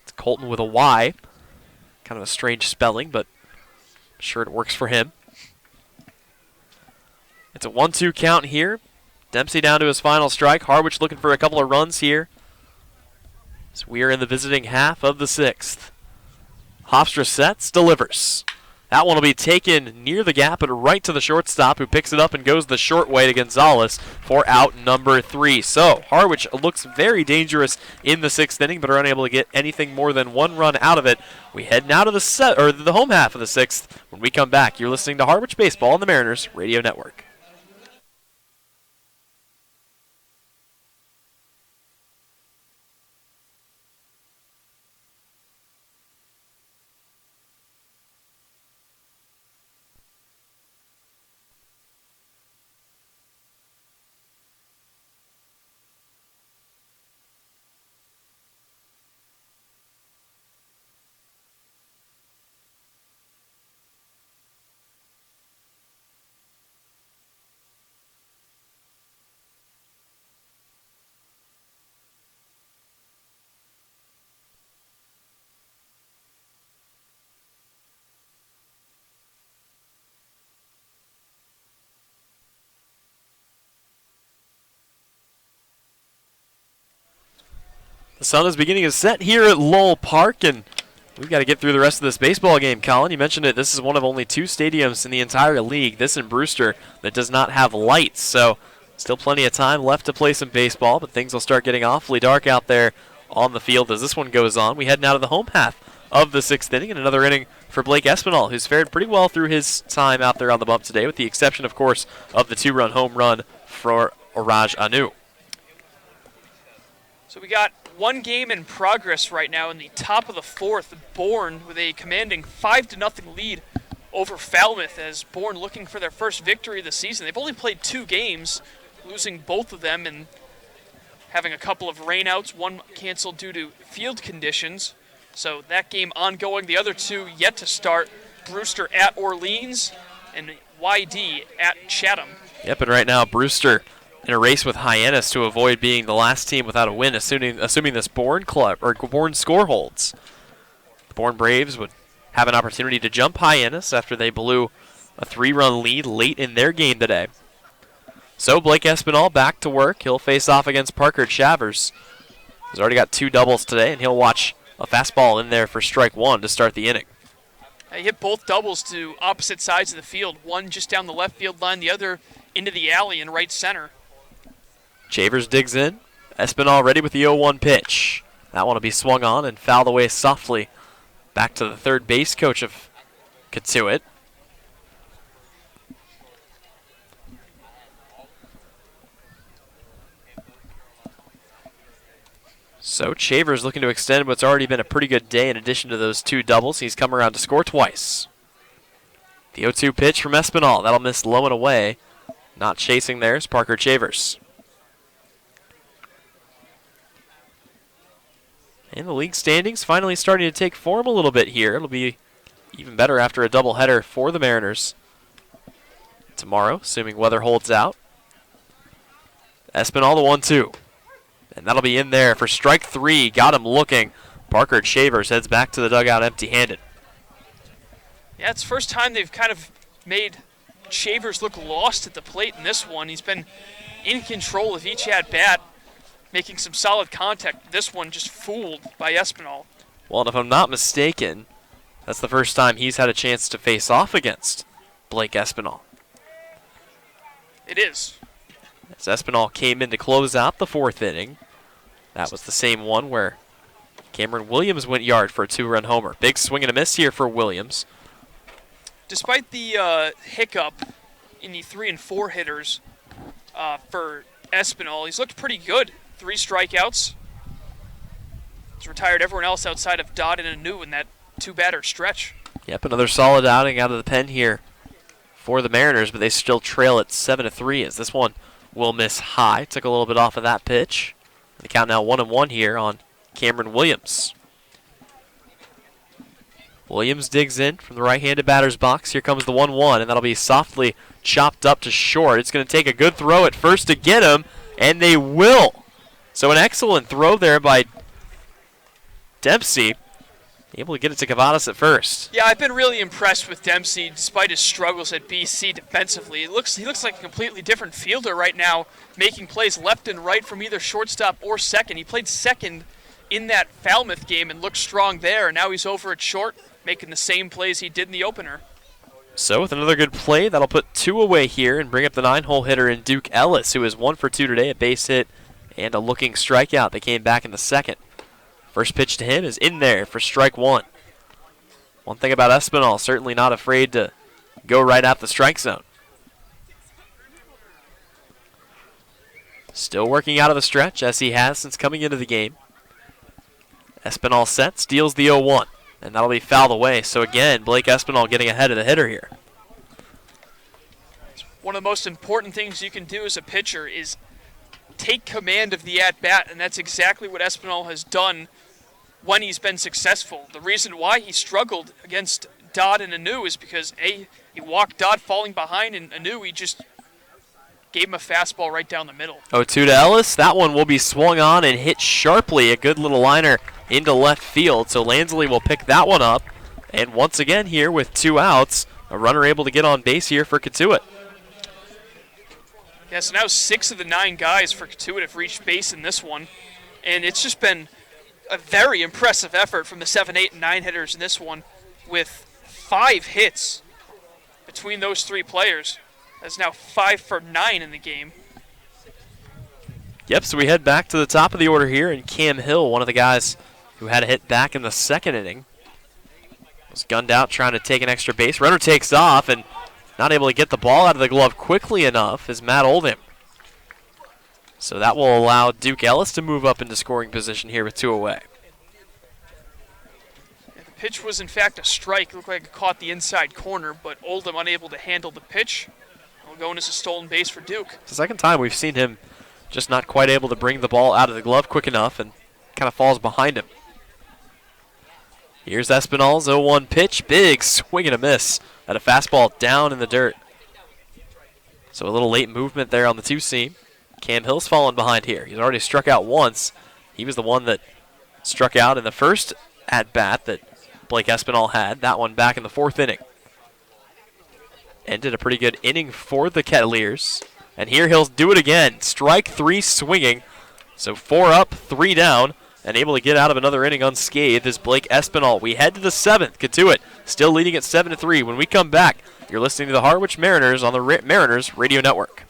It's Colton with a Y. Kind of a strange spelling, but I'm sure it works for him. It's a 1-2 count here. Dempsey down to his final strike. Harwich looking for a couple of runs here. So we are in the visiting half of the 6th. Hofstra sets, delivers. That one will be taken near the gap and right to the shortstop, who picks it up and goes the short way to Gonzalez for out number 3. So Harwich looks very dangerous in the 6th inning, but are unable to get anything more than 1 run out of it. We head now to the home half of the 6th. When we come back, you're listening to Harwich Baseball on the Mariners Radio Network. The sun is beginning to set here at Lowell Park, and we've got to get through the rest of this baseball game. Colin, you mentioned it. This is one of only 2 stadiums in the entire league, this in Brewster, that does not have lights. So still plenty of time left to play some baseball, but things will start getting awfully dark out there on the field as this one goes on. We head now to the home half of the 6th inning, and another inning for Blake Espinal, who's fared pretty well through his time out there on the bump today, with the exception, of course, of the 2-run home run for Oraj Anu. So we got 1 game in progress right now in the top of the 4th. Bourne with a commanding 5-0 lead over Falmouth, as Bourne looking for their first victory of the season. They've only played 2 games, losing both of them and having a couple of rainouts, 1 canceled due to field conditions. So that game ongoing. The other 2 yet to start. Brewster at Orleans and YD at Chatham. Yep, and right now Brewster in a race with Hyannis to avoid being the last team without a win, assuming this Bourne score holds. The Bourne Braves would have an opportunity to jump Hyannis after they blew a 3-run lead late in their game today. So Blake Espinal back to work. He'll face off against Parker Chavers. He's already got 2 doubles today, and he'll watch a fastball in there for strike 1 to start the inning. He hit both doubles to opposite sides of the field. One just down the left field line, the other into the alley in right center. Chavers digs in. Espinal ready with the 0-1 pitch. That one will be swung on and fouled away softly. Back to the third base coach of Cotuit. So Chavers looking to extend what's already been a pretty good day in addition to those 2 doubles. He's come around to score twice. The 0-2 pitch from Espinal. That'll miss low and away. Not chasing there is Parker Chavers. And the league standings finally starting to take form a little bit here. It'll be even better after a doubleheader for the Mariners tomorrow, assuming weather holds out. Espinal the 1-2. And that'll be in there for strike 3. Got him looking. Parker Chavers heads back to the dugout empty-handed. Yeah, it's the first time they've kind of made Chavers look lost at the plate in this one. He's been in control of each at-bat. making some solid contact. This one just fooled by Espinal. Well, and if I'm not mistaken, that's the first time he's had a chance to face off against Blake Espinal. It is. As Espinal came in to close out the 4th inning, that was the same one where Cameron Williams went yard for a 2-run homer. Big swing and a miss here for Williams. Despite the hiccup in the 3 and 4 hitters for Espinal, he's looked pretty good. 3 strikeouts. He's retired everyone else outside of Dodd and Anu in that 2-batter stretch. Yep, another solid outing out of the pen here for the Mariners, but they still trail at 7-3 as this one will miss high. Took a little bit off of that pitch. The count now 1-1 here on Cameron Williams. Williams digs in from the right-handed batter's box. Here comes the 1-1, and that'll be softly chopped up to short. It's going to take a good throw at first to get him, and they will. So an excellent throw there by Dempsey. Able to get it to Cavadas at first. Yeah, I've been really impressed with Dempsey despite his struggles at BC defensively. He looks like a completely different fielder right now, making plays left and right from either shortstop or second. He played second in that Falmouth game and looked strong there. Now he's over at short, making the same plays he did in the opener. So with another good play, that'll put 2 away here and bring up the 9-hole hitter in Duke Ellis, who is 1 for 2 today, a base hit and a looking strikeout. They came back in the 2nd. First pitch to him is in there for strike 1. One thing about Espinal, certainly not afraid to go right at the strike zone. Still working out of the stretch as he has since coming into the game. Espinal set, steals the 0-1, and that'll be fouled away. So again, Blake Espinal getting ahead of the hitter here. One of the most important things you can do as a pitcher is take command of the at-bat, and that's exactly what Espinal has done when he's been successful. The reason why he struggled against Dodd and Anu is because, A, he walked Dodd falling behind, and Anu, he just gave him a fastball right down the middle. 0-2 to Ellis. That one will be swung on and hit sharply. A good little liner into left field, so Lansley will pick that one up. And once again here with 2 outs, a runner able to get on base here for Cotuit. Yeah, so now 6 of the 9 guys for Cotuit have reached base in this one, and it's just been a very impressive effort from the 7, 8, and 9 hitters in this one with 5 hits between those 3 players. That's now 5 for 9 in the game. Yep, so we head back to the top of the order here, and Cam Hill, one of the guys who had a hit back in the 2nd inning, was gunned out trying to take an extra base. Runner takes off and not able to get the ball out of the glove quickly enough as Matt Oldham. So that will allow Duke Ellis to move up into scoring position here with 2 away. Yeah, the pitch was in fact a strike. It looked like it caught the inside corner, but Oldham unable to handle the pitch. Will go in as a stolen base for Duke. It's the second time we've seen him just not quite able to bring the ball out of the glove quick enough and kind of falls behind him. Here's Espinal's 0-1 pitch. Big swing and a miss at a fastball down in the dirt. So a little late movement there on the 2-seam. Cam Hill's fallen behind here. He's already struck out once. He was the one that struck out in the first at-bat that Blake Espinal had. That one back in the 4th inning. Ended a pretty good inning for the Kettleers. And here he'll do it again. Strike 3 swinging. So 4 up, 3 down. And able to get out of another inning unscathed is Blake Espinal. We head to the 7th. Cotuit still leading at 7-3. When we come back, you're listening to the Harwich Mariners on the Mariners Radio Network.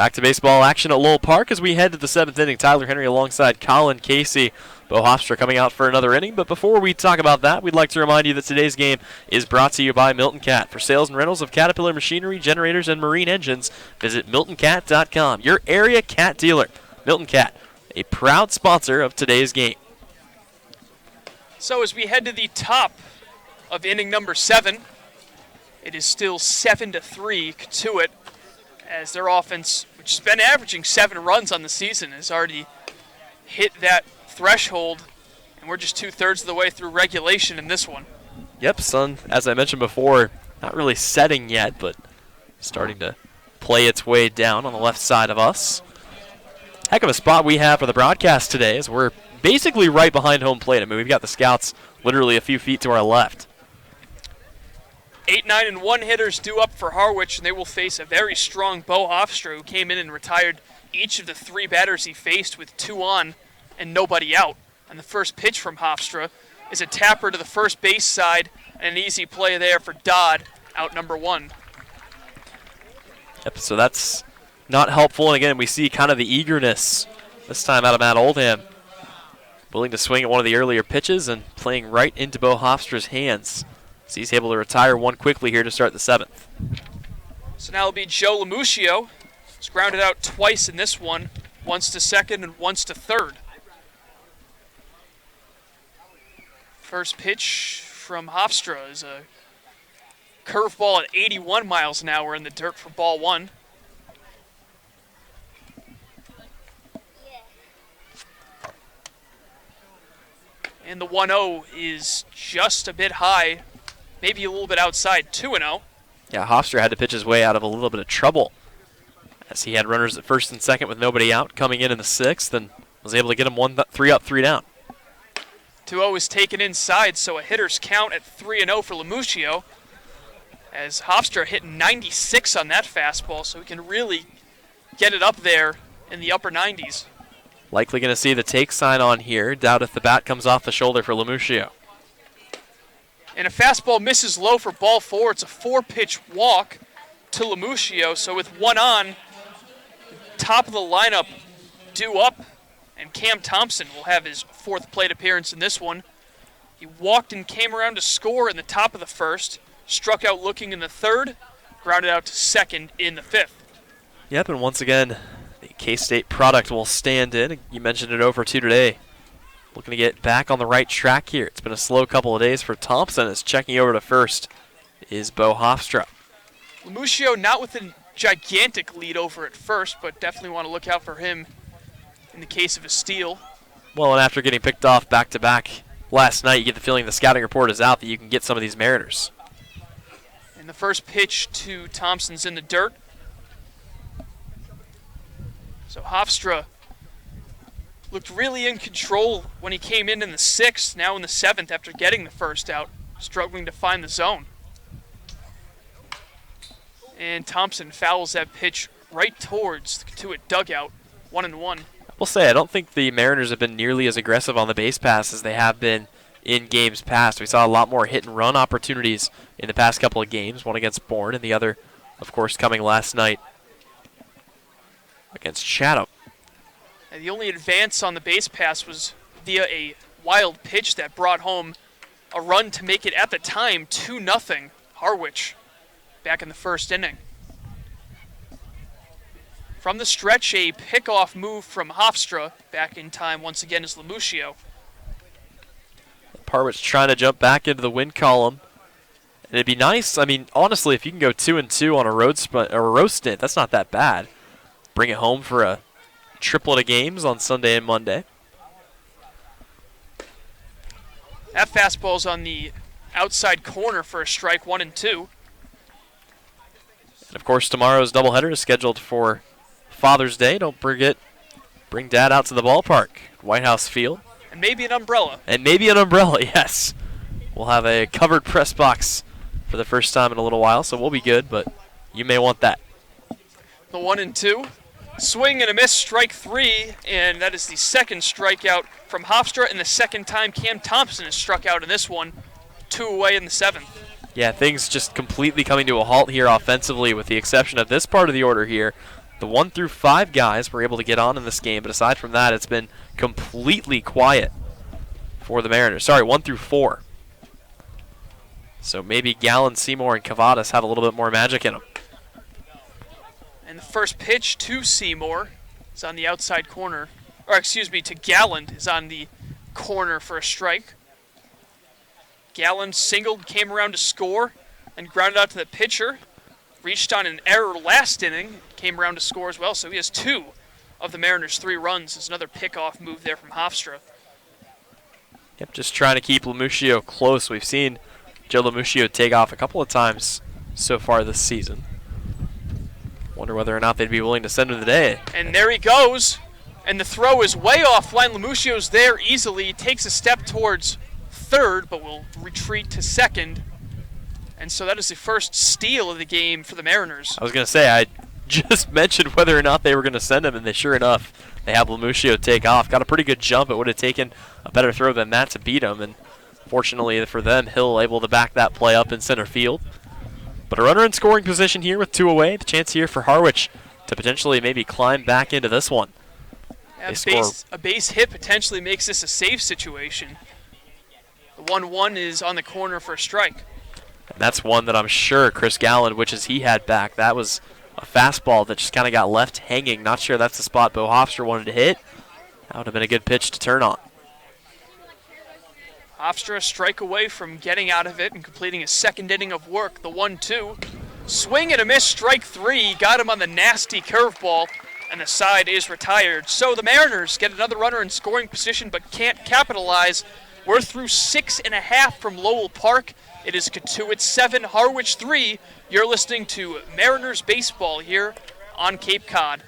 Back to baseball action at Lowell Park as we head to the 7th inning. Tyler Henry alongside Colin Casey. Bo Hofstra coming out for another inning. But before we talk about that, we'd like to remind you that today's game is brought to you by Milton Cat. For sales and rentals of Caterpillar machinery, generators, and marine engines, visit MiltonCat.com, your area cat dealer. Milton Cat, a proud sponsor of today's game. So as we head to the top of inning number 7, it is still 7-3 Cotuit, as their offense, which has been averaging 7 runs on the season, has already hit that threshold, and we're just 2/3 of the way through regulation in this one. Yep, sun, as I mentioned before, not really setting yet, but starting to play its way down on the left side of us. Heck of a spot we have for the broadcast today, as we're basically right behind home plate. I mean, we've got the scouts literally a few feet to our left. 8, 9, and 1 hitters due up for Harwich, and they will face a very strong Bo Hofstra, who came in and retired each of the 3 batters he faced with 2 on and nobody out. And the first pitch from Hofstra is a tapper to the first base side, and an easy play there for Dodd, out number 1. Yep, so that's not helpful. And again, we see kind of the eagerness this time out of Matt Oldham. Willing to swing at one of the earlier pitches and playing right into Bo Hofstra's hands. So he's able to retire one quickly here to start the 7th. So now it'll be Joe Lamuccio. He's grounded out twice in this one, once to second and once to third. First pitch from Hofstra is a curveball at 81 miles an hour in the dirt for ball 1. And the 1-0 is just a bit high, maybe a little bit outside, 2-0. Yeah, Hofstra had to pitch his way out of a little bit of trouble as he had runners at first and second with nobody out coming in the 6th and was able to get him 3 up, 3 down. 2-0 is taken inside, so a hitter's count at 3-0 for Lamuccio, as Hofstra hit 96 on that fastball, so he can really get it up there in the upper 90s. Likely going to see the take sign on here. Doubt if the bat comes off the shoulder for Lamuccio. And a fastball misses low for ball 4. It's a 4-pitch walk to Lamuccio, so with 1 on, top of the lineup due up, and Cam Thompson will have his 4th plate appearance in this one. He walked and came around to score in the top of the 1st, struck out looking in the 3rd, grounded out to 2nd in the 5th. Yep, and once again, the K-State product will stand in. You mentioned it over 2 today. Looking to get back on the right track here. It's been a slow couple of days for Thompson, as checking over to first is Bo Hofstra. Lamuccio not with a gigantic lead over at first, but definitely want to look out for him in the case of a steal. Well, and after getting picked off back-to-back last night, you get the feeling the scouting report is out that you can get some of these Mariners. And the first pitch to Thompson's in the dirt. So Hofstra looked really in control when he came in the 6th, now in the 7th after getting the first out, struggling to find the zone. And Thompson fouls that pitch right towards the Cotuit dugout, 1-1. We'll say, I don't think the Mariners have been nearly as aggressive on the base pass as they have been in games past. We saw a lot more hit and run opportunities in the past couple of games, one against Bourne and the other, of course, coming last night against Chatham. And the only advance on the base pass was via a wild pitch that brought home a run to make it, at the time, 2-0 Harwich back in the 1st inning. From the stretch, a pickoff move from Hofstra. Back in time once again is Lamuccio. Harwich trying to jump back into the win column. And it'd be nice, I mean, honestly, if you can go 2-2 on a road stint, that's not that bad. Bring it home for a triplet of games on Sunday and Monday. That fastball's on the outside corner for a strike, 1-2. And of course, tomorrow's doubleheader is scheduled for Father's Day. Don't forget, bring Dad out to the ballpark, White House Field. And maybe an umbrella. And maybe an umbrella, yes. We'll have a covered press box for the first time in a little while, so we'll be good, but you may want that. The 1-2. Swing and a miss, strike 3, and that is the 2nd strikeout from Hofstra, and the 2nd time Cam Thompson is struck out in this one. 2 away in the 7th. Yeah, things just completely coming to a halt here offensively, with the exception of this part of the order here. The 1 through 5 guys were able to get on in this game, but aside from that, it's been completely quiet for the Mariners. Sorry, 1 through 4. So maybe Gallen, Seymour, and Cavadas have a little bit more magic in them. And the first pitch to Seymour is on the outside corner. Or excuse me, to Galland is on the corner for a strike. Galland singled, came around to score, and grounded out to the pitcher. Reached on an error last inning, came around to score as well. So he has 2 of the Mariners' 3 runs. There's another pickoff move there from Hofstra. Yep, just trying to keep Lamuscio close. We've seen Joe Lamuscio take off a couple of times so far this season. Wonder whether or not they'd be willing to send him today. And there he goes. And the throw is way offline. Lamuccio's there easily. Takes a step towards third, but will retreat to second. And so that is the first steal of the game for the Mariners. I was going to say, I just mentioned whether or not they were going to send him, and they sure enough, they have Lamuscio take off. Got a pretty good jump. It would have taken a better throw than that to beat him, and fortunately for them, Hill able to back that play up in center field. But a runner in scoring position here with 2 away. The chance here for Harwich to potentially maybe climb back into this one. Yeah, a base hit potentially makes this a safe situation. The 1-1 is on the corner for a strike. And that's one that I'm sure Chris Gallen wishes he had back. That was a fastball that just kind of got left hanging. Not sure that's the spot Bo Hofstra wanted to hit. That would have been a good pitch to turn on. Hofstra a strike away from getting out of it and completing a second inning of work. The 1-2. Swing and a miss, strike 3. Got him on the nasty curveball, and the side is retired. So the Mariners get another runner in scoring position but can't capitalize. We're through 6.5 from Lowell Park. It is Cotuit 7, Harwich 3. You're listening to Mariners Baseball here on Cape Cod.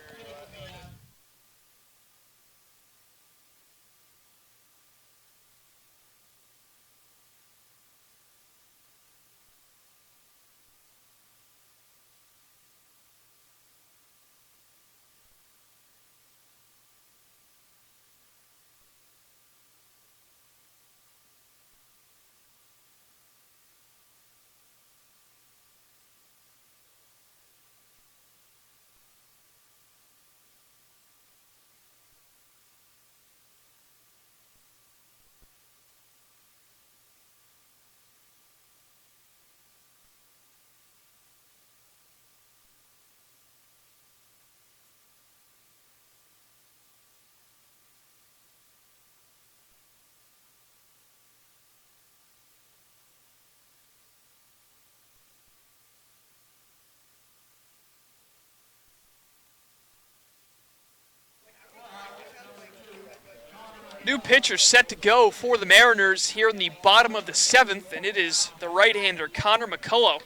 New pitcher set to go for the Mariners here in the bottom of the 7th, and it is the right-hander Connor McCullough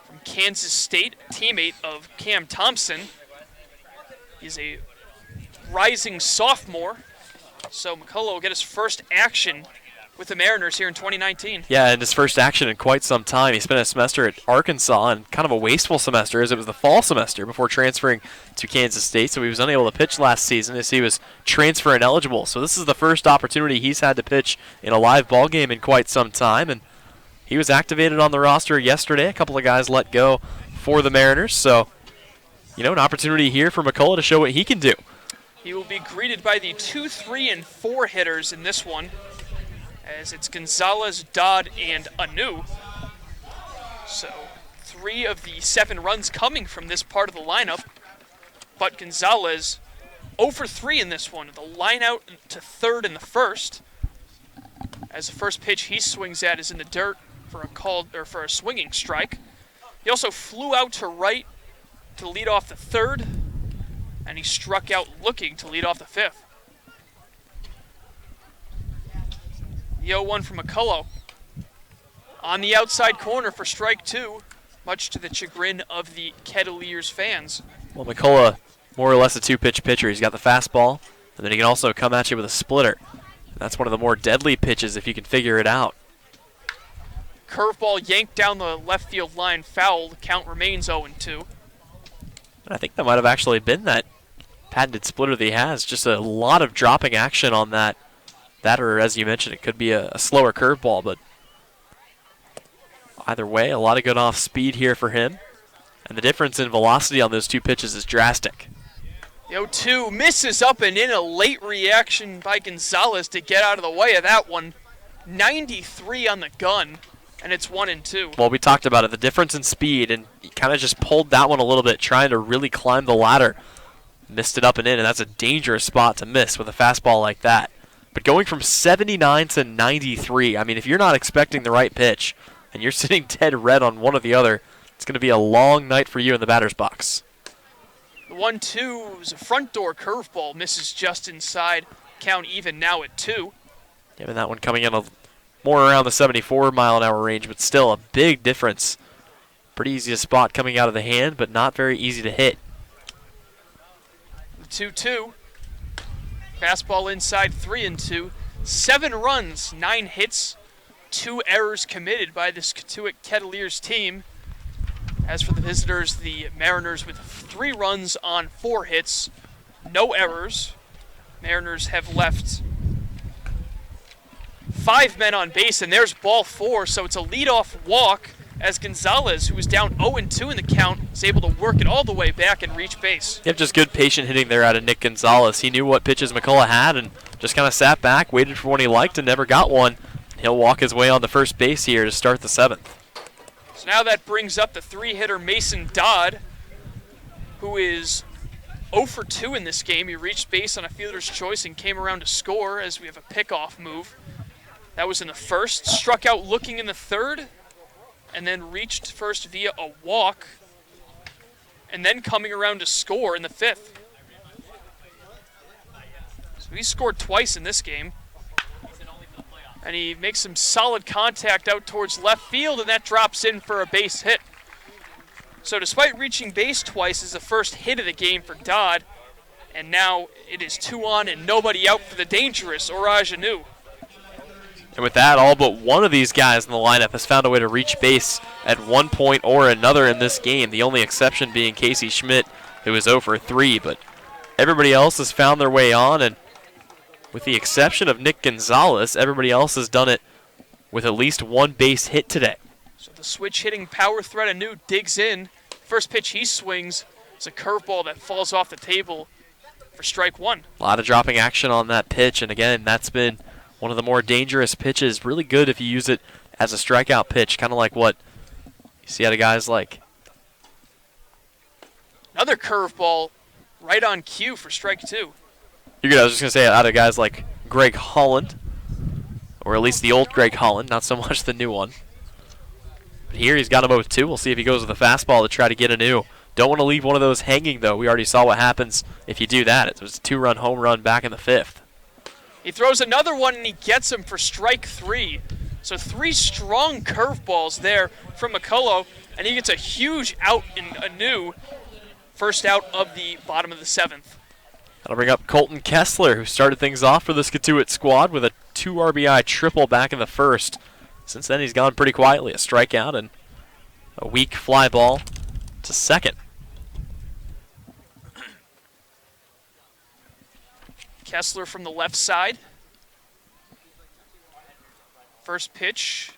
from Kansas State, teammate of Cam Thompson. He's a rising sophomore, so McCullough will get his first action with the Mariners here in 2019. Yeah, and his first action in quite some time. He spent a semester at Arkansas, and kind of a wasteful semester as it was the fall semester before transferring to Kansas State, so he was unable to pitch last season as he was transfer ineligible. So this is the first opportunity he's had to pitch in a live ball game in quite some time, and he was activated on the roster yesterday. A couple of guys let go for the Mariners, so an opportunity here for McCullough to show what he can do. He will be greeted by the 2, 3, and 4 hitters in this one, as it's Gonzalez, Dodd, and Anu. So 3 of the 7 runs coming from this part of the lineup, but Gonzalez 0 for 3 in this one. The line out to third in the first, as the first pitch he swings at is in the dirt for a swinging strike. He also flew out to right to lead off the third, and he struck out looking to lead off the 5th. The 0-1 from McCullough on the outside corner for strike 2, much to the chagrin of the Kettleers fans. Well, McCullough, more or less a 2-pitch pitcher. He's got the fastball, and then he can also come at you with a splitter. That's one of the more deadly pitches if you can figure it out. Curveball yanked down the left field line, foul. The count remains 0-2. And I think that might have actually been that patented splitter that he has. Just a lot of dropping action on that. That, or as you mentioned, it could be a slower curveball, but either way, a lot of good off speed here for him. And the difference in velocity on those two pitches is drastic. The 0-2 misses up and in, a late reaction by Gonzalez to get out of the way of that one. 93 on the gun, and it's 1-2. Well, we talked about it, the difference in speed, and he kind of just pulled that one a little bit, trying to really climb the ladder. Missed it up and in, and that's a dangerous spot to miss with a fastball like that. But going from 79 to 93, I mean, if you're not expecting the right pitch, and you're sitting dead red on one or the other, it's going to be a long night for you in the batter's box. The 1-2 is a front door curveball, misses just inside. Count even now at 2. Yeah, and that one coming in more around the 74-mile-an-hour range, but still a big difference. Pretty easy to spot coming out of the hand, but not very easy to hit. The 2-2. Fastball inside, 3-2. 7 runs, 9 hits, 2 errors committed by this Cotuit Kettleers team. As for the visitors, the Mariners with 3 runs on 4 hits, no errors. Mariners have left 5 men on base, and there's ball 4, so it's a leadoff walk as Gonzalez, who was down 0-2 in the count, is able to work it all the way back and reach base. Yep, just good patient hitting there out of Nick Gonzalez. He knew what pitches McCullough had and just kind of sat back, waited for one he liked, and never got one. He'll walk his way on the first base here to start the 7th. So now that brings up the 3-hitter Mason Dodd, who is 0-2 in this game. He reached base on a fielder's choice and came around to score as we have a pickoff move. That was in the first, struck out looking in the 3rd, and then reached first via a walk, and then coming around to score in the 5th. So he scored twice in this game. And he makes some solid contact out towards left field, and that drops in for a base hit. So despite reaching base twice, is the first hit of the game for Dodd, and now it is 2 on and nobody out for the dangerous Oraj Anu. And with that, all but one of these guys in the lineup has found a way to reach base at one point or another in this game, the only exception being Casey Schmidt, who is 0-3, but everybody else has found their way on, and with the exception of Nick Gonzalez, everybody else has done it with at least one base hit today. So the switch-hitting power threat Anu digs in. First pitch he swings is a curveball that falls off the table for strike 1. A lot of dropping action on that pitch, and again, that's been one of the more dangerous pitches. Really good if you use it as a strikeout pitch, kind of like what you see out of guys like. Another curveball right on cue for strike 2. You're good. I was just going to say out of guys like Greg Holland, or at least the old Greg Holland, not so much the new one. But here he's got him 0-2. We'll see if he goes with a fastball to try to get a new. Don't want to leave one of those hanging, though. We already saw what happens if you do that. It was a 2-run home run back in the 5th. He throws another one, and he gets him for strike 3. So 3 strong curveballs there from McCullough, and he gets a huge out in Anu. First out of the bottom of the 7th. That'll bring up Colton Kessler, who started things off for this Cotuit squad with a 2 RBI triple back in the 1st. Since then, he's gone pretty quietly. A strikeout and a weak fly ball to 2nd. Kessler from the left side. First pitch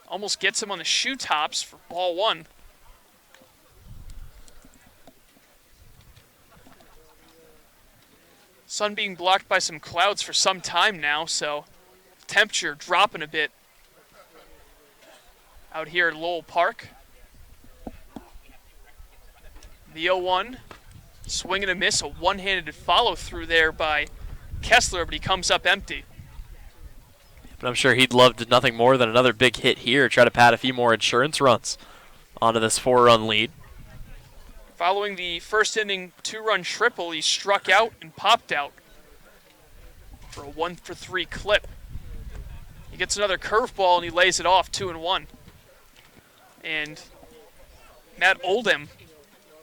almost gets him on the shoe tops for ball 1. Sun being blocked by some clouds for some time now, so temperature dropping a bit out here at Lowell Park. The 0-1, swing and a miss, a one-handed follow-through there by Kessler, but he comes up empty. But I'm sure he'd love nothing more than another big hit here, try to pad a few more insurance runs onto this 4-run lead. Following the first inning 2-run triple, he struck out and popped out for a 1-for-3 clip. He gets another curveball and he lays it off 2-1. And Matt Oldham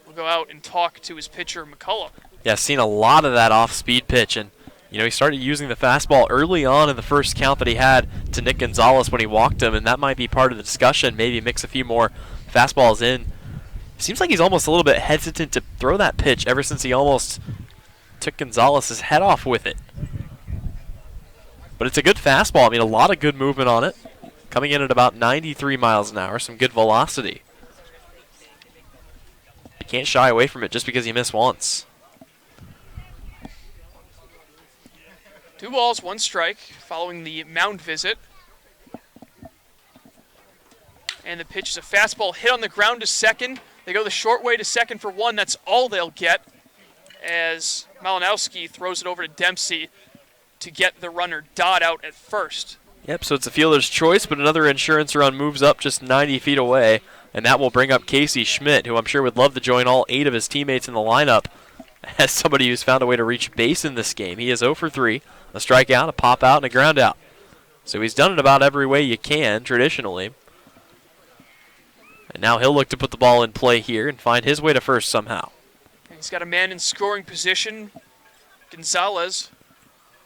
will go out and talk to his pitcher McCullough. Yeah, seen a lot of that off-speed pitch, and he started using the fastball early on in the first count that he had to Nick Gonzalez when he walked him, and that might be part of the discussion. Maybe mix a few more fastballs in. Seems like he's almost a little bit hesitant to throw that pitch ever since he almost took Gonzalez's head off with it. But it's a good fastball. I mean, a lot of good movement on it. Coming in at about 93 miles an hour, some good velocity. can't shy away from it just because you miss once. 2 balls, 1 strike following the mound visit. And the pitch is a fastball hit on the ground to second. They go the short way to second for 1. That's all they'll get as Malinowski throws it over to Dempsey to get the runner Dodd out at first. Yep, so it's a fielder's choice, but another insurance run moves up just 90 feet away, and that will bring up Casey Schmidt, who I'm sure would love to join all 8 of his teammates in the lineup as somebody who's found a way to reach base in this game. He is 0 for 3, a strikeout, a pop out, and a ground out. So he's done it about every way you can, traditionally. And now he'll look to put the ball in play here and find his way to first somehow. He's got a man in scoring position, Gonzalez,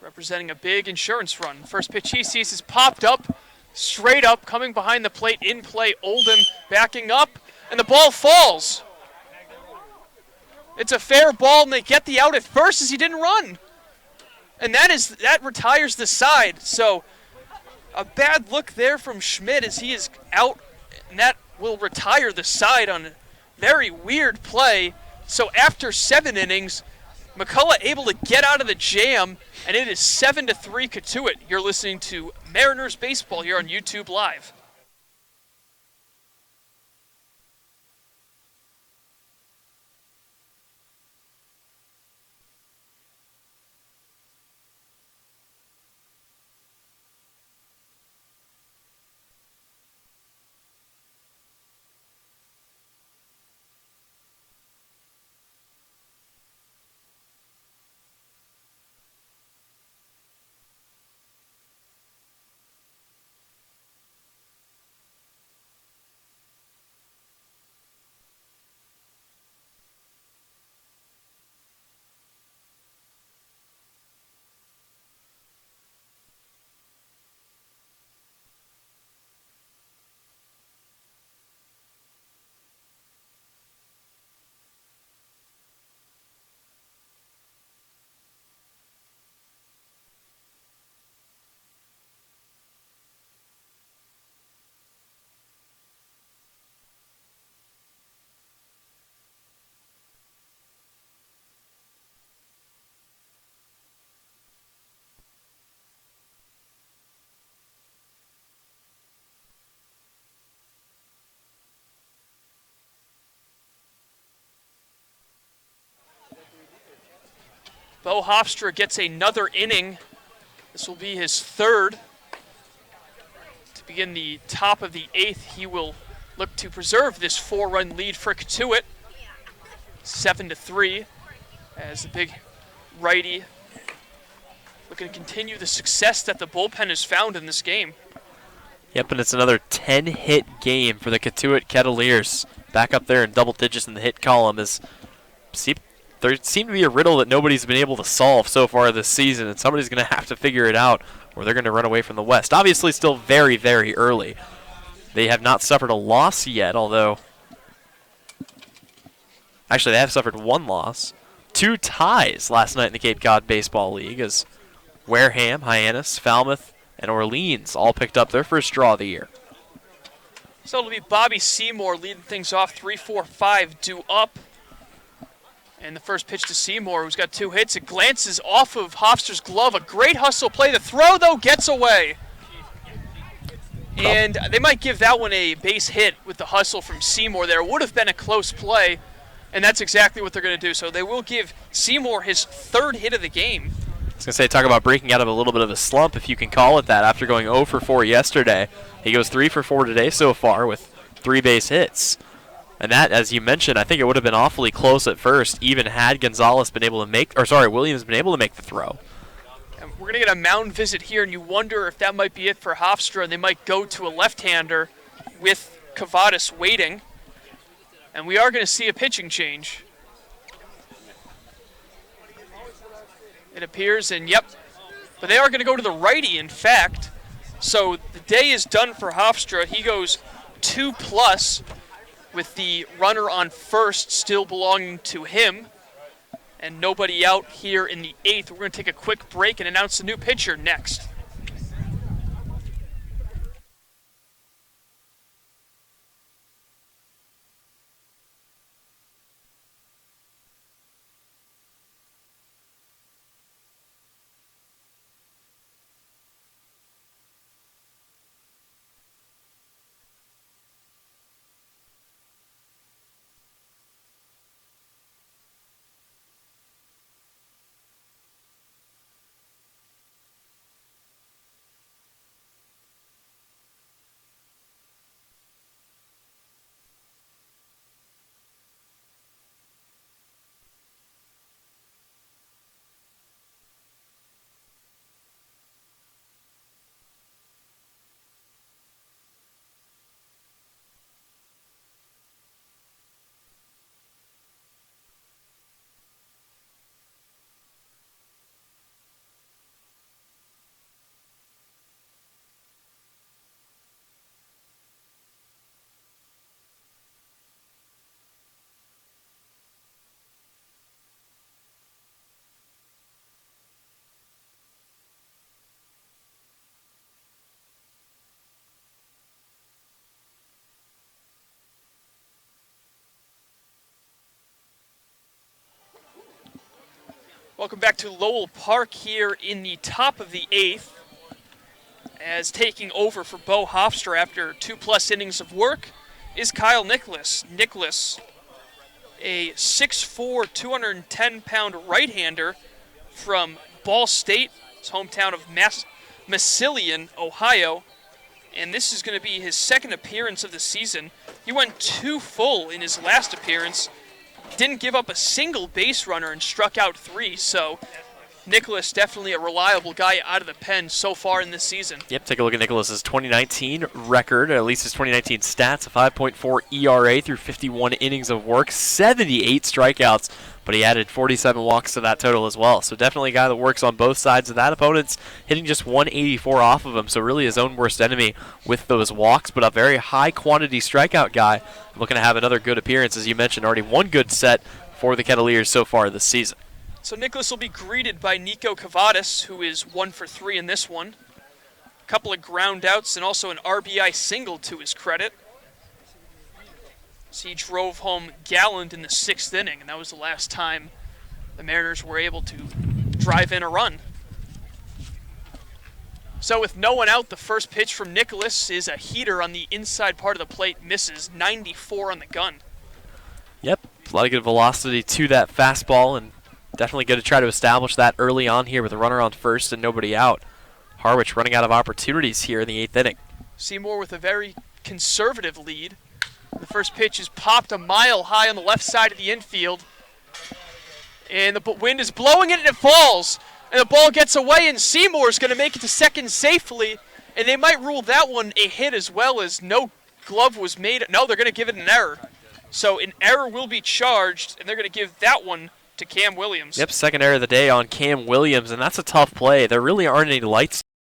representing a big insurance run. First pitch he sees is popped up, straight up, coming behind the plate, in play, Oldham backing up, and the ball falls. It's a fair ball, and they get the out at first as he didn't run. And that retires the side. So a bad look there from Schmidt as he is out, and that will retire the side on a very weird play. So after 7 innings, McCullough able to get out of the jam, and it is 7-3 Cotuit. You're listening to Mariners Baseball here on YouTube Live. Bo Hofstra gets another inning. This will be his 3rd. To begin the top of the 8th, he will look to preserve this 4-run lead for Cotuit. 7-3 as the big righty looking to continue the success that the bullpen has found in this game. Yep, and it's another 10-hit game for the Cotuit Kettleers. Back up there in double digits in the hit column as there seemed to be a riddle that nobody's been able to solve so far this season, and somebody's going to have to figure it out or they're going to run away from the West. Obviously still very, very early. They have not suffered a loss yet, although actually they have suffered 1 loss. 2 ties last night in the Cape Cod Baseball League as Wareham, Hyannis, Falmouth, and Orleans all picked up their first draw of the year. So it'll be Bobby Seymour leading things off 3-4-5 due up. And the first pitch to Seymour, who's got 2 hits. It glances off of Hofstra's glove. A great hustle play. The throw, though, gets away. And they might give that one a base hit with the hustle from Seymour there. Would have been a close play, and that's exactly what they're going to do. So they will give Seymour his 3rd hit of the game. I was going to say, talk about breaking out of a little bit of a slump, if you can call it that, after going 0 for 4 yesterday. He goes 3 for 4 today so far with 3 base hits. And that, as you mentioned, I think it would have been awfully close at first, even had Williams been able to make the throw. And we're going to get a mound visit here, and you wonder if that might be it for Hofstra, and they might go to a left-hander with Cavadas waiting. And we are going to see a pitching change. It appears, and yep, but they are going to go to the righty, in fact. So the day is done for Hofstra. He goes 2+ with the runner on first still belonging to him, and nobody out here in the 8th. We're going to take a quick break and announce the new pitcher next. Welcome back to Lowell Park here in the top of the 8th. As taking over for Bo Hofstra after 2+ innings of work is Kyle Nicholas. Nicholas, a 6'4", 210-pound right-hander from Ball State, his hometown of Massillon, Ohio. And this is going to be his second appearance of the season. He went 2 full in his last appearance, didn't give up a single base runner and struck out 3, so Nicholas definitely a reliable guy out of the pen so far in this season. Yep, take a look at Nicholas's 2019 record, or at least his 2019 stats, a 5.4 ERA through 51 innings of work, 78 strikeouts, but he added 47 walks to that total as well. So definitely a guy that works on both sides of that. Opponent's hitting just 184 off of him, so really his own worst enemy with those walks, but a very high quantity strikeout guy. Looking to have another good appearance, as you mentioned, already one good set for the Kettleers so far this season. So Nicholas will be greeted by Nico Cavadas, who is 1 for 3 in this one. A couple of ground outs and also an RBI single to his credit. So he drove home Galland in the 6th inning, and that was the last time the Mariners were able to drive in a run. So with no one out, the first pitch from Nicholas is a heater on the inside part of the plate, misses 94 on the gun. Yep, a lot of good velocity to that fastball, and definitely good to try to establish that early on here with a runner on first and nobody out. Harwich running out of opportunities here in the 8th inning. Seymour with a very conservative lead. The first pitch is popped a mile high on the left side of the infield. And the wind is blowing it and it falls. And the ball gets away and Seymour's going to make it to second safely. And they might rule that one a hit as well, as no glove was made. No, they're going to give it an error. So an error will be charged, and they're going to give that one to Cam Williams. Yep, second error of the day on Cam Williams, and that's a tough play. There really aren't any lights